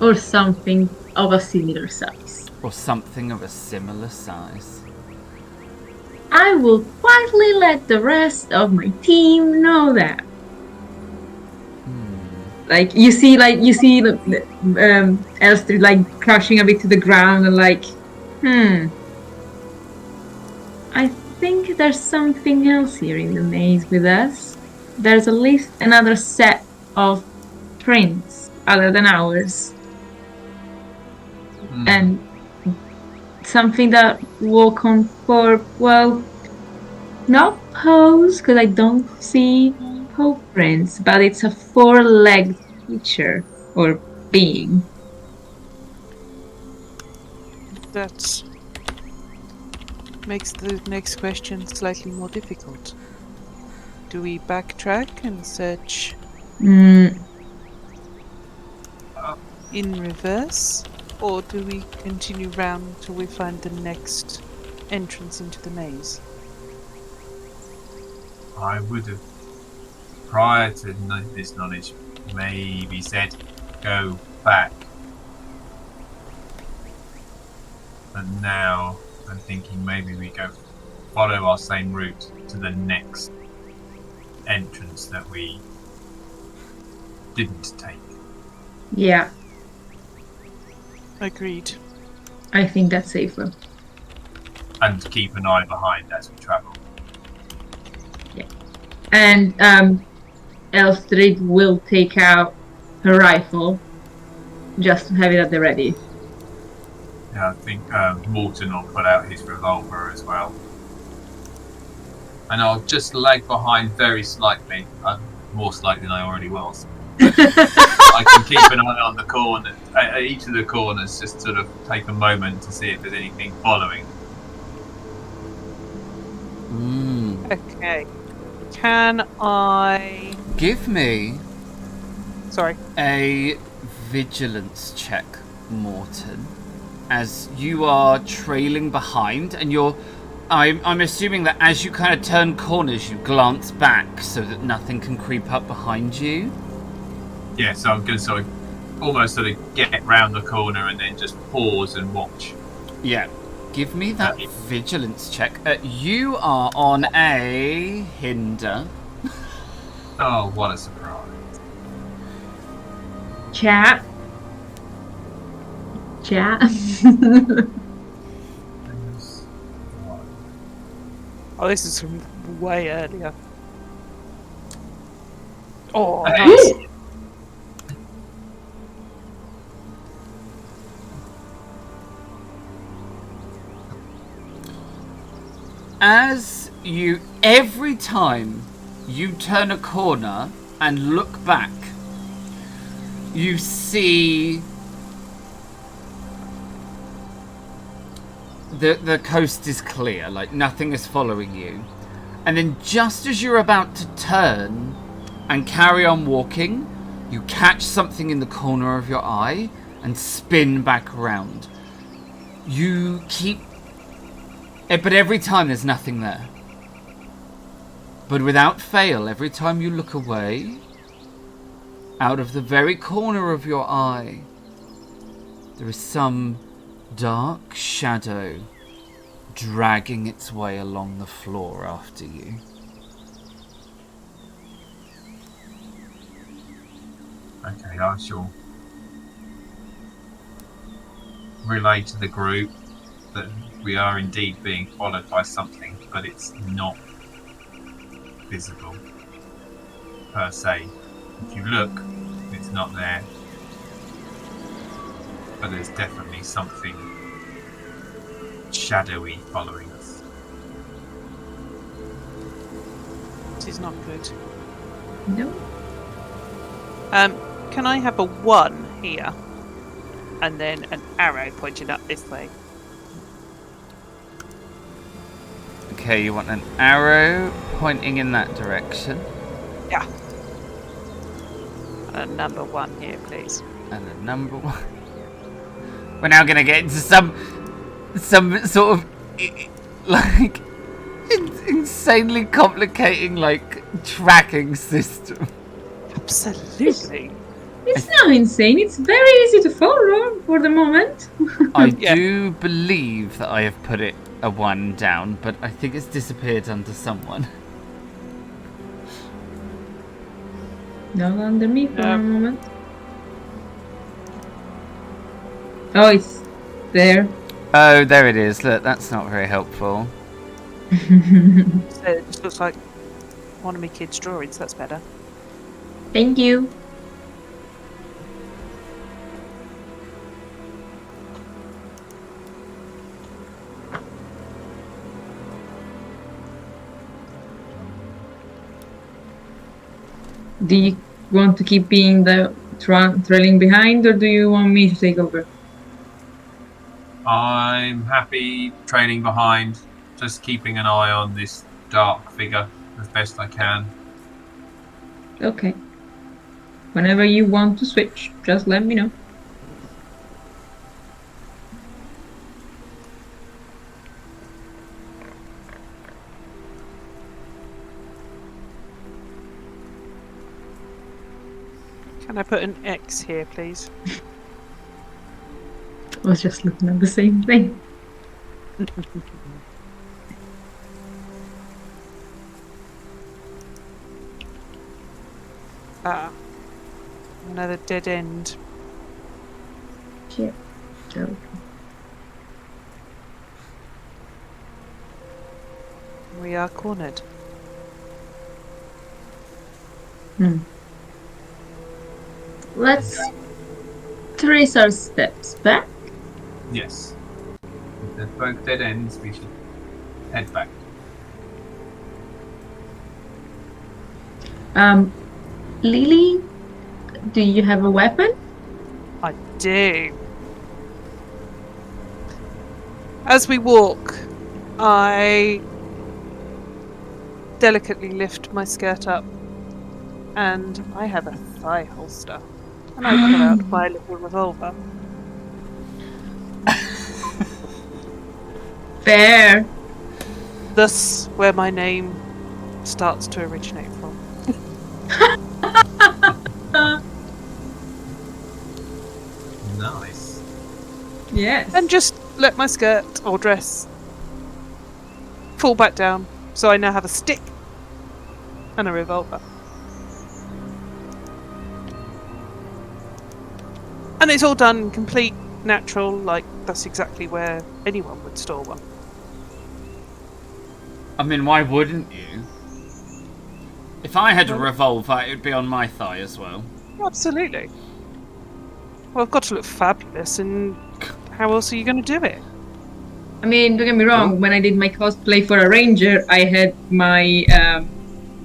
Or something of a similar size. Or something of a similar size. I will quietly let the rest of my team know that. Like you see the Elstree like crushing a bit to the ground and like, I think there's something else here in the maze with us. There's at least another set of prints other than ours. And something that will conform, well, not paws, because I don't see paw prints, but it's a four-legged creature or being. That makes the next question slightly more difficult. Do we backtrack and search in reverse? Or do we continue round till we find the next entrance into the maze? I would have, prior to this knowledge, maybe said go back. And now I'm thinking maybe we go follow our same route to the next entrance that we didn't take. Yeah, Agreed. I think that's safer. And keep an eye behind as we travel. And Elstree will take out her rifle just to have it at the ready. Yeah, I think Morton will put out his revolver as well. And I'll just lag behind very slightly, more slightly than I already was. I can keep an eye on the corner, at each of the corners, just sort of take a moment to see if there's anything following. Okay. Can I... Give me Sorry. a vigilance check, Morton, as you are trailing behind, and I'm assuming that as you kind of turn corners, you glance back so that nothing can creep up behind you. Yeah, so I'm going to almost get round the corner and then just pause and watch. Yeah. Give me that vigilance check. You are on a hinder. Oh, what a surprise. Chat. Oh, this is from way earlier. Oh, Hey. nice. Every time you turn a corner and look back, you see the coast is clear, like nothing is following you. And then just as you're about to turn and carry on walking, you catch something in the corner of your eye and spin back around. You keep... But every time there's nothing there. But without fail, every time you look away, out of the very corner of your eye, there is some dark shadow dragging its way along the floor after you. Okay, I shall relay to the group that we are indeed being followed by something, but it's not visible per se If you look, it's not there. But there's definitely something shadowy following us. This is not good. No. Can I have a 1 here? And then an arrow pointing up this way. Okay, you want an arrow pointing in that direction. Yeah. And a number 1 here, please. And a number 1. We're now going to get into some sort of like insanely complicating like tracking system. Absolutely. It's not insane. It's very easy to follow for the moment. I Yeah. do believe that I have put it a 1 down, but I think it's disappeared under someone. Not under me for No. a moment. Oh, it's there. Oh, there it is. Look, that's not very helpful. So it just looks like one of my kids' drawings. That's better. Thank you. Do you want to keep being the trailing behind, or do you want me to take over? I'm happy trailing behind, just keeping an eye on this dark figure as best I can. Okay. Whenever you want to switch, just let me know. Can I put an X here, please? I was just looking at the same thing. Ah. Another dead end. Shit. So, We are cornered. let's trace our steps back. Yes. If they're both dead ends, we should head back. Lily, do you have a weapon? I do. As we walk, I delicately lift my skirt up, and I have a thigh holster. And I pull out my little revolver. Fair. Thus, where my name starts to originate from. Nice. Yes. And just let my skirt or dress fall back down, so I now have a stick and a revolver. And it's all done complete, natural, like that's exactly where anyone would store one. I mean, why wouldn't you? If I had a revolver, it would be on my thigh as well. Absolutely. Well, I've got to look fabulous, and how else are you going to do it? I mean, don't get me wrong, when I did my cosplay for a ranger, I had my,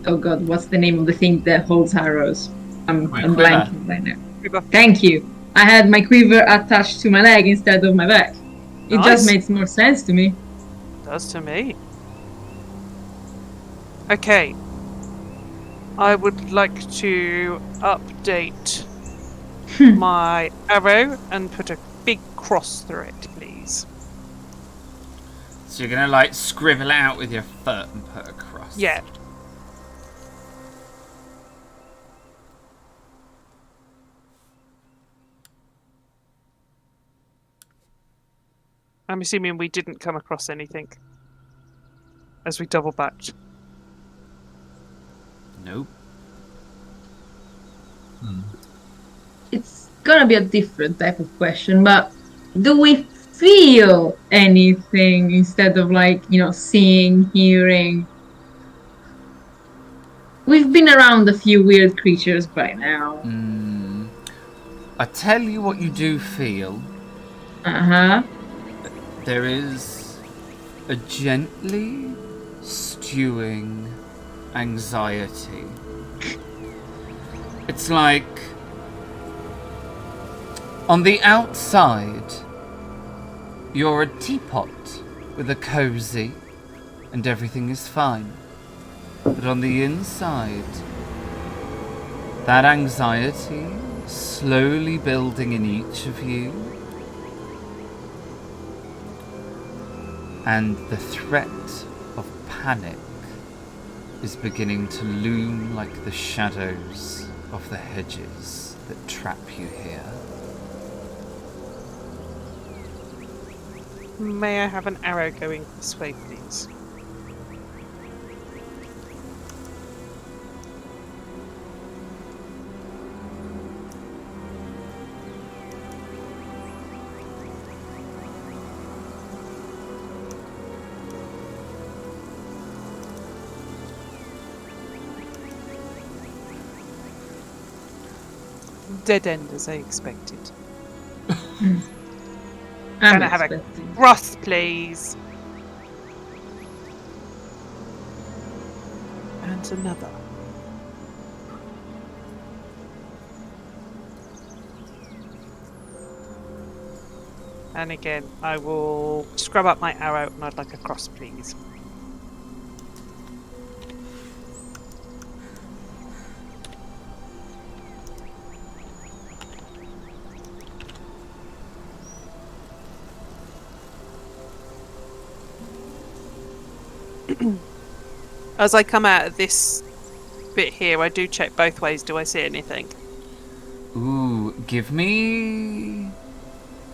oh god, what's the name of the thing that holds arrows? I'm blanking right now. Quiver. Thank you. I had my quiver attached to my leg instead of my back. It just Nice. makes more sense to me. Does to me. Okay. I would like to update my arrow and put a big cross through it, please. So you're gonna like scribble it out with your foot and put a cross. Yeah. I'm assuming we didn't come across anything as we double backed. Nope. It's gonna be a different type of question, but do we feel anything instead of like, seeing, hearing? We've been around a few weird creatures by now. I tell you what you do feel. Uh-huh. There is a gently stewing anxiety. It's like on the outside, you're a teapot with a cozy and everything is fine. But on the inside, that anxiety is slowly building in each of you. And the threat of panic is beginning to loom like the shadows of the hedges that trap you here. May I have an arrow going this way, please? Dead end as I expected. Can I have a cross, please? And another. And again, I will scrub up my arrow and I'd like a cross, please. As I come out of this bit here, I do check both ways. Do I see anything? Ooh, give me...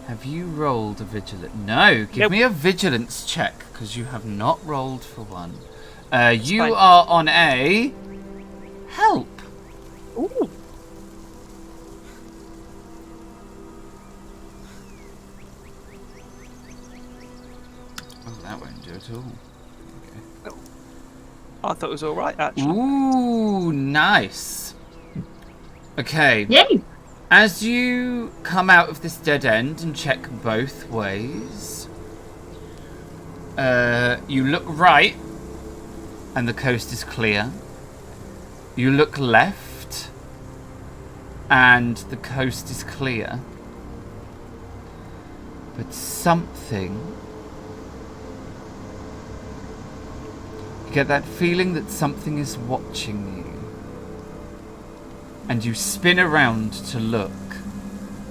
Have you rolled a vigilance? No, give me a vigilance check, because you have not rolled for one. You fine. are on a... Help. Ooh. Oh, that won't do at all. I thought it was alright, actually. Ooh, nice. Okay. Yay! As you come out of this dead end and check both ways, you look right and the coast is clear. You look left and the coast is clear. But something... You get that feeling that something is watching you. And you spin around to look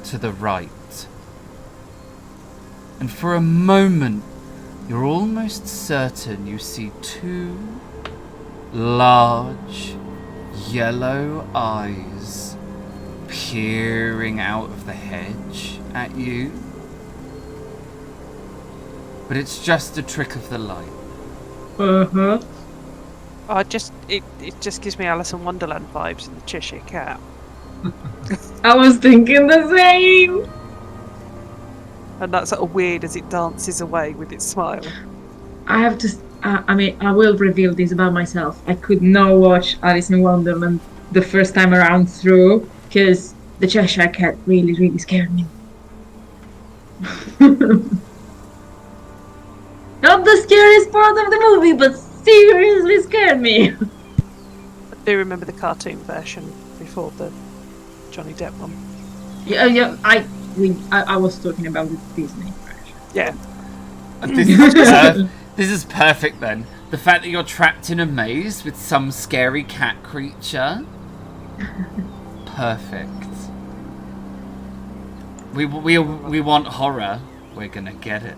to the right. And for a moment, you're almost certain you see two large yellow eyes peering out of the hedge at you. But it's just a trick of the light. Uh-huh. It just gives me Alice in Wonderland vibes in the Cheshire Cat. I was thinking the same! And that's sort of weird as it dances away with its smile. I have to... I will reveal this about myself. I could not watch Alice in Wonderland the first time around through, because the Cheshire Cat really, really scared me. Not the scariest part of the movie, but seriously scared me. I do remember the cartoon version before the Johnny Depp one. Yeah, I was talking about the Disney version. Yeah. This is perfect then. The fact that you're trapped in a maze with some scary cat creature. Perfect. We want horror. We're gonna get it.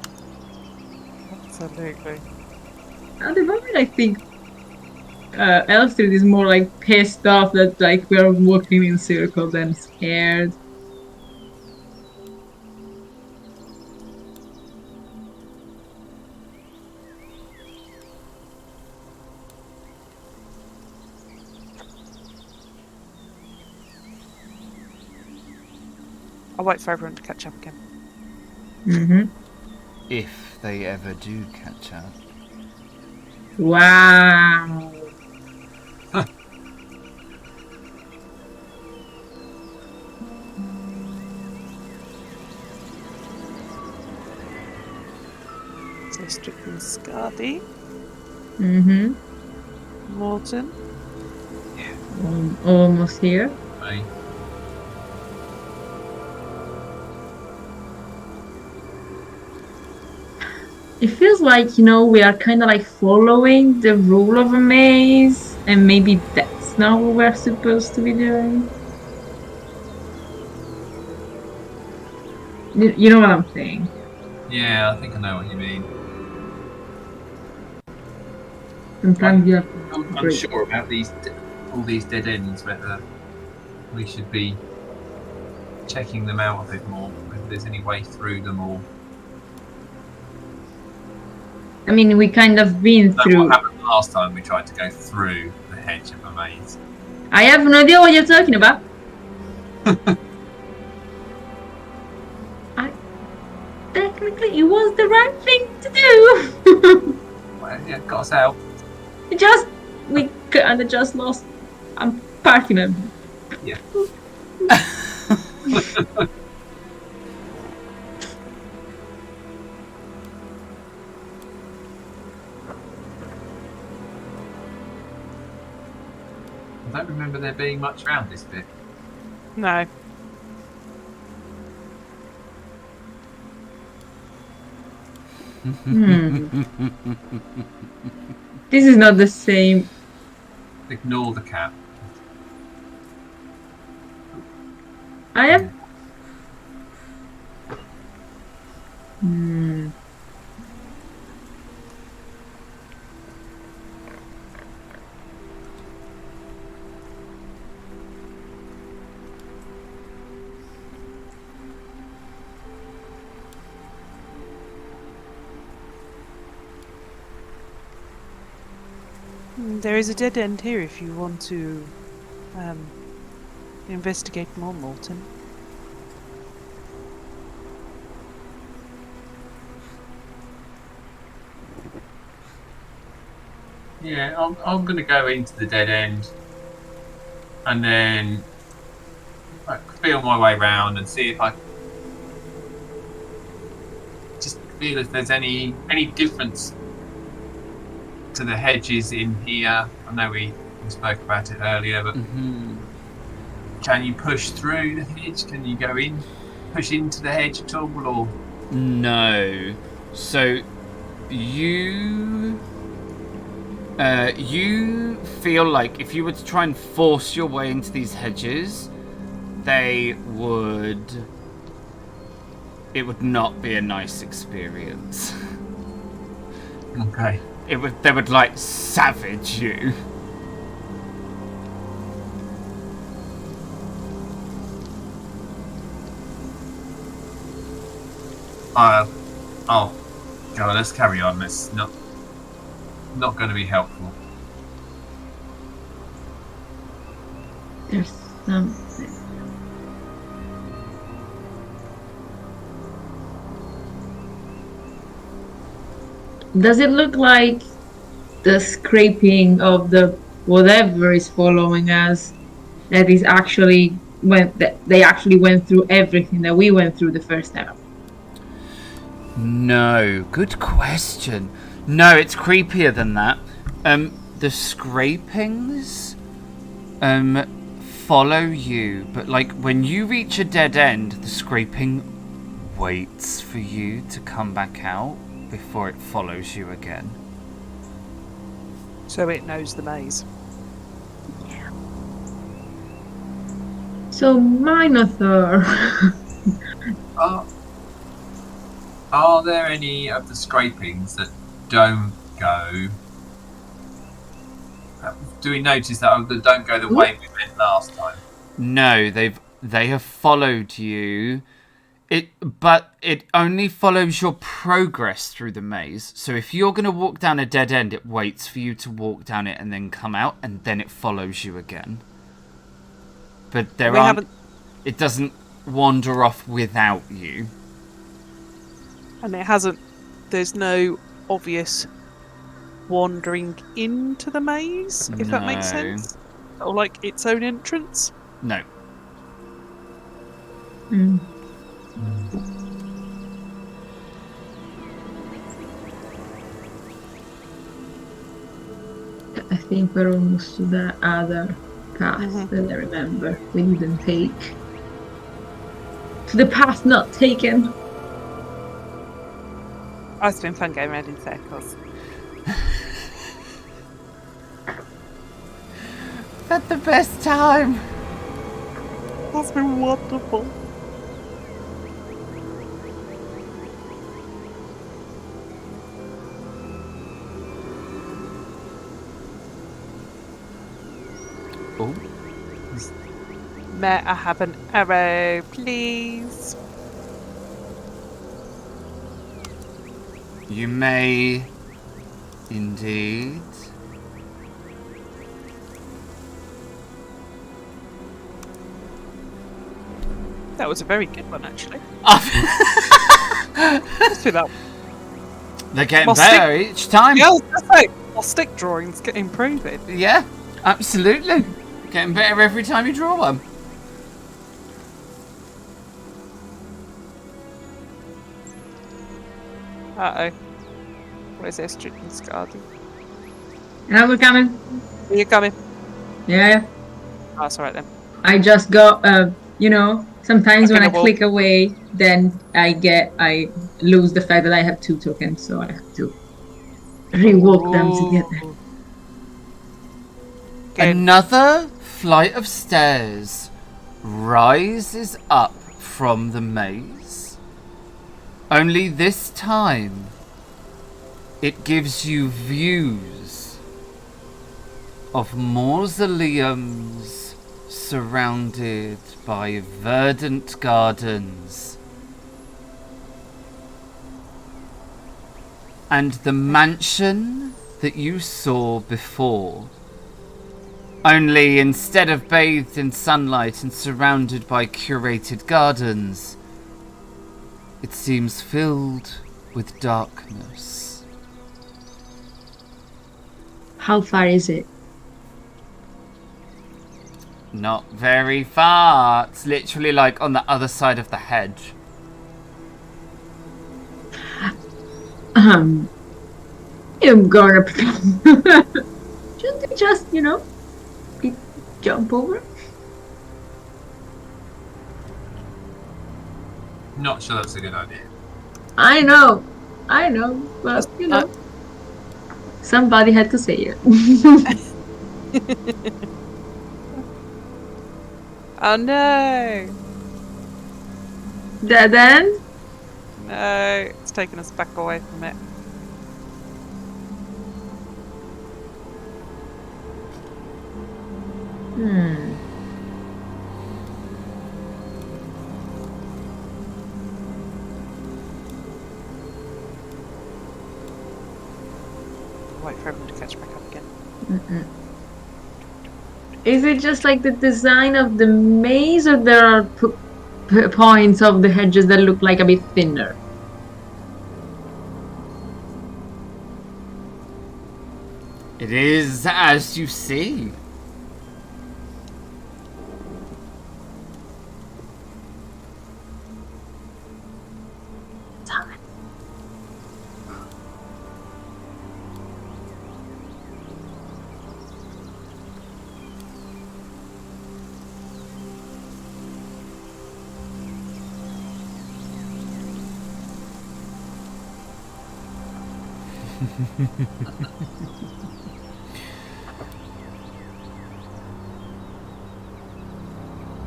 Absolutely. At the moment, I think Elfrid is more like pissed off that like we're walking in circles and scared. I'll wait for everyone to catch up again. Mm-hmm. If they ever do catch up. Wow. So Strickland, Scardy, Mm-hmm. Morton. Almost here. Right. It feels like, we are kind of like following the rule of a maze, and maybe that's not what we're supposed to be doing. You know what I'm saying? Yeah, I think I know what you mean. Sometimes you have I'm to break. unsure about all these dead ends, whether we should be checking them out a bit more, whether there's any way through them all. I mean, we kind of been So through. what happened last time we tried to go through the hedge of a maze? I have no idea what you're talking about. Technically, it was the right thing to do. Well, yeah, got us out. We kind of just lost. I'm parking them. Yeah. I don't remember there being much around this bit. No. This is not the same. Ignore the cat. I have. There is a dead end here if you want to investigate more, Morton. Yeah, I'm going to go into the dead end and then feel my way around and see if I just feel if there's any difference to the hedges in here. I know we spoke about it earlier, but can you push through the hedge? Can you go in, push into the hedge at all, or no? So you feel like if you were to try and force your way into these hedges, it would not be a nice experience. Okay. They would like savage you. Oh, God, let's carry on. It's not going to be helpful. There's something. Does it look like the scraping of the whatever is following us? That is actually they actually went through everything that we went through the first time. No, good question. No, it's creepier than that. The scrapings follow you, but like when you reach a dead end, the scraping waits for you to come back out before it follows you again. So it knows the maze. Yeah. So Minotaur. Are there any of the scrapings that don't go? Do we notice that don't go the way we went last time? No, they have followed you. But it only follows your progress through the maze. So if you're going to walk down a dead end, it waits for you to walk down it and then come out, and then it follows you again. But it doesn't wander off without you. And there's no obvious wandering into the maze, if that makes sense? Or like its own entrance? No. think we're almost to the other path that I remember we didn't take. To the path not taken. Oh, it's been fun going around in circles. Had the best time. That's been wonderful. Oh. May I have an arrow, please? You may, indeed. That was a very good one, actually. They're getting My better each time. Yeah, I was gonna say, our stick drawing's improving. Yeah, absolutely. Getting better every time you draw one. Uh-oh. Where's Estridon's garden? Now we're coming. Are you coming? Yeah. Oh, it's alright then. I just got, sometimes when I Clickable. click away, then I lose the fact that I have 2 tokens, so I have to rewalk them together. Ooh. Good. Another flight of stairs rises up from the maze. Only this time, it gives you views of mausoleums surrounded by verdant gardens. And the mansion that you saw before, only instead of bathed in sunlight and surrounded by curated gardens, it seems filled with darkness. How far is it? Not very far. It's literally like on the other side of the hedge. I'm gonna just jump over. Not sure that's a good idea. I know, but somebody had to say it. Oh no! Dead end? No, it's taking us back away from it. Wait for everyone to catch back up again. Is it just like the design of the maze, or there are points of the hedges that look like a bit thinner? It is as you see.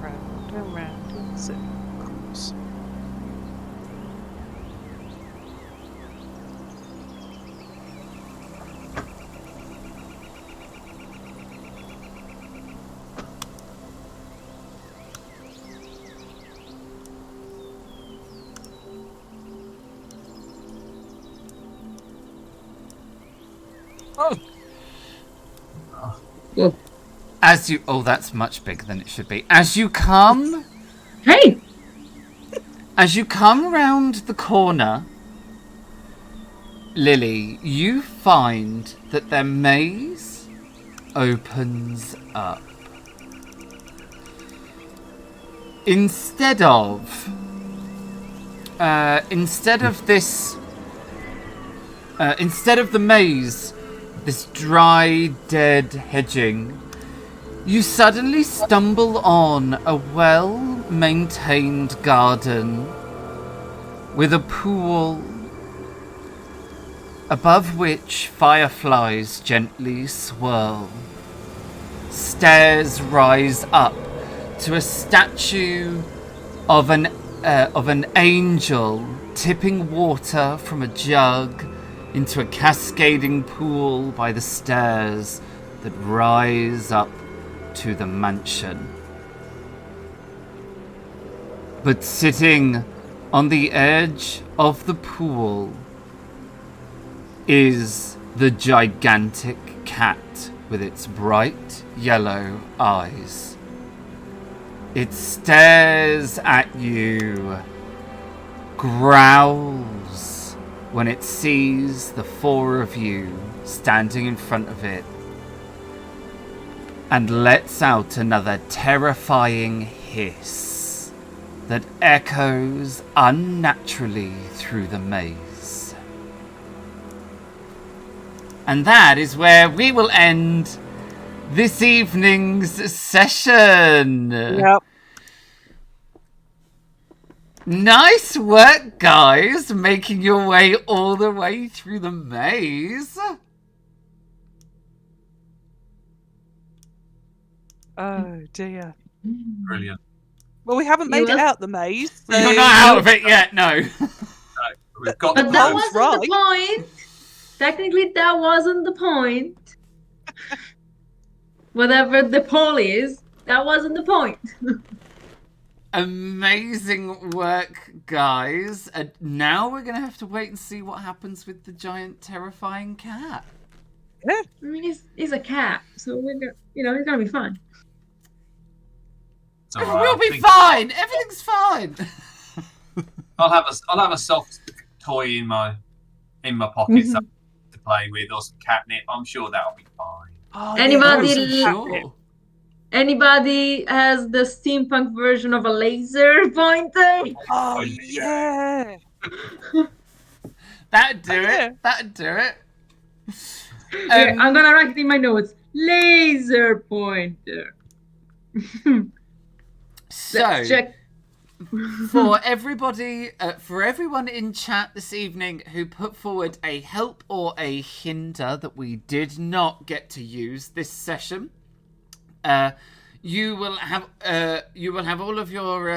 Round and round in circles. Whoa. As you... Oh, that's much bigger than it should be. As you come... Hey! As you come round the corner, Lily, you find that their maze opens up. Instead of the maze this dry, dead hedging, you suddenly stumble on a well-maintained garden with a pool above which fireflies gently swirl. Stairs rise up to a statue of an angel tipping water from a jug into a cascading pool by the stairs that rise up to the mansion. But sitting on the edge of the pool is the gigantic cat with its bright yellow eyes. It stares at you, growls when it sees the four of you standing in front of it, and lets out another terrifying hiss that echoes unnaturally through the maze. And that is where we will end this evening's session. Yep. Nice work, guys, making your way all the way through the maze. Oh dear. Brilliant. Well, we haven't made it out the maze. So... You're not out of it yet, no. We've got But the that post. wasn't the point. Technically, that wasn't the point. Whatever the poll is, that wasn't the point. Amazing work, guys. And now we're going to have to wait and see what happens with the giant, terrifying cat. Yeah. I mean, he's a cat, so we're gonna, he's gonna be fine. It's all right. We'll I be think fine. Everything's fine. I'll have a soft toy in my pocket something to play with, or some catnip. I'm sure that'll be fine. Oh, Anybody has the steampunk version of a laser pointer? Oh yeah. That'd do it. That'd do it. Yeah, I'm gonna write it in my notes. Laser pointer. So, let's check. for everybody, for everyone in chat this evening who put forward a help or a hinder that we did not get to use this session, you will have all of your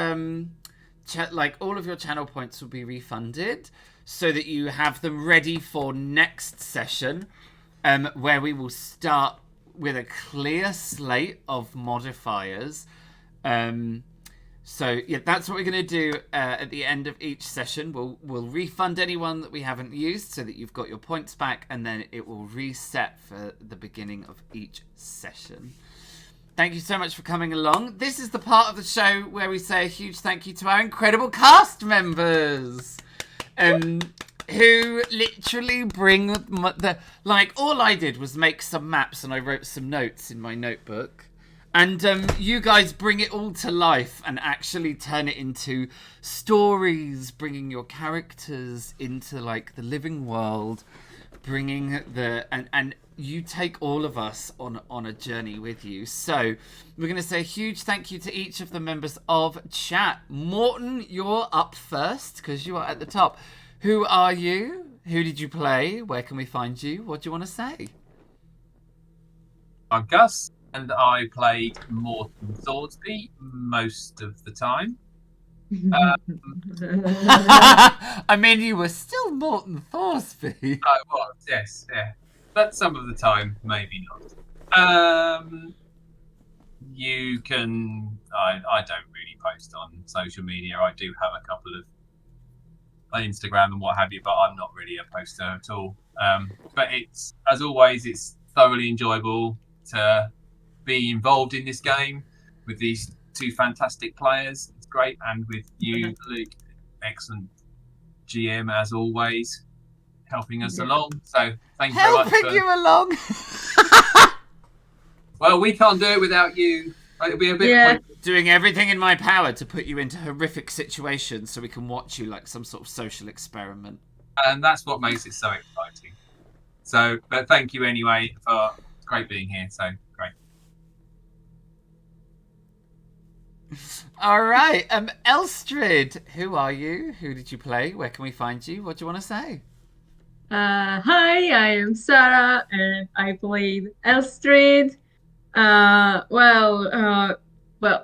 all of your channel points will be refunded, so that you have them ready for next session, where we will start with a clear slate of modifiers. So yeah, that's what we're going to do at the end of each session. We'll refund anyone that we haven't used, so that you've got your points back, and then it will reset for the beginning of each session. Thank you so much for coming along. This is the part of the show where we say a huge thank you to our incredible cast members, who literally bring all I did was make some maps and I wrote some notes in my notebook. And you guys bring it all to life and actually turn it into stories, bringing your characters into the living world, bringing and you take all of us on a journey with you. So we're going to say a huge thank you to each of the members of chat. Morton, you're up first because you are at the top. Who are you? Who did you play? Where can we find you? What do you want to say? I'm Gus, and I played Morton Thorsby most of the time. I mean, you were still Morton Thorsby. I was, yes, yeah. But some of the time, maybe not. You can... I don't really post on social media. I do have a couple of on Instagram and what have you, but I'm not really a poster at all. But it's, as always, it's thoroughly enjoyable to be involved in this game with these two fantastic players. It's great, and with you, Luke, excellent GM as always, helping us along. So thank you very much. Helping you along. Well, we can't do it without you. It'll be a bit doing everything in my power to put you into horrific situations so we can watch you like some sort of social experiment. And that's what makes it so exciting. So, but thank you anyway for great being here. So great. All right, Elstrid, who are you? Who did you play? Where can we find you? What do you want to say? Hi, I am Sarah, and I played Elstrid. Well,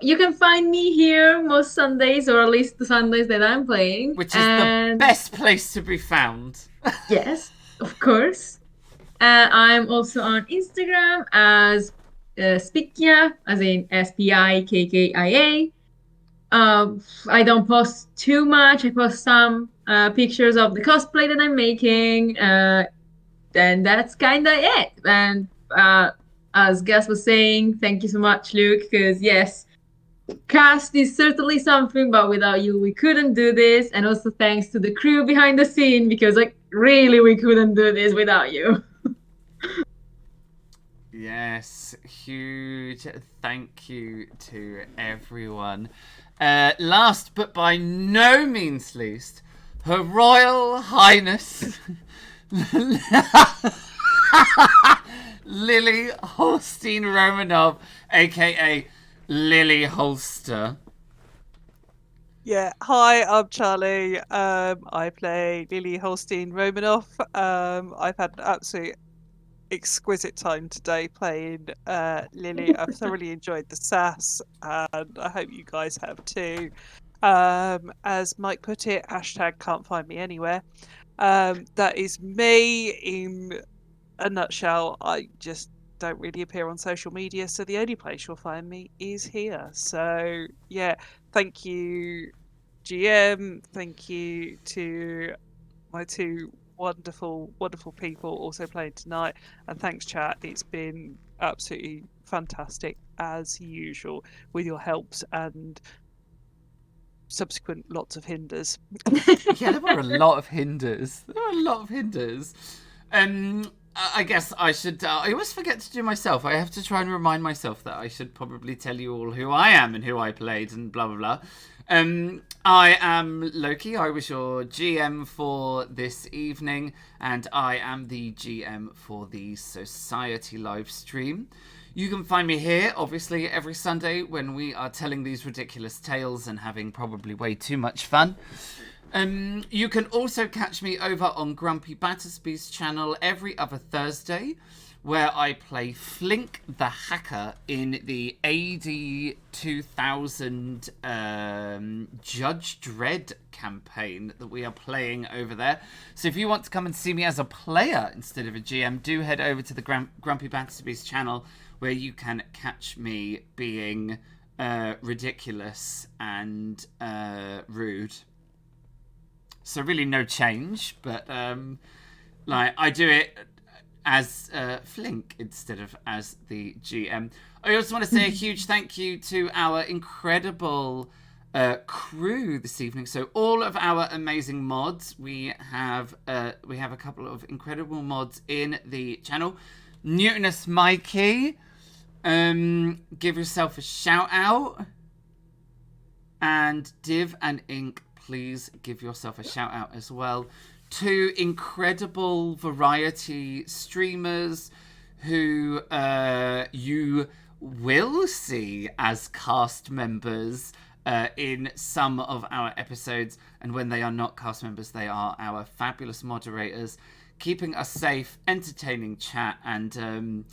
you can find me here most Sundays, or at least the Sundays that I'm playing. Which is the best place to be found. Yes, of course. I'm also on Instagram as Spikkia, as in Spikkia. I don't post too much. I post some pictures of the cosplay that I'm making, and that's kind of it. And as Gus was saying, thank you so much, Luke, because yes, cast is certainly something, but without you, we couldn't do this. And also thanks to the crew behind the scene, because like really, we couldn't do this without you. Yes, huge thank you to everyone. Last but by no means least, Her Royal Highness Lily Holstein Romanov, aka Lily Holster. Yeah, hi, I'm Charlie. I play Lily Holstein Romanoff. I've had an absolute exquisite time today playing Lily. I've thoroughly enjoyed the sass, and I hope you guys have too. As Mike put it, hashtag can't find me anywhere. That is me in a nutshell. I just don't really appear on social media, so the only place you'll find me is here. So yeah, thank you, GM. Thank you to my two wonderful people also playing tonight, and thanks chat. It's been absolutely fantastic as usual with your helps and subsequent lots of hinders. Yeah, there were a lot of hinders. I guess I should. I always forget to do myself. I have to try and remind myself that I should probably tell you all who I am and who I played and blah blah blah. I am Loki. I was your GM for this evening, and I am the GM for the Society live stream. You can find me here, obviously, every Sunday when we are telling these ridiculous tales and having probably way too much fun. You can also catch me over on Grumpy Battersby's channel every other Thursday, where I play Flink the Hacker in the AD 2000 Judge Dredd campaign that we are playing over there. So if you want to come and see me as a player instead of a GM, do head over to the Grumpy Battersby's channel, where you can catch me being ridiculous and rude. So really no change, but like I do it as Flink instead of as the GM. I also want to say a huge thank you to our incredible crew this evening. So all of our amazing mods, we have a couple of incredible mods in the channel. Newtonus Mikey, give yourself a shout out, and Div and Ink, please give yourself a shout out as well. Two incredible variety streamers who you will see as cast members in some of our episodes, and when they are not cast members, they are our fabulous moderators, keeping us safe, entertaining chat, and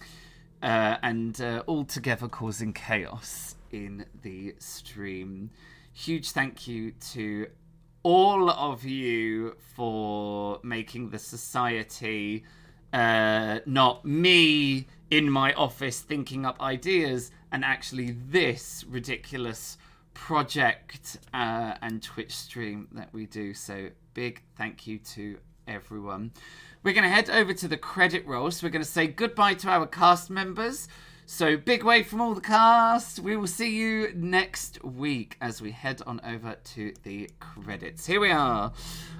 all together causing chaos in the stream. Huge thank you to all of you for making the society not me in my office thinking up ideas, and actually this ridiculous project and Twitch stream that we do. So big thank you to everyone. We're going to head over to the credit roll. So we're going to say goodbye to our cast members. So big wave from all the cast. We will see you next week as we head on over to the credits. Here we are.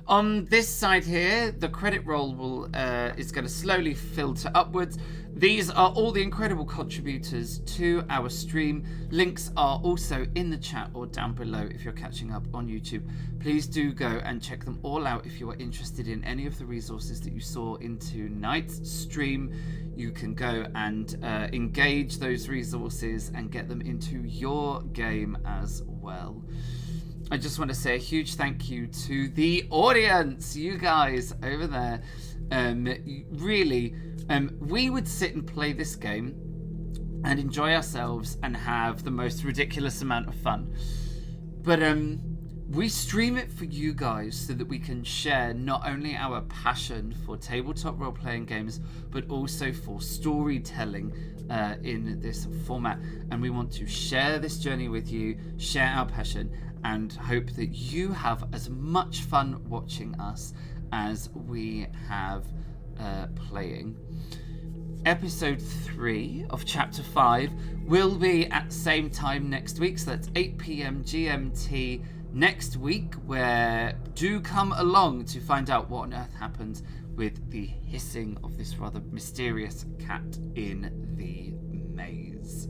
On this side here, the credit roll is going to slowly filter upwards. These are all the incredible contributors to our stream. Links are also in the chat or down below if you're catching up on YouTube. Please do go and check them all out if you are interested in any of the resources that you saw in tonight's stream. You can go and engage those resources and get them into your game as well. I just want to say a huge thank you to the audience, you guys over there. Really, we would sit and play this game and enjoy ourselves and have the most ridiculous amount of fun. But we stream it for you guys so that we can share not only our passion for tabletop role-playing games, but also for storytelling in this format. And we want to share this journey with you, share our passion, and hope that you have as much fun watching us as we have playing. Episode 3 of Chapter 5 will be at the same time next week, so that's 8 PM GMT next week, where do come along to find out what on earth happened with the hissing of this rather mysterious cat in the maze.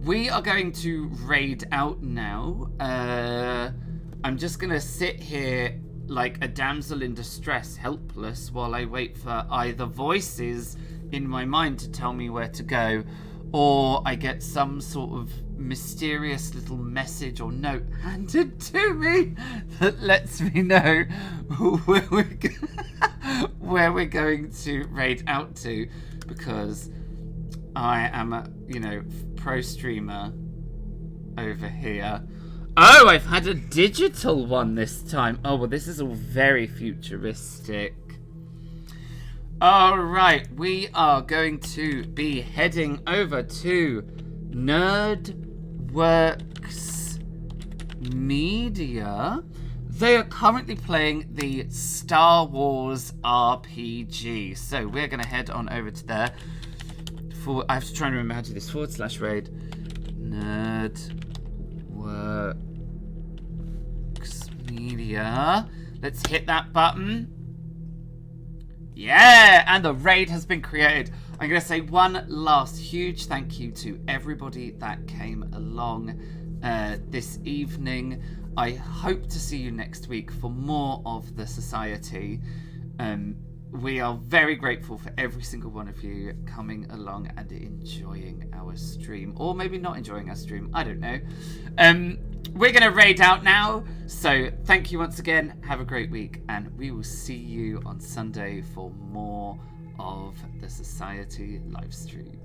We are going to raid out now. I'm just going to sit here like a damsel in distress, helpless, while I wait for either voices in my mind to tell me where to go, or I get some sort of mysterious little message or note handed to me that lets me know where we're going to raid out to, because I am a, pro streamer over here. Oh, I've had a digital one this time. Oh, well, this is all very futuristic. All right, we are going to be heading over to Nerdworks Media. They are currently playing the Star Wars RPG. So we're going to head on over to there. I have to try and remember how to do this. /raid. Nerdworks Media. Let's hit that button. Yeah, and the raid has been created. I'm going to say one last huge thank you to everybody that came along this evening. I hope to see you next week for more of the society. We are very grateful for every single one of you coming along and enjoying our stream. Or maybe not enjoying our stream, I don't know. We're going to raid out now. So thank you once again. Have a great week. And we will see you on Sunday for more of the Society live stream.